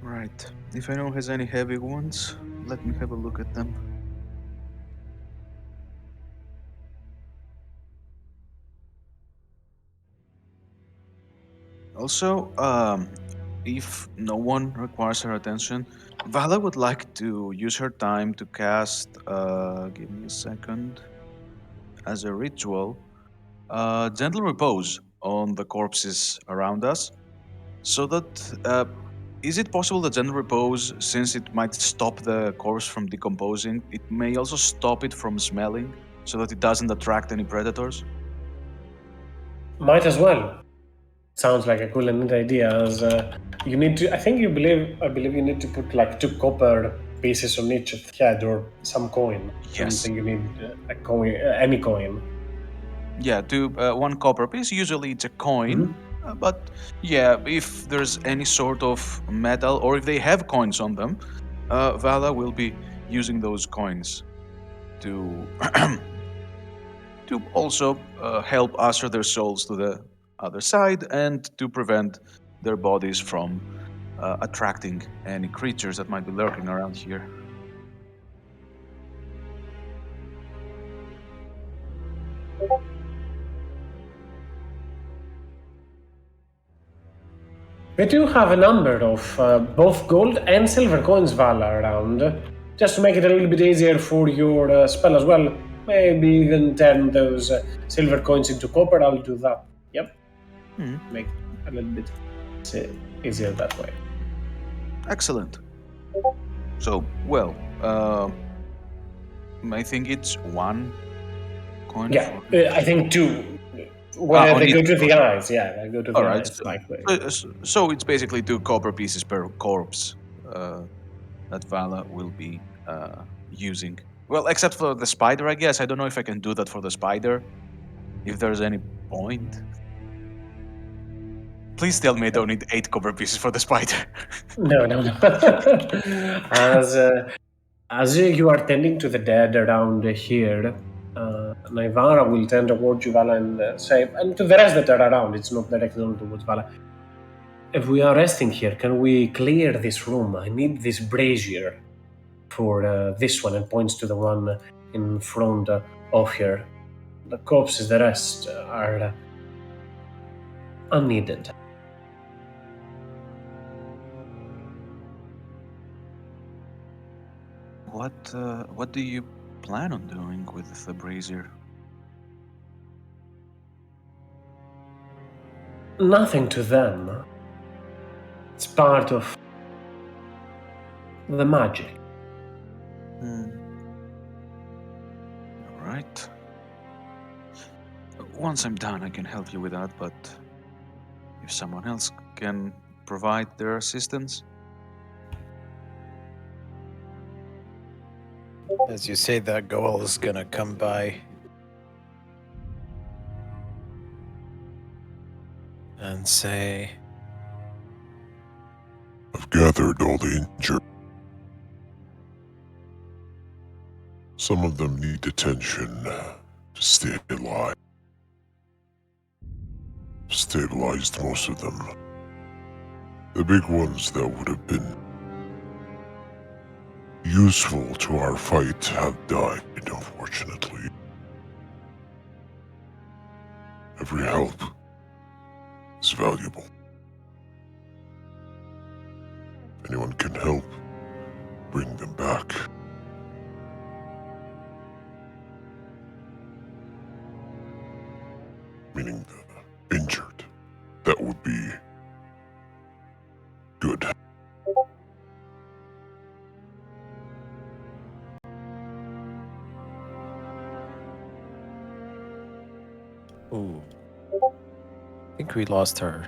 Right. If anyone has any heavy ones, let me have a look at them. Also, if no one requires her attention, Vala would like to use her time to cast, give me a second, as a ritual, gentle repose on the corpses around us, so that, is it possible that gentle repose, since it might stop the corpse from decomposing, it may also stop it from smelling, so that it doesn't attract any predators?
Might as well. Sounds like a cool and neat idea. As you need to, I believe you need to put like 2 copper pieces on each head or some coin. I don't
Yes.
think you need a coin, any coin.
Yeah, to 1 copper piece. Usually it's a coin, but yeah, if there's any sort of metal or if they have coins on them, Vala will be using those coins to to also help usher their souls to the other side and to prevent their bodies from attracting any creatures that might be lurking around here.
We do have a number of both gold and silver coins, Vala, around. Just to make it a little bit easier for your spell as well. Maybe even turn those silver coins into copper. I'll do that. Yep. Make it a little bit easier that way.
Excellent. So, well, I think it's 1 coin.
Yeah,
for-
I think 2. When
on
they go
each
to the
corpse.
eyes, yeah, they go to the
All right.
eyes. Like,
So it's basically 2 copper pieces per corpse that Vala will be using. Well, except for the spider, I guess. I don't know if I can do that for the spider. If there's any point. Please tell me I don't need 8 copper pieces for the spider.
no. As you are tending to the dead around here, Naivara will turn towards you, Vala, and say, and to the rest that are around, it's not directly on towards Vala. If we are resting here, can we clear this room? I need this brazier for this one, and points to the one in front of here. The corpses, the rest are unneeded.
What do you plan on doing with the brazier?
Nothing to them. It's part of the magic.
All right. Once I'm done, I can help you with that, but if someone else can provide their assistance.
As you say that, Goel is gonna come by and say,
I've gathered all the injured. Some of them need attention to stay alive. Stabilized most of them. The big ones that would have been useful to our fight have died, unfortunately. Every help is valuable. If anyone can help, bring them back. Meaning the injured. That would be good.
ooh, I think we lost her.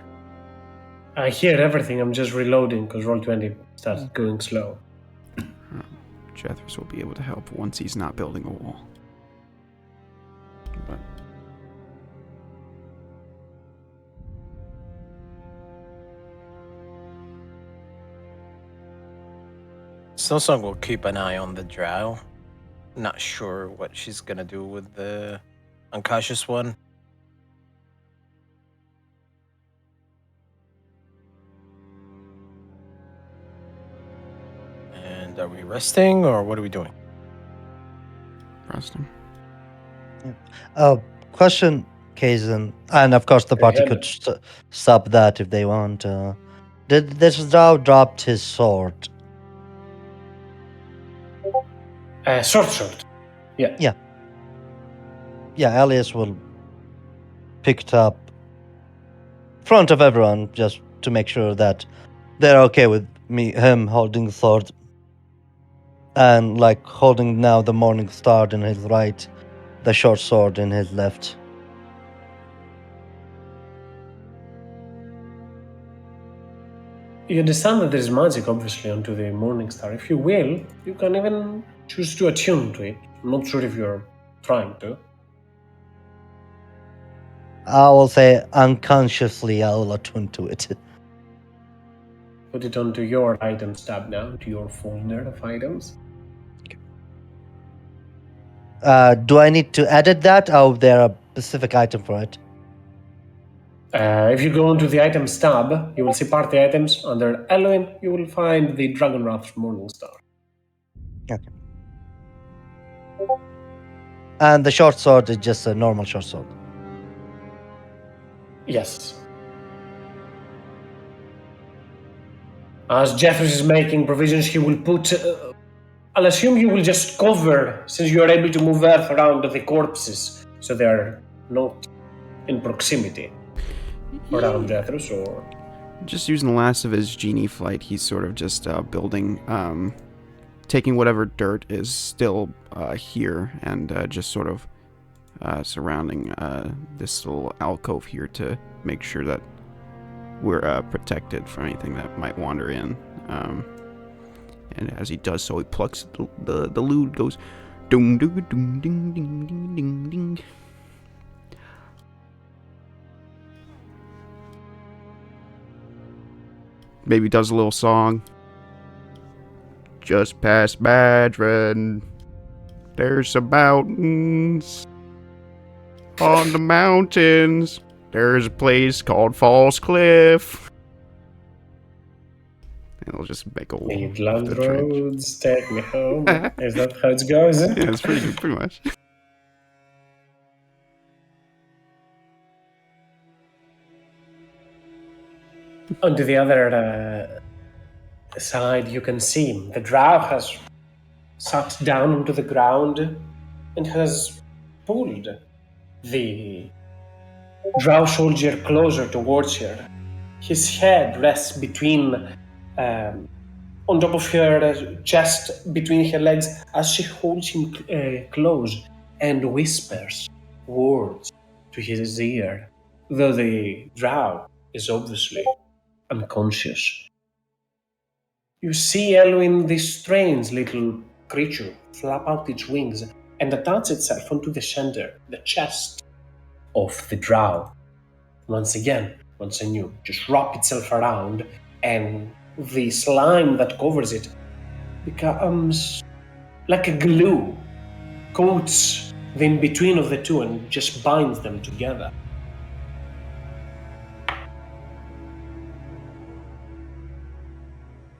I hear everything. I'm just reloading because Roll20 starts going slow.
Jethris will be able to help once he's not building a wall. But
Snowsong will keep an eye on the drow. Not sure what she's gonna do with the unconscious one. And are we resting or what are we doing?
resting.
Question, Kazan, and of course the party
ahead.
could stop that if they want. Did this drow dropped his sword?
Short. Yeah.
Yeah, Elias will pick it up in front of everyone just to make sure that they're okay with him holding the sword, and like holding now the morning star in his right, the short sword in his left.
You understand that there is magic, obviously, onto the Morning Star. If you will, you can even choose to attune to it. I'm not sure if you're trying to.
I will say unconsciously I will attune to it.
Put it onto your items tab now, to your folder of items.
Do I need to edit that, or is there a specific item for it?
If you go onto the items tab, you will see party items. Under Elohim, you will find the Dragon Wrath's Morning Star.
Okay. And the short sword is just a normal short sword.
Yes. As Jeffries is making provisions, he will put. I'll assume you will just cover, since you are able to move earth around the corpses, so they are not in proximity around Jethros, or.
Just using the last of his genie flight, he's sort of just building, taking whatever dirt is still here and just sort of surrounding this little alcove here to make sure that we're protected from anything that might wander in. And as he does so, he plucks the lute, goes ding ding ding ding ding ding ding ding. Maybe does a little song. Just past Madron, there's some mountains. On the mountains, there's a place called Falls Cliff. And it'll just make a wall.
Midland roads, take me home. Is that how it goes?
Yeah, it's pretty much.
Onto the other side, you can see the drow has sat down onto the ground and has pulled the drow soldier closer towards her. His head rests between, on top of her chest, between her legs, as she holds him close and whispers words to his ear, though the drow is obviously unconscious. You see Elwin, this strange little creature, flap out its wings and attach itself onto the center, the chest of the drow. Once again, once anew, just wrap itself around, and the slime that covers it becomes like a glue, coats the in-between of the two and just binds them together.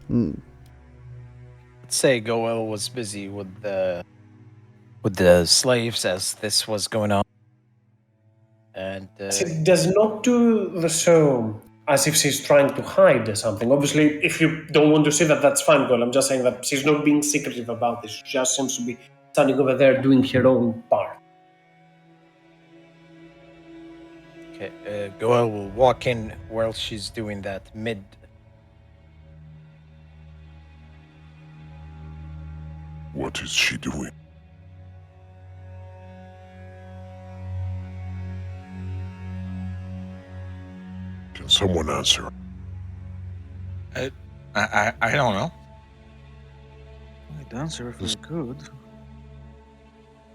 Mm.
Let's say Goel was busy with the slaves as this was going on. And
She does not do the so as if she's trying to hide something. Obviously, if you don't want to see that, that's fine, girl. I'm just saying that she's not being secretive about this. She just seems to be standing over there doing her own part.
okay, Goel will walk in while she's doing that mid.
What is she doing? Can someone answer?
I don't know.
Dancer, if very good.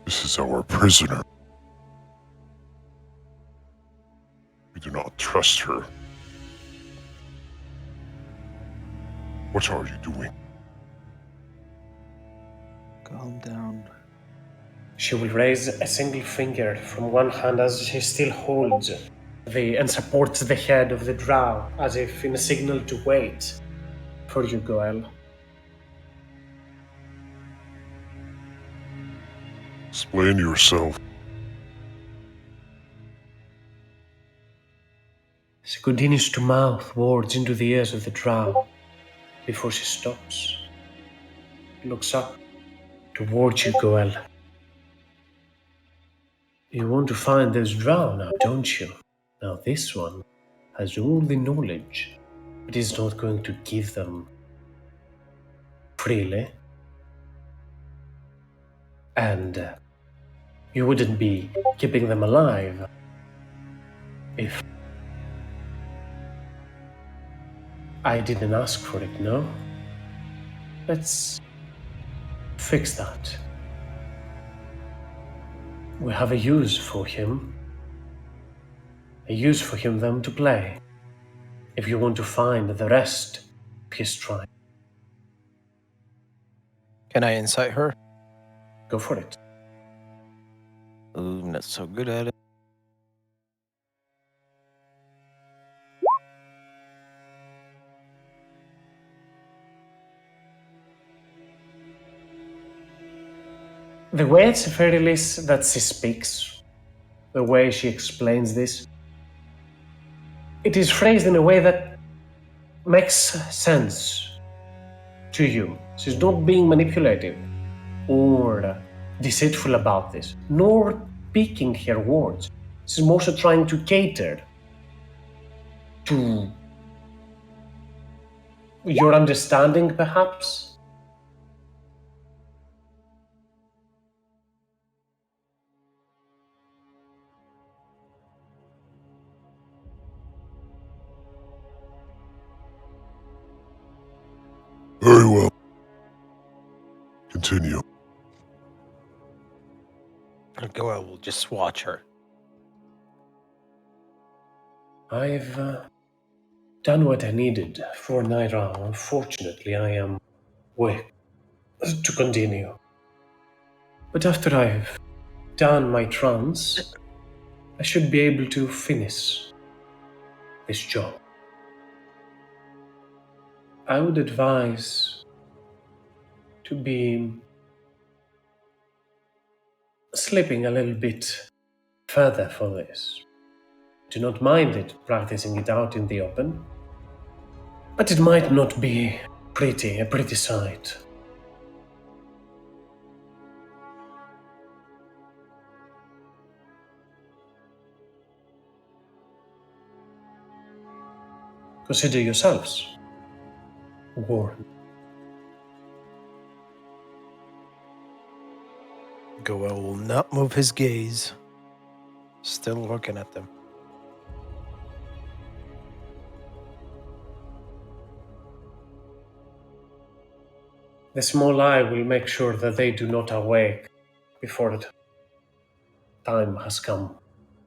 This is our prisoner. We do not trust her. What are you doing?
Calm down.
She will raise a single finger from one hand as she still holds and supports the head of the drow, as if in a signal to wait for you, Goel.
Explain yourself.
She continues to mouth words into the ears of the drow before she stops. Looks up towards you, Goel. You want to find those drow now, don't you? Now this one has all the knowledge, but is not going to give them freely. And you wouldn't be keeping them alive if I didn't ask for it, no? Let's fix that. We have a use for him. A use for him then to play. If you want to find the rest of his tribe,
Can I incite her?
go for it.
Ooh, not so good at it.
The way at the very least that she speaks, the way she explains this, it is phrased in a way that makes sense to you. She's not being manipulative or deceitful about this, nor picking her words. She's mostly trying to cater to your understanding, perhaps.
Very well. Continue.
Goel will just watch her.
I've done what I needed for Naira. Unfortunately, I am weak to continue. But after I've done my trance, I should be able to finish this job. I would advise to be sleeping a little bit further for this. Do not mind it, practicing it out in the open, but it might not be a pretty sight. Consider yourselves warned.
Goel will not move his gaze. Still looking at them.
The small eye will make sure that they do not awake before the time has come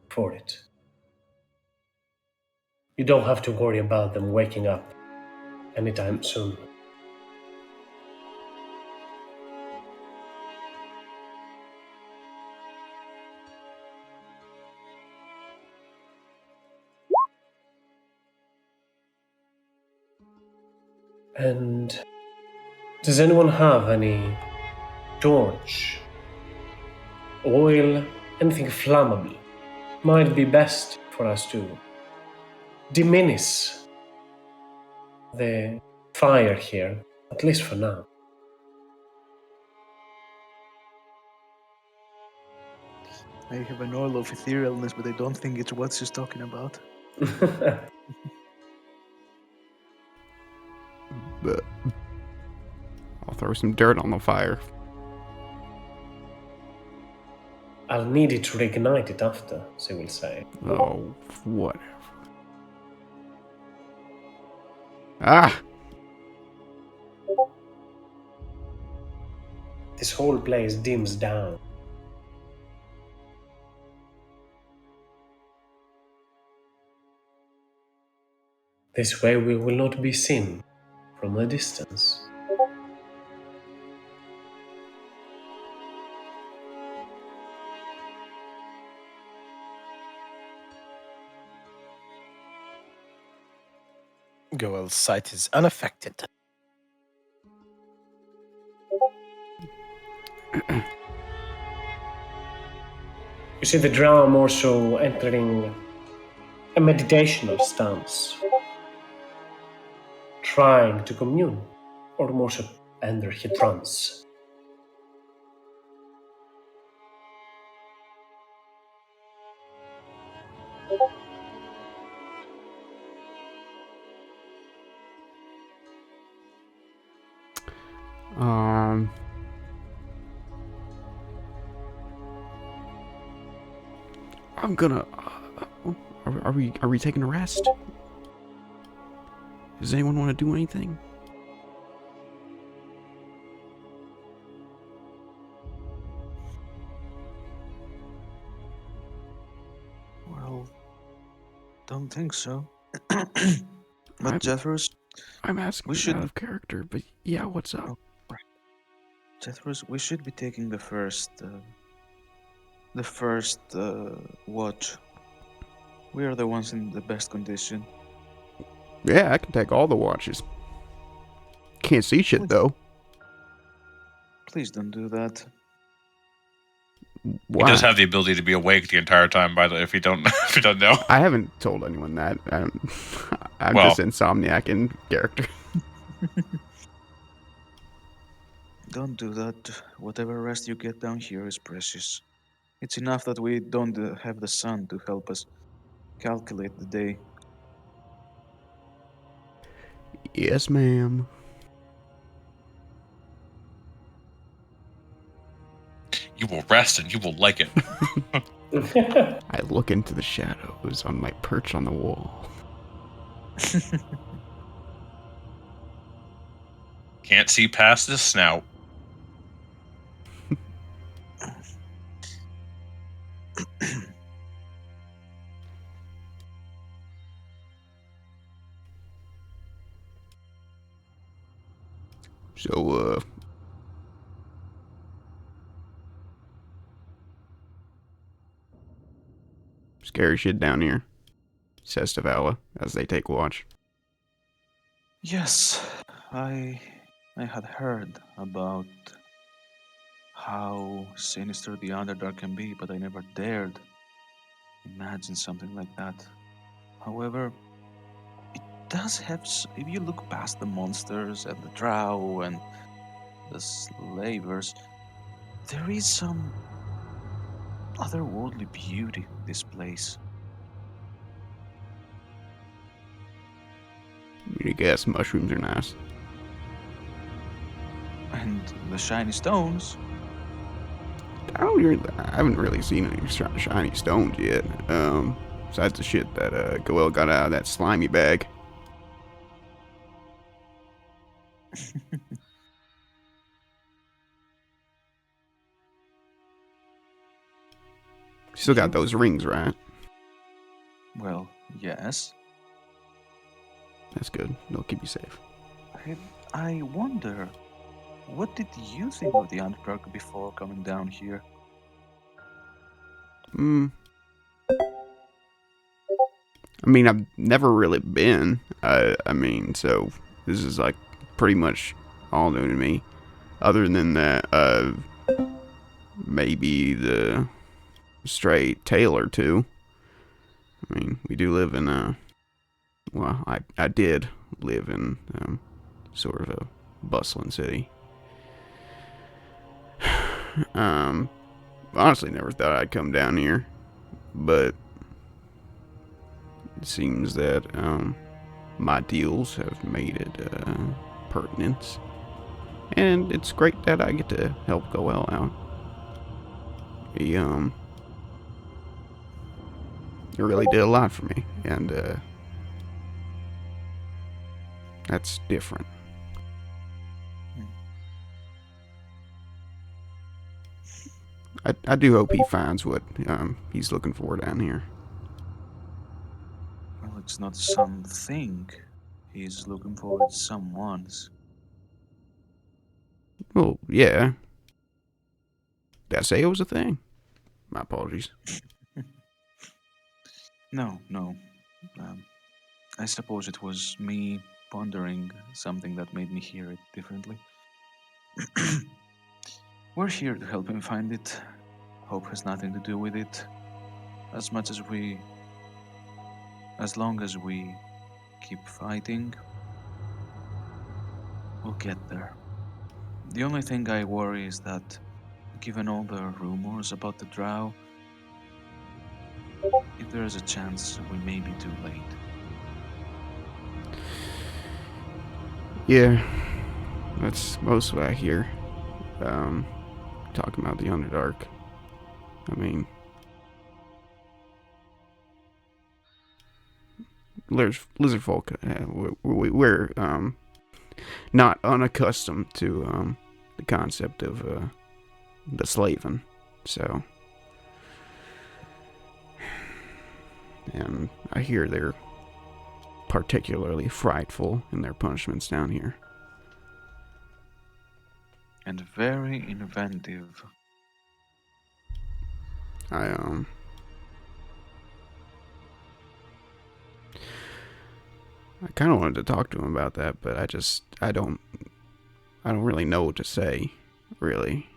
for it. You don't have to worry about them waking up anytime soon. And does anyone have any torch, oil, anything flammable? Might be best for us to diminish the fire here, at least for now.
I have an oil of etherealness, but I don't think it's what she's talking about.
But I'll throw some dirt on the fire.
I'll need it to reignite it after, she will say.
Oh, whatever. Ah!
this whole place dims down. This way we will not be seen from a distance.
Goel's sight is unaffected.
You see the drow more so entering a meditational stance, trying to commune, or more so enter a trance.
I'm gonna. Are we taking a rest? Does anyone want to do anything?
Well, don't think so. But Jethros,
I'm asking
we should.
out of character, but yeah, what's up?
Oh, right. Jethros, we should be taking the first watch. We are the ones in the best condition.
Yeah, I can take all the watches. Can't see shit though.
Please don't do that.
Why?
He does have the ability to be awake the entire time. By the way, if you don't know.
I haven't told anyone that. I'm
Well.
just insomniac in character.
Don't do that. Whatever rest you get down here is precious. It's enough that we don't have the sun to help us calculate the day.
Yes, ma'am.
You will rest and you will like it.
I look into the shadows on my perch on the wall.
Can't see past his snout.
So, scary shit down here, says to Vala as they take watch.
Yes, I had heard about how sinister the Underdark can be, but I never dared imagine something like that. However, it does have, if you look past the monsters and the drow and the slavers, there is some otherworldly beauty in this place.
I guess mushrooms are nice.
And the shiny stones.
I haven't really seen any shiny stones yet. Besides the shit that Goel got out of that slimy bag. Still got those rings, right?
Well, yes.
That's good. They'll keep you safe.
I wonder, what did you think of the Underdark before coming down here?
I mean, I've never really been. I mean, so this is like pretty much all new to me. Other than that, maybe the stray tale or two. I mean, we do live in well, I did live in sort of a bustling city. Honestly, never thought I'd come down here, but it seems that my deals have made it pertinent, and it's great that I get to help Goel out. He really did a lot for me, and that's different. I do hope he finds what he's looking for down here.
Well, it's not something he's looking for, it's someone's.
Well, yeah. Did I say it was a thing? My apologies.
No. I suppose it was me pondering something that made me hear it differently. We're here to help him find it. Hope has nothing to do with it. As long as we keep fighting, we'll get there. The only thing I worry is that, given all the rumors about the drow, if there is a chance we may be too late.
Yeah, that's most what I hear. Talking about the Underdark. I mean, lizard folk. We're not unaccustomed to the concept of the slaving. So, and I hear they're particularly frightful in their punishments down here.
And very inventive.
I kind of wanted to talk to him about that, but I don't really know what to say, really.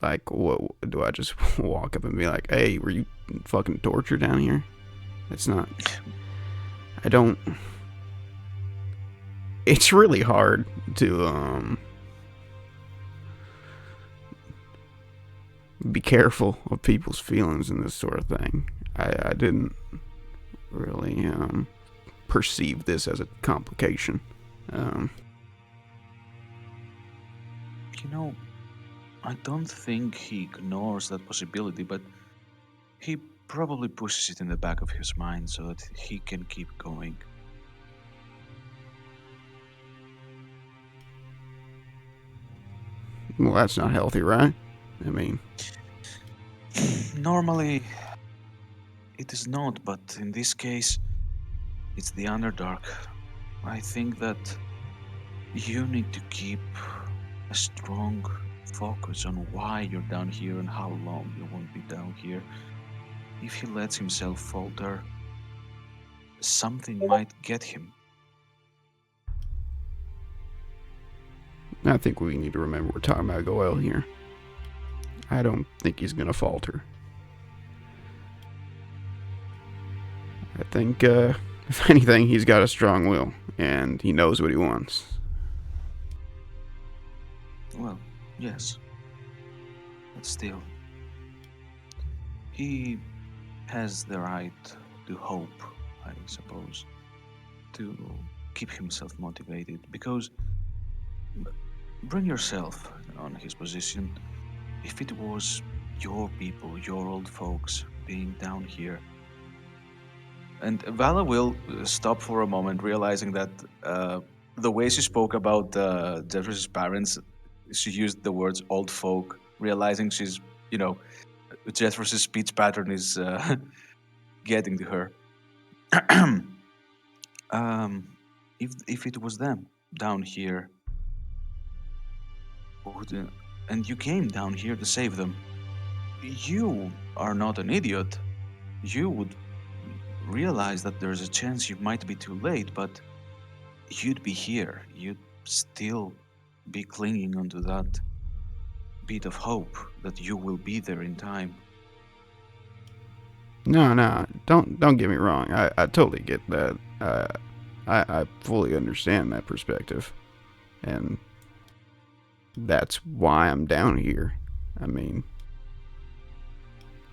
Like, what do I just walk up and be like, "Hey, were you fucking tortured down here?" It's not. I don't. It's really hard to be careful of people's feelings in this sort of thing. I didn't really perceive this as a complication.
I don't think he ignores that possibility, but he probably pushes it in the back of his mind so that he can keep going.
Well, that's not healthy, right? I mean,
Normally, it is not, but in this case, it's the Underdark. I think that you need to keep a strong focus on why you're down here and how long you won't be down here. If he lets himself falter, something might get him.
I think we need to remember we're talking about Goel here. I don't think he's gonna falter. I think, if anything, he's got a strong will, and he knows what he wants.
Well, yes. But still, he has the right to hope, I suppose, to keep himself motivated. Because, bring yourself on his position. If it was your people, your old folks being down here, and Vala will stop for a moment, realizing that the way she spoke about Jeffrey's parents, she used the words old folk, realizing she's, Jeffrey's speech pattern is getting to her. If it was them down here, and you came down here to save them, you are not an idiot. You would realize that there's a chance you might be too late, but you'd be here. You'd still be clinging onto that bit of hope that you will be there in time.
No, don't get me wrong. I totally get that. I fully understand that perspective, and that's why I'm down here. I mean,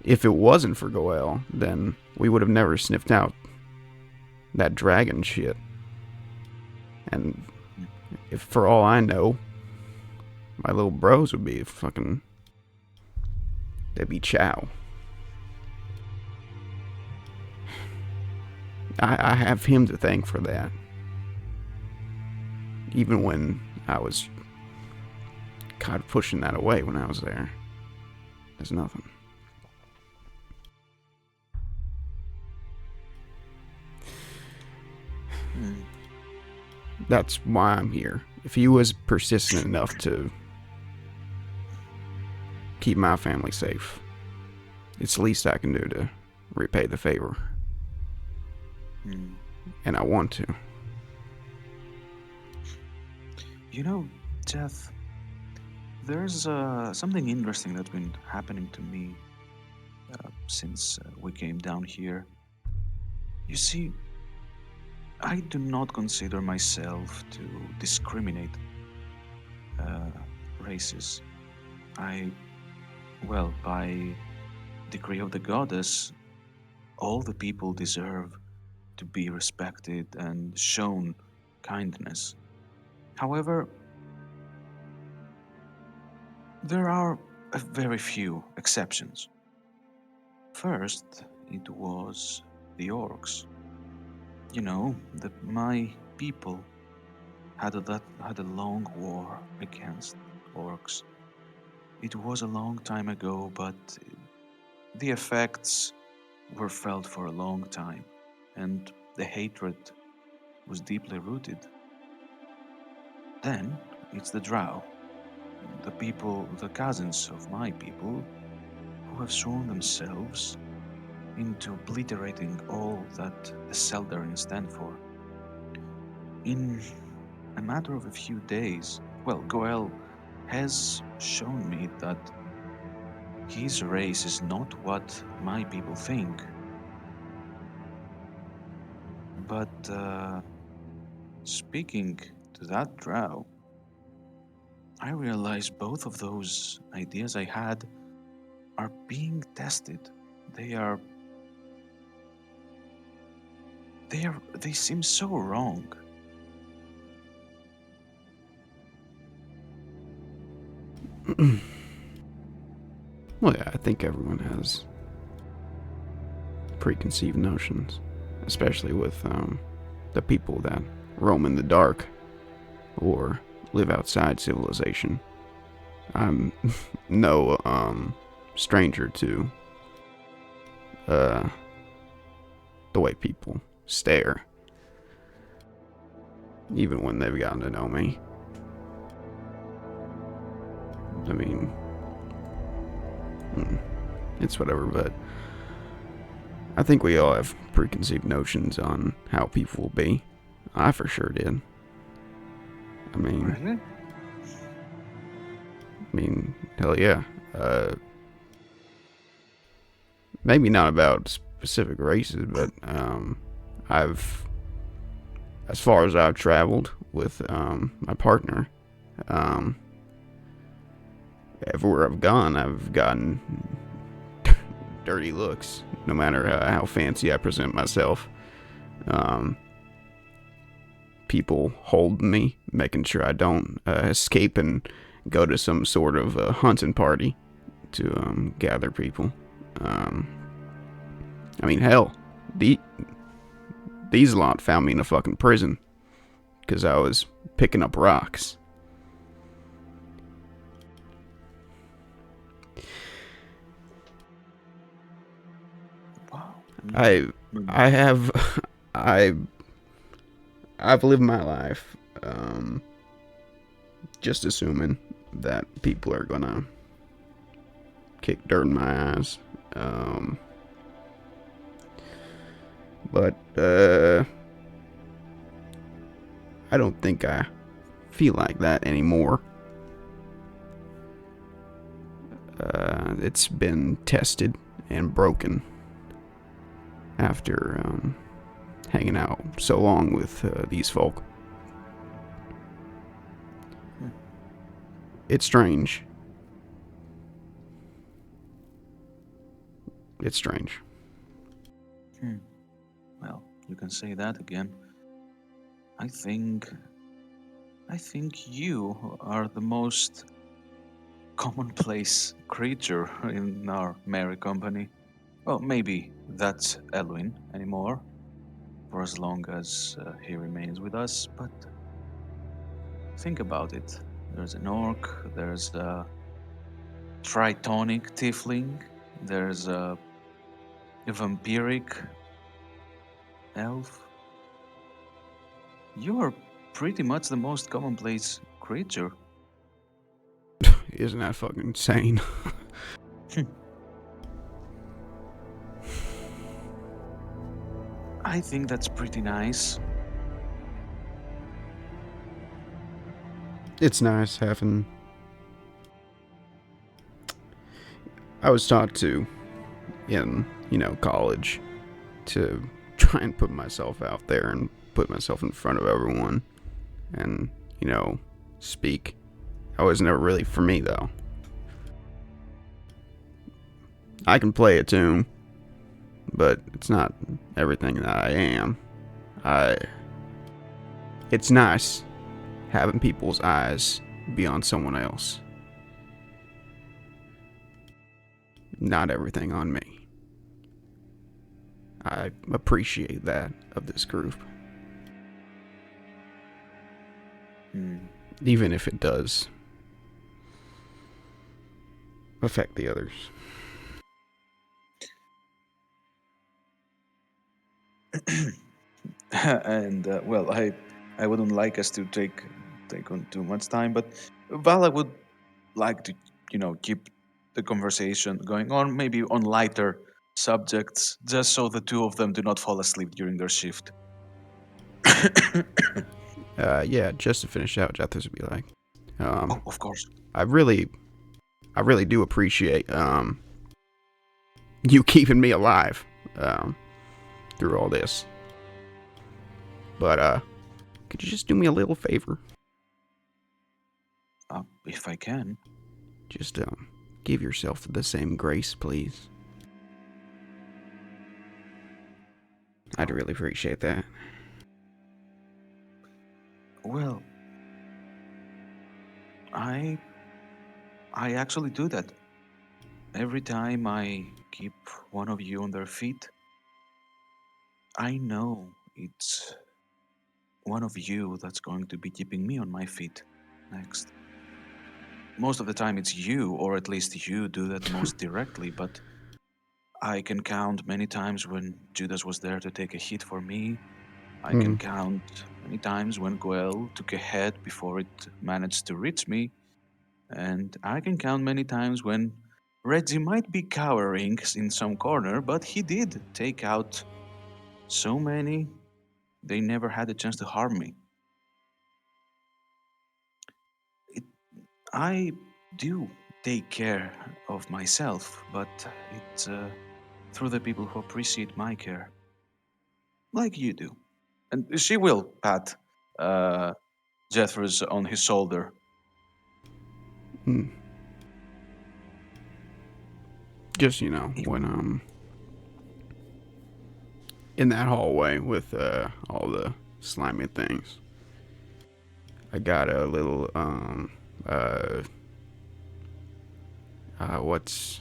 if it wasn't for Goel, then we would have never sniffed out that dragon shit. And if, for all I know, my little bros would be fucking... they'd be chow. I have him to thank for that. Even when I was kind of pushing that away when I was there. is nothing.
Hmm.
That's why I'm here. If he was persistent enough to keep my family safe, it's the least I can do to repay the favor.
Hmm.
And I want to.
You know, Jeff, there's something interesting that's been happening to me since we came down here. You see, I do not consider myself to discriminate uh, races. I, well, by decree of the goddess, all the people deserve to be respected and shown kindness. However, there are a very few exceptions. First, it was the orcs. You know, my people had a long war against orcs. It was a long time ago, but the effects were felt for a long time, and the hatred was deeply rooted. Then it's the drow, the people, the cousins of my people, who have sworn themselves into obliterating all that the Seldarin stand for. In a matter of a few days, well, Goel has shown me that his race is not what my people think. But speaking to that drow, I realize both of those ideas I had are being tested. They are they seem so wrong.
Well, yeah, I think everyone has preconceived notions, especially with the people that roam in the dark or live outside civilization. I'm no stranger to uh, the way people stare, even when they've gotten to know me. I mean, it's whatever, but I think we all have preconceived notions on how people will be. I for sure did. I mean, hell yeah. Maybe not about specific races, but I've, as far as I've traveled with my partner, um, everywhere I've gone, I've gotten dirty looks, no matter how fancy I present myself. People hold me, making sure I don't escape and go to some sort of hunting party to gather people. I mean, hell, these lot found me in a fucking prison because I was picking up rocks.
Wow.
I have I've lived my life just assuming that people are gonna kick dirt in my eyes. But I don't think I feel like that anymore. It's been tested and broken after hanging out so long with these folk. It's strange. It's strange.
Well, you can say that again. I think you are the most commonplace creature in our merry company. Well, maybe that's Elwin anymore, for as long as he remains with us, but think about it. There's an orc, there's tritonic tiefling. There's a vampiric elf. You're pretty much the most commonplace creature.
Isn't that fucking insane?
I think that's pretty nice.
It's nice having... I was taught to, in, college, to try and put myself out there and put myself in front of everyone and, speak. That was never really for me, though. I can play a tune, but it's not everything that I am. It's nice having people's eyes be on someone else. Not everything on me. I appreciate that of this group. Even if it does affect the others.
And well, I wouldn't like us to take on too much time, but Vala would like to, keep the conversation going on, maybe on lighter subjects, just so the two of them do not fall asleep during their shift.
Yeah, just to finish out, Jethers would be like,
Oh, of course.
I really do appreciate you keeping me alive through all this. But could you just do me a little favor?
If I can.
Just give yourself the same grace, please. I'd really appreciate that.
Well, I actually do that. Every time I keep one of you on their feet, I know it's one of you that's going to be keeping me on my feet next. Most of the time it's you, or at least you do that most directly, but I can count many times when Judas was there to take a hit for me. I can count many times when Goel took a head before it managed to reach me. And I can count many times when Reggie might be cowering in some corner, but he did take out so many, they never had a chance to harm me. I do take care of myself, but it's through the people who appreciate my care, like you do. And she will pat Jethro's on his shoulder.
Just, when in that hallway with all the slimy things, I got a little what's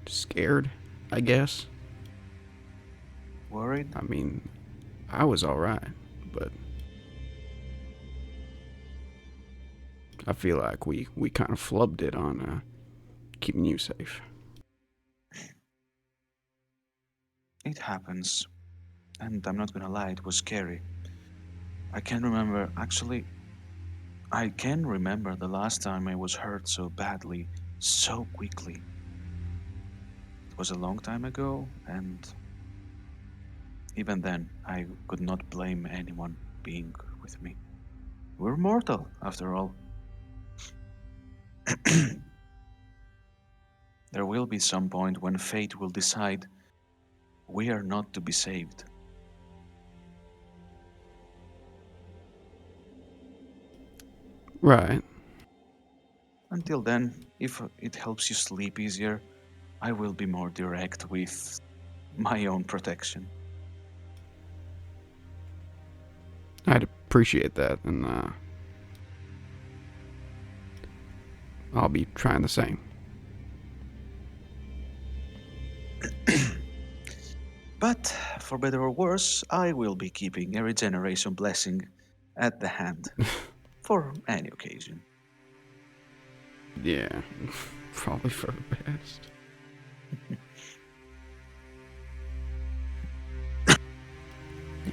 scared, I guess.
Worried?
I mean, I was alright, but I feel like we kind of flubbed it on keeping you safe.
It happens. And I'm not gonna lie, it was scary. I can remember, actually, I can remember the last time I was hurt so badly, so quickly. It was a long time ago, and even then, I could not blame anyone being with me. We're mortal, after all. There will be some point when fate will decide we are not to be saved.
Right.
Until then, if it helps you sleep easier, I will be more direct with my own protection.
I'd appreciate that, and I'll be trying the same.
But, for better or worse, I will be keeping a regeneration blessing at the hand for any occasion.
Yeah, probably for the best.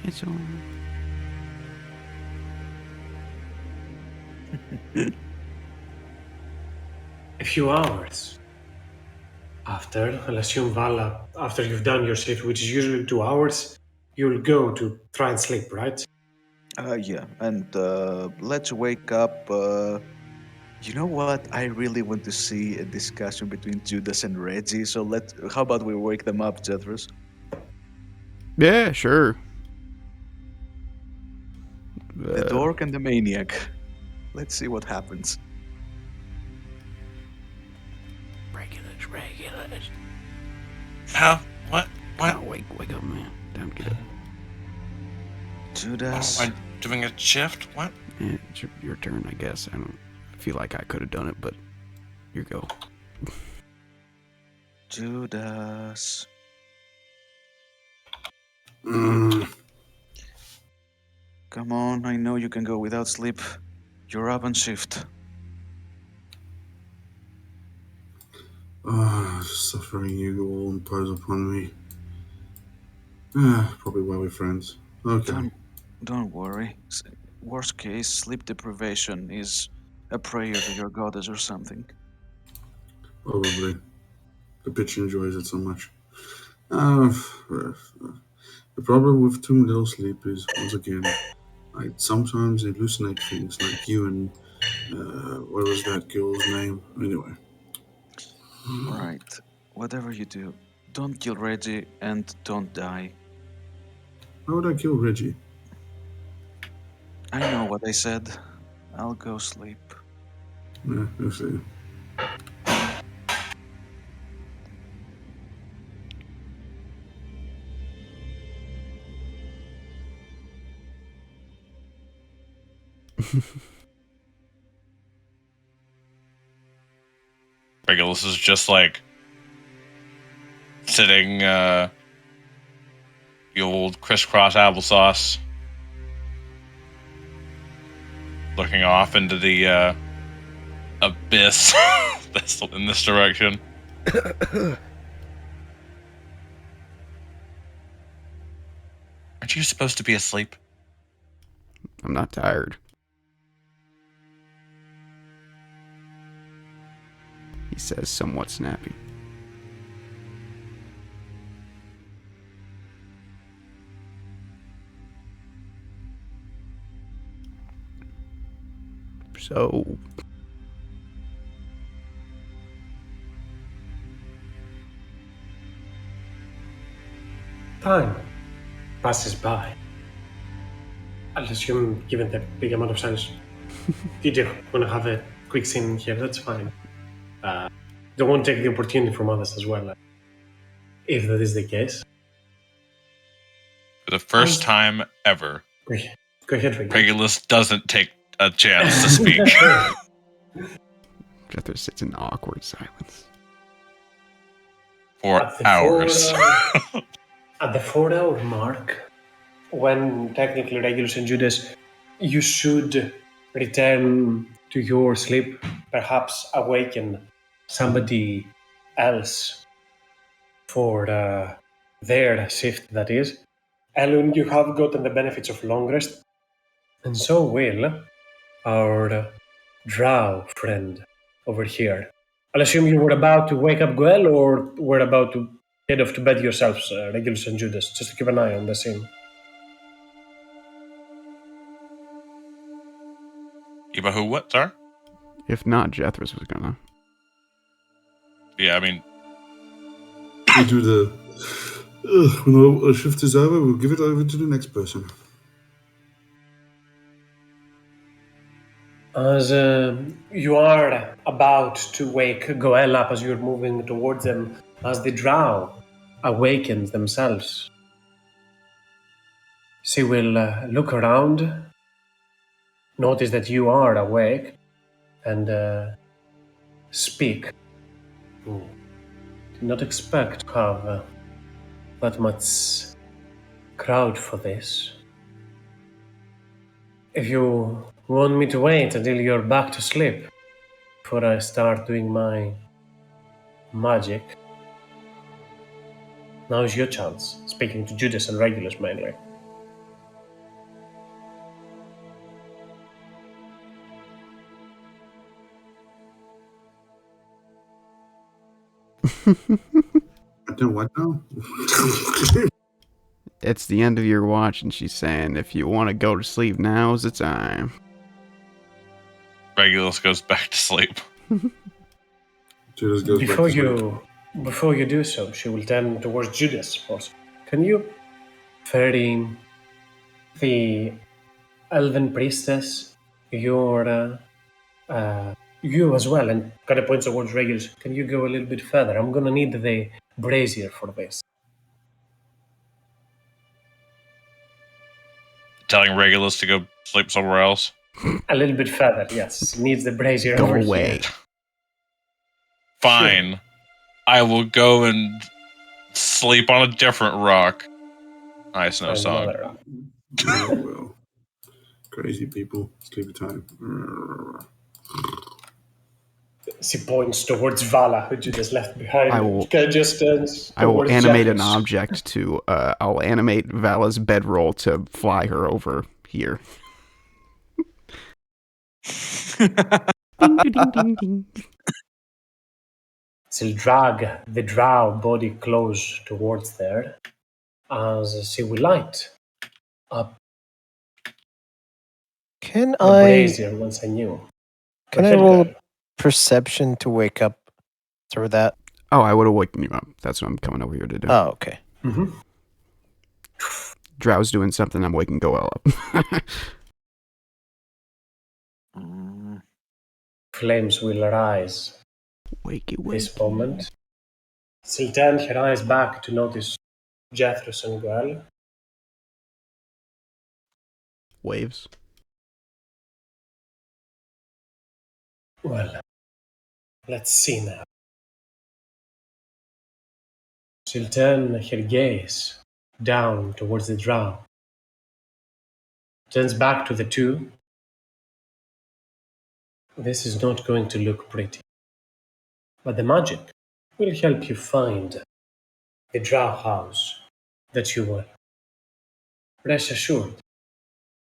It's all.
A few hours after, I'll assume Vala, after you've done your shift, which is usually 2 hours, you'll go to try and sleep, right?
Yeah, and let's wake up. You know what? I really want to see a discussion between Judas and Reggie. So how about we wake them up, Jethros?
Yeah, sure.
The dork and the maniac. Let's see what happens.
Regulars.
How? What? What?
Oh, wake up, man. Time to get up.
Judas.
Oh, am I doing a shift? What?
Yeah, it's your turn, I guess. I feel like I could have done it, but you go.
Judas. Come on, I know you can go without sleep. You're up on shift.
Suffering you all impose upon me. Probably why we're friends. Okay.
Don't worry. Worst case, sleep deprivation is a prayer to your goddess or something.
Probably. The bitch enjoys it so much. The problem with too little sleep is, once again, I sometimes hallucinate things like you and, what was that girl's name? Anyway.
Alright, whatever you do, don't kill Reggie and don't die.
How would I kill Reggie?
I know what I said. I'll go sleep.
Yeah, we'll see.
Regulus is just like sitting, the old crisscross applesauce, looking off into the abyss that's in this direction. Aren't you supposed to be asleep?
I'm not tired. He says, somewhat snappy. So,
Time passes by. I'll assume, given the big amount of silence, you do want to have a quick scene here, that's fine. Don't want to take the opportunity from others as well, if that is the case.
For the first time ever,
Go ahead, Rick.
Regulus doesn't take a chance to speak.
Jethro sits in awkward silence.
For hours.
At the 4-hour mark, when technically Regulus and Judas, you should return to your sleep, perhaps awaken somebody else for their shift, that is. Elun, you have gotten the benefits of long rest, and so will our drow friend over here. I'll assume you were about to wake up Goel, or were about to head off to bed yourselves, Regulus and Judas, just to keep an eye on the scene.
Ibahu, what, sir?
If not, Jethros was gonna.
Yeah, I mean,
We do the. When our shift is over, we'll give it over to the next person.
As you are about to wake Goel up, as you're moving towards them, as the drow awakens themselves, she will look around, notice that you are awake, and speak. Did not expect to have that much crowd for this. If you want me to wait until you're back to sleep before I start doing my magic. Now's your chance, speaking to Judas and Regulus mainly.
I don't what now?
It's the end of your watch, and she's saying, if you want to go to sleep, now's the time.
Regulus goes back to sleep.
Judas goes
Before
back to sleep.
before you do so, she will turn towards Judas first. Can you ferry the elven priestess, you as well, and kind of points towards Regulus. Can you go a little bit further? I'm gonna need the brazier for this.
Telling Regulus to go sleep somewhere else.
A little bit further, yes. Needs the brazier
Go
over
away.
here.
Fine. I will go and sleep on a different rock. Nice, no song.
Another round.
Oh, well. Crazy people. Sleep time.
She points towards Vala, who Judas left behind.
I will-
Kind of just turns
I will
towards
animate an
Jeffers.
object to, I'll animate Vala's bedroll to fly her over here. Ding, ding, ding, ding, ding.
She'll drag the drow body close towards there as she will light up
Can
the
I
brazier once anew.
can
Go
I
ahead,
roll
girl.
perception to wake up through that?
Oh, I would have woken you up. That's what I'm coming over here to do.
Oh, okay.
Mm-hmm.
Drow's doing something, I'm waking Goel up.
Mm,
Flames will rise
Wakey,
this
wakey.
moment. She'll turn her eyes back to notice Jethros and Goel.
Waves.
Well, let's see now. She'll turn her gaze down towards the drow. Turns back to the two. This is not going to look pretty. But the magic will help you find the drow house that you want. Rest assured,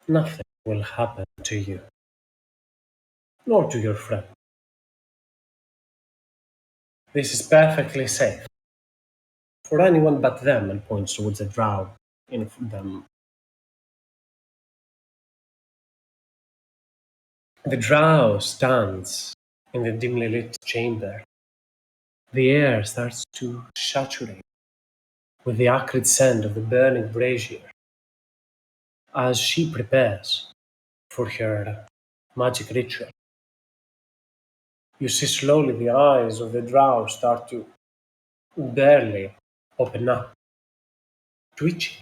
nothing will happen to you, nor to your friend. This is perfectly safe for anyone but them, and points towards the drow in them. The drow stands in the dimly lit chamber. The air starts to saturate with the acrid scent of the burning brazier as she prepares for her magic ritual. You see slowly the eyes of the drow start to barely open up, twitching.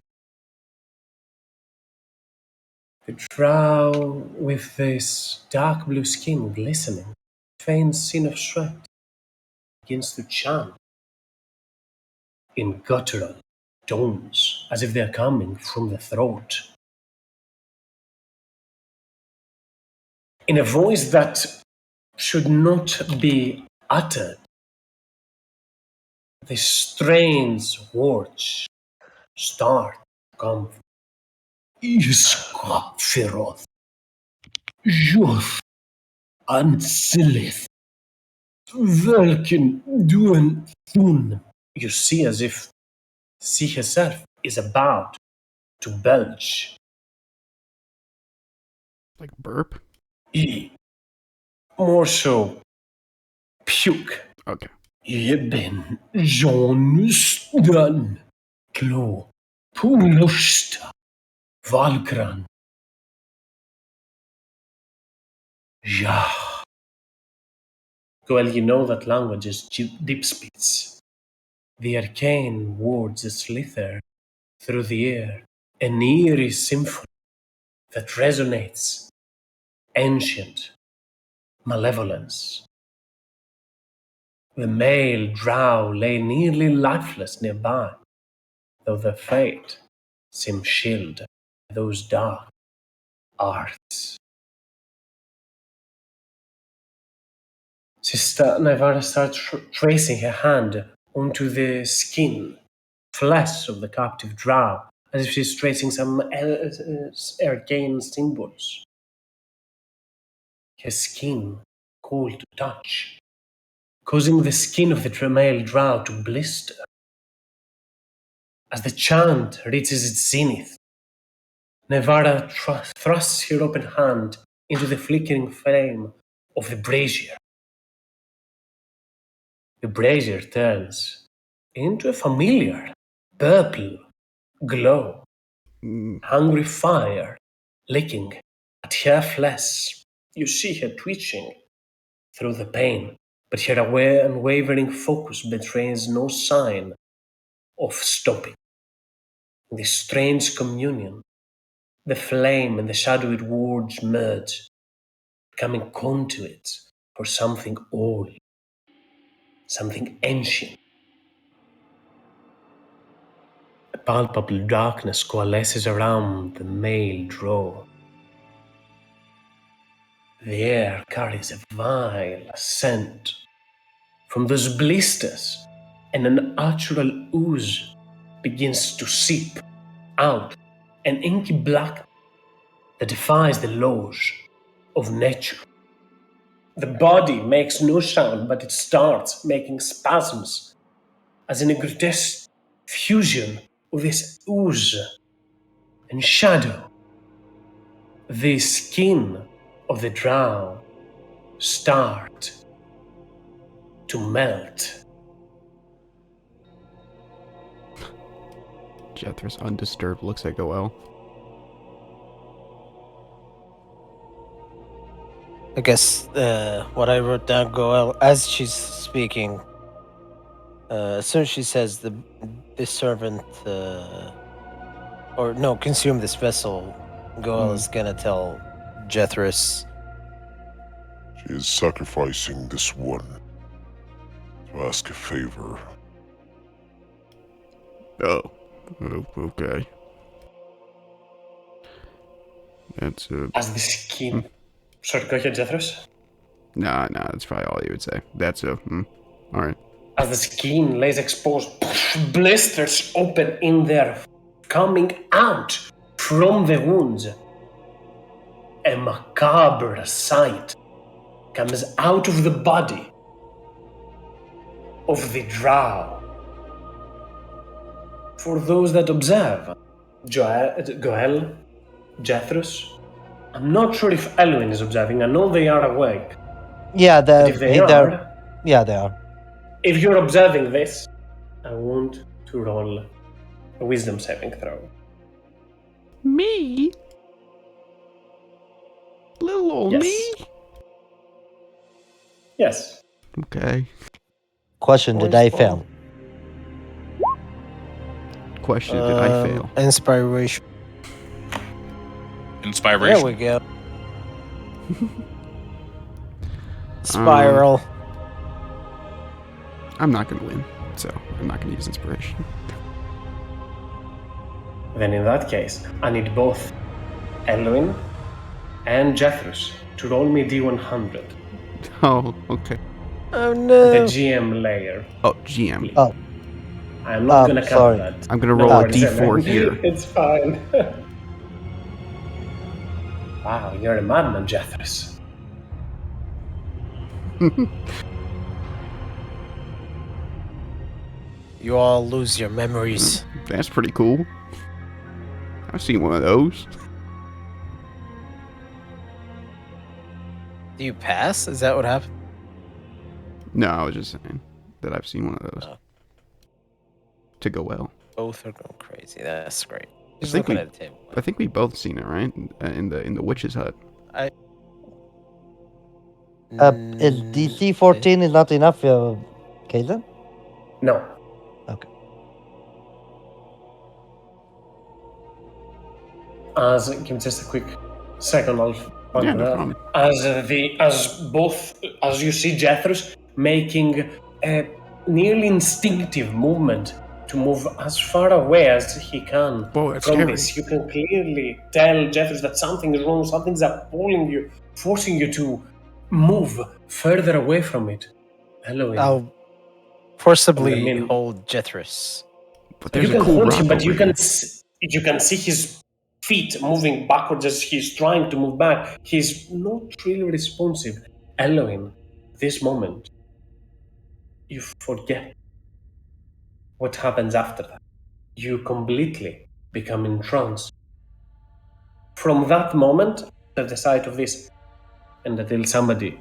The drow with this dark blue skin glistening, faint scene of sweat, begins to chant in guttural tones as if they're coming from the throat. In a voice that should not be uttered, the strange words start to come. Iska Feroth, Joth Ansilith, Velkin Duen Thun. You see as if she herself is about to belch.
Like burp?
More so, puke.
Okay.
Eben Jonusdan Klo Pulusta Valkran. Ja. Well, you know that language is deep speech. The arcane words slither through the air, an eerie symphony that resonates ancient malevolence. The male drow lay nearly lifeless nearby, though their fate seemed shielded by those dark arts. Navara starts tracing her hand onto the skin, flesh of the captive drow, as if she's tracing some arcane symbols. Her skin, cold to touch, causing the skin of the male drow to blister. As the chant reaches its zenith, Nevada thrusts her open hand into the flickering flame of the brazier. The brazier turns into a familiar purple glow, hungry fire licking at her flesh. You see her twitching through the pain, but her unwavering focus betrays no sign of stopping. In this strange communion, the flame and the shadowy words merge, becoming conduits for something old, something ancient. A palpable darkness coalesces around the male drow. The air carries a vile scent from those blisters, and an unnatural ooze begins to seep out, an inky black that defies the laws of nature. The body makes no sound, but it starts making spasms, as in a grotesque fusion of this ooze and shadow. The skin of the drow start to melt.
Jethris, undisturbed, looks at Goel.
I guess what I wrote down, Goel, as she's speaking, as soon as she says this servant, or no, consume this vessel, Goel is gonna tell Jethris,
She is sacrificing this one to ask a favor.
Oh, okay. That's
As the skin. Sorry, go ahead, Jethros.
Nah, that's probably all you would say. That's alright.
As the skin lays exposed, blisters open in there, coming out from the wounds. A macabre sight comes out of the body of the drow. For those that observe, Goel, Jethros, I'm not sure if Elwyn is observing. I know they are awake.
Yeah,
But if they are,
yeah, they are.
if you're observing this, I want to roll a wisdom saving throw.
Me? Little old
Yes.
me?
Yes.
Okay.
Question: did I fail?
Question, did I fail?
Inspiration.
Inspiration.
There we go. Spiral.
I'm not gonna win, so I'm not gonna use inspiration.
Then in that case, I need both Elwyn and Jethros to roll me D100.
Oh, okay.
Oh
The
no.
GM layer.
Oh, GM.
Oh,
I'm not gonna cover
sorry.
that.
I'm gonna
No
roll a
worries,
D4
Elwyn.
here.
It's fine. Wow, you're a madman, Jethros.
You all lose your memories.
That's pretty cool. I've seen one of those.
Do you pass? Is that what happened?
No, I was just saying that I've seen one of those.
Oh.
To go well.
Both are going crazy. That's great. Just
think
looking
we-
at the table.
I think we both seen it, right? In the witch's hut.
Is DC 14 is not enough, Caitlin?
No.
Okay.
Give me just a quick second. I'll find
Yeah, no
that.
problem.
As you see Jethros making a nearly instinctive movement to move as far away as he can
Whoa, that's
from
scary.
this. You can clearly tell Jethros that something is wrong, something's pulling you, forcing you to move further away from it. Elohim.
I'll forcibly
I mean-
hold Jethris.
But
You
there's a
can
cool
hold
rock
him, but
over
you
here.
you can see his feet moving backwards as he's trying to move back. He's not really responsive. Elohim, this moment, you forget what happens after that. You completely become entranced. From that moment, at the sight of this, and until somebody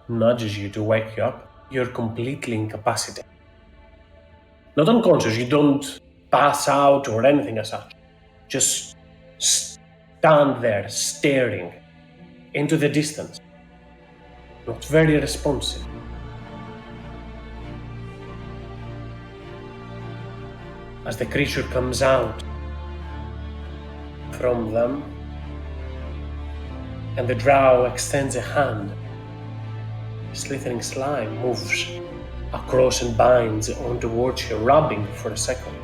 nudges you to wake you up, you're completely incapacitated. Not unconscious, you don't pass out or anything as such. Just stand there staring into the distance. Not very responsive. As the creature comes out from them, and the drow extends a hand, slithering slime moves across and binds on towards you, rubbing for a second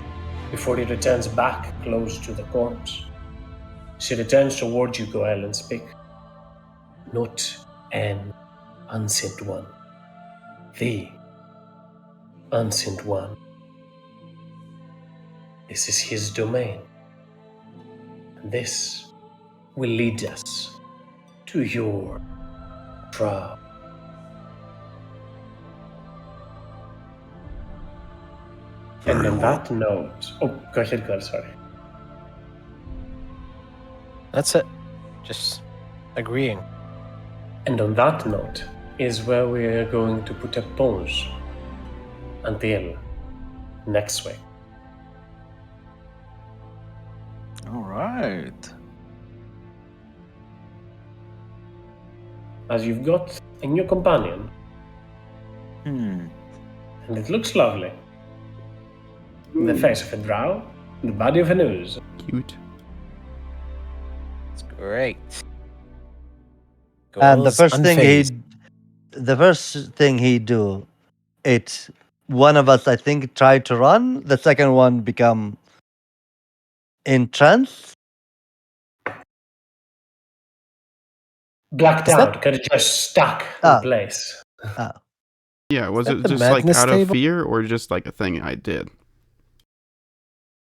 before it returns back close to the corpse. She returns towards you, Goel, and speak. Not an unsent one. The unsent one. This is his domain. And this will lead us to your trial. And on that note, go ahead, girl, sorry.
That's it. Just agreeing.
And on that note is where we are going to put a pause until next week.
All right.
As you've got a new companion, and it looks lovely. The face of a drow, the body of an ooze.
Cute.
It's great.
And the
Goals
first
unfazed.
thing he'd do, it's one of us, I think, tried to run. The second one become entranced.
Blacked
Is that-
out, kind of just stuck in place.
Yeah, was
that
it
the
just like
madness
out of
table?
fear or just like a thing I did?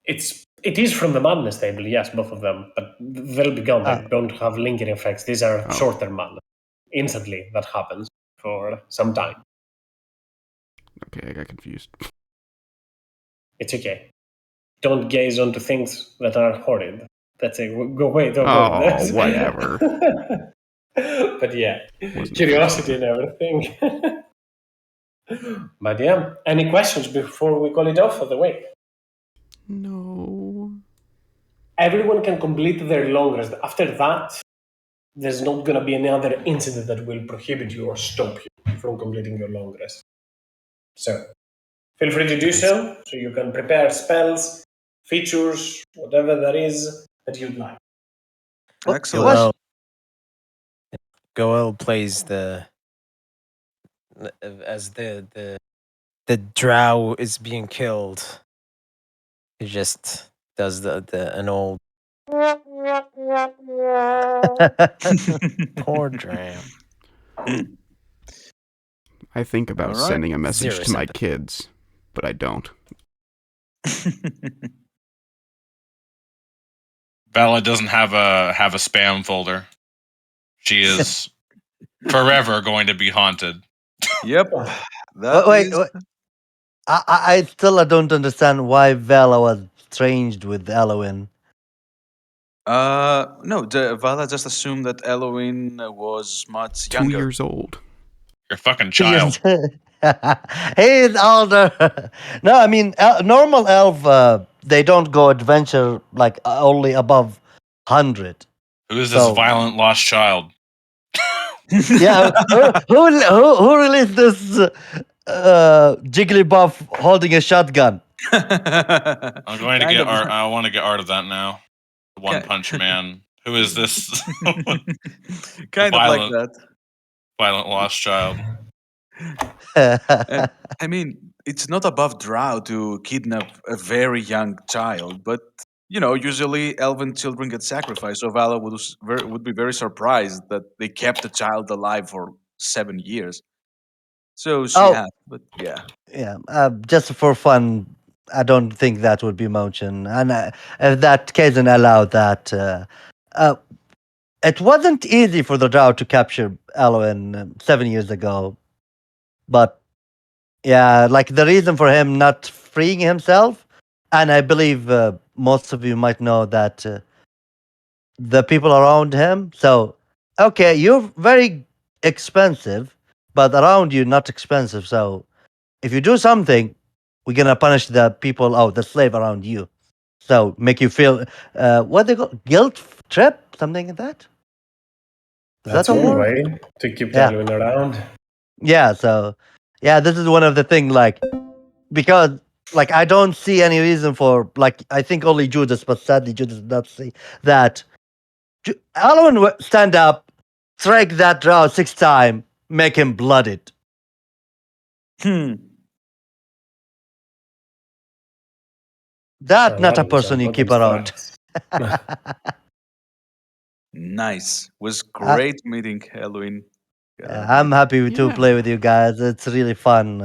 It is from the madness table, yes, both of them, but they'll be gone. They don't have lingering effects. These are short-term madness. Instantly, that happens for some time.
Okay, I got confused.
It's okay. Don't gaze onto things that are horrid. That's it. Go away. Don't go.
Oh, whatever.
But yeah,
Wasn't
curiosity and everything. But yeah, any questions before we call it off for the week?
No.
Everyone can complete their long rest. After that, there's not going to be any other incident that will prohibit you or stop you from completing your long rest. So, feel free to do so you can prepare spells, features, whatever that is that you'd like.
Excellent.
Goel plays as the drow is being killed. He just does an old poor drow.
I think about
All right.
sending a message
Zero
to my
sympathy.
kids, but I don't.
Vala doesn't have a spam folder. She is forever going to be haunted.
Yep.
Wait. I still don't understand why Vela was changed with Eloin.
No, Vala just assumed that Eloin was much
2
younger.
years old.
You're a fucking child.
He's older. No, I mean normal elf. They don't go adventure like only above 100.
Who is this
So-
violent lost child?
Yeah, who released this Jigglypuff holding a shotgun?
I'm going to
Kind
get
of-
art. I want to get art of that now. One
Ki-
Punch Man. Who is this
kind of like
Violent.
that.
violent lost child?
I mean, it's not above drow to kidnap a very young child, but usually elven children get sacrificed. So Vala would be very surprised that they kept the child alive for 7 years. So she
Oh.
has, but yeah.
Yeah, just for fun, I don't think that would be motion. And if that Kaizen allowed that, it wasn't easy for the Drow to capture Alwyn 7 years ago. But yeah, like the reason for him not freeing himself, and I believe most of you might know that the people around him. So, okay, you're very expensive, but around you, not expensive. So, if you do something, we're gonna punish the people, the slave around you. So make you feel what they call guilt trip, something like that. Is
That's
that a
one
word?
way to keep
Yeah.
Alwyn around.
Yeah. So yeah, this is one of the thing. Like because like I don't see any reason for like I think only Judas, but sadly Judas did not see that. Alwyn stand up, strike that drow 6 times, make him blooded.
Hmm.
That
I
not a
love this.
person you
Put
keep
them
around.
strats.
Nice. Was
Uh,
great meeting Halloween.
I'm happy to play with you guys. It's really fun.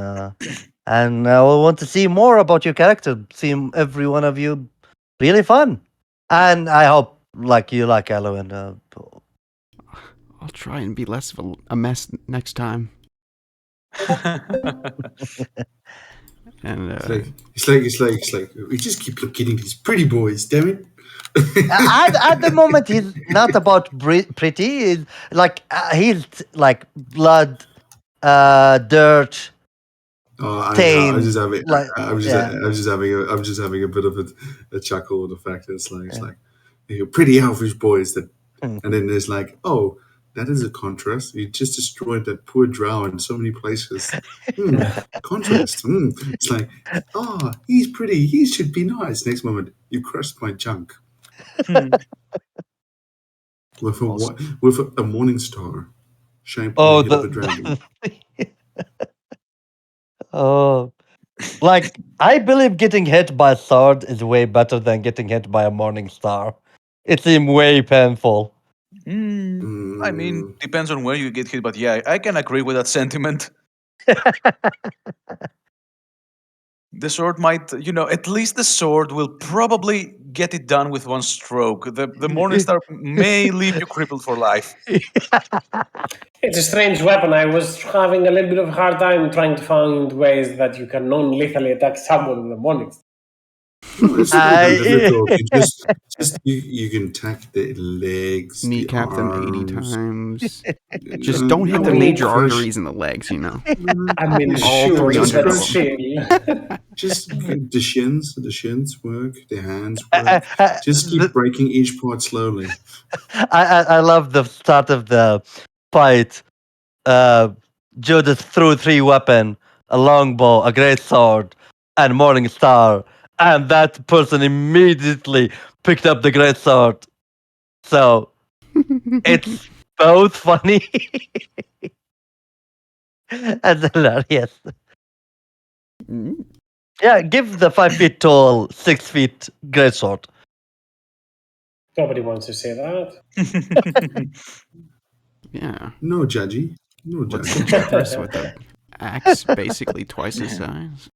And I want to see more about your character. See every one of you really fun. And I hope like you like Halloween.
I'll try and be less of a mess next time. And
It's like we just keep getting these pretty boys, damn it.
at the moment, he's not about pretty. He's like he's like blood, dirt,
I know. I was
stain.
just having.
Like yeah.
I'm just having a bit of a chuckle at the fact that it's like you're pretty elfish boys that,
Mm.
and then there's like, oh, that is a contrast. You just destroyed that poor drow in so many places. Contrast. It's like, oh, he's pretty. He should be nice. Next moment, you crushed my junk
Hmm.
with
Also-
a morning star shaped on
Oh,
the head of a dragon.
oh, like I believe getting hit by a sword is way better than getting hit by a morning star. It seems way painful.
I mean, depends on where you get hit, but yeah, I can agree with that sentiment. The sword might, at least the sword will probably get it done with one stroke. The Morning Star may leave you crippled for life.
It's a strange weapon. I was having a little bit of a hard time trying to find ways that you can non-lethally attack someone with a morning star.
No, it's not that
I
difficult. You can attack the legs,
kneecap
the
them 80
arms.
times. Just don't hit the
I mean,
major arteries in the legs, you know.
I mean,
All
sure,
300
but
of them.
still.
Just the shins work, the hands work. Just keep breaking each part slowly.
I love the start of the fight. Judas threw 3 weapons: a longbow, a great sword, and morning star, and that person immediately picked up the great sword. So it's both funny and hilarious. Yeah, give the 5 feet tall, 6 feet great sword.
Nobody wants to say that.
Yeah.
No judgy. No
What's the
judgy.
Jeffress with a axe basically twice his size?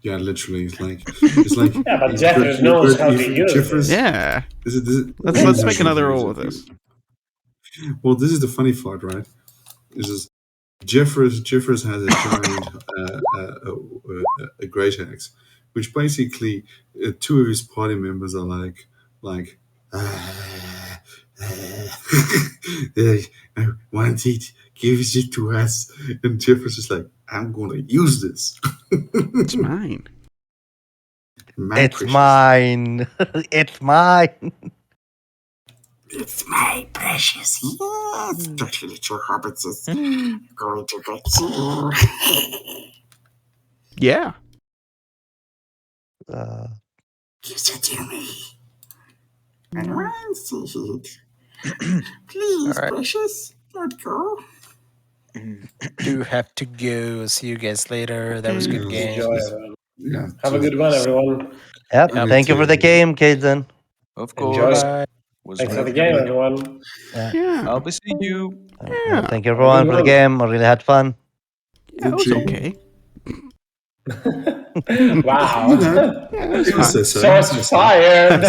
Yeah, literally, it's like.
Yeah, but Jeffers knows how to use
Jeffers.
it.
Yeah.
This is,
Let's make another roll with this.
Well, this is the funny part, right? This is Jeffers has a giant a great axe, which basically 2 of his party members are like I want it, give it to us, and Jeffers is like, I'm gonna use this.
It's mine.
It's
precious.
mine. It's mine.
It's my precious. Yes, especially your hobbits is going to get you.
Yeah.
Give it to me. I don't want to see it. Please,
All right.
precious, don't go.
Do have to go. See you guys later. That was a good
Yeah.
game.
Enjoy, everyone.
Yeah.
Have a good one, everyone.
Yep.
Yep.
Thank you for the game, Kaizen.
Of
Enjoy.
course.
Bye.
Was
Thanks for
great.
the game, everyone.
Yeah.
I'll be seeing you.
Yeah.
Thank you everyone for the game. I really had fun.
Yeah, it was
Jake.
okay.
Wow.
Yeah, it was
It was
fine.
Shots fired.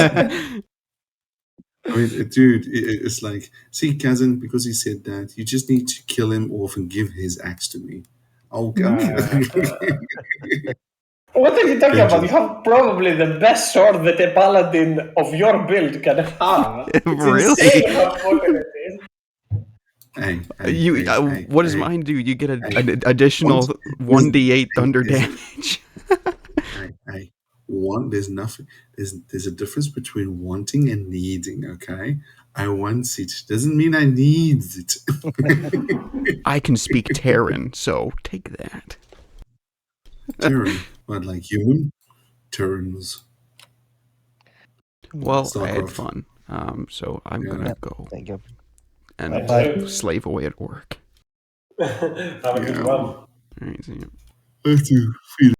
I mean, dude, it's like, see, Kazan, because he said that, you just need to kill him off and give his axe to me. I'll give
What are you talking about?
Benjamin.
You have probably the best sword that a paladin of your build can have. It's
Really?
insane how potent it is.
Hey,
what does mine do? You get an additional 1d8 thunder damage.
Hey, there's nothing. There's a difference between wanting and needing. Okay, I want it doesn't mean I need it.
I can speak Terran, so take that.
Terran, but like human Terrans.
Well, I had
StarCraft.
fun. So I'm
Yeah.
gonna go
Thank you.
and
Bye.
slave away at work.
Have a good one.
All right, see you.
I have to feed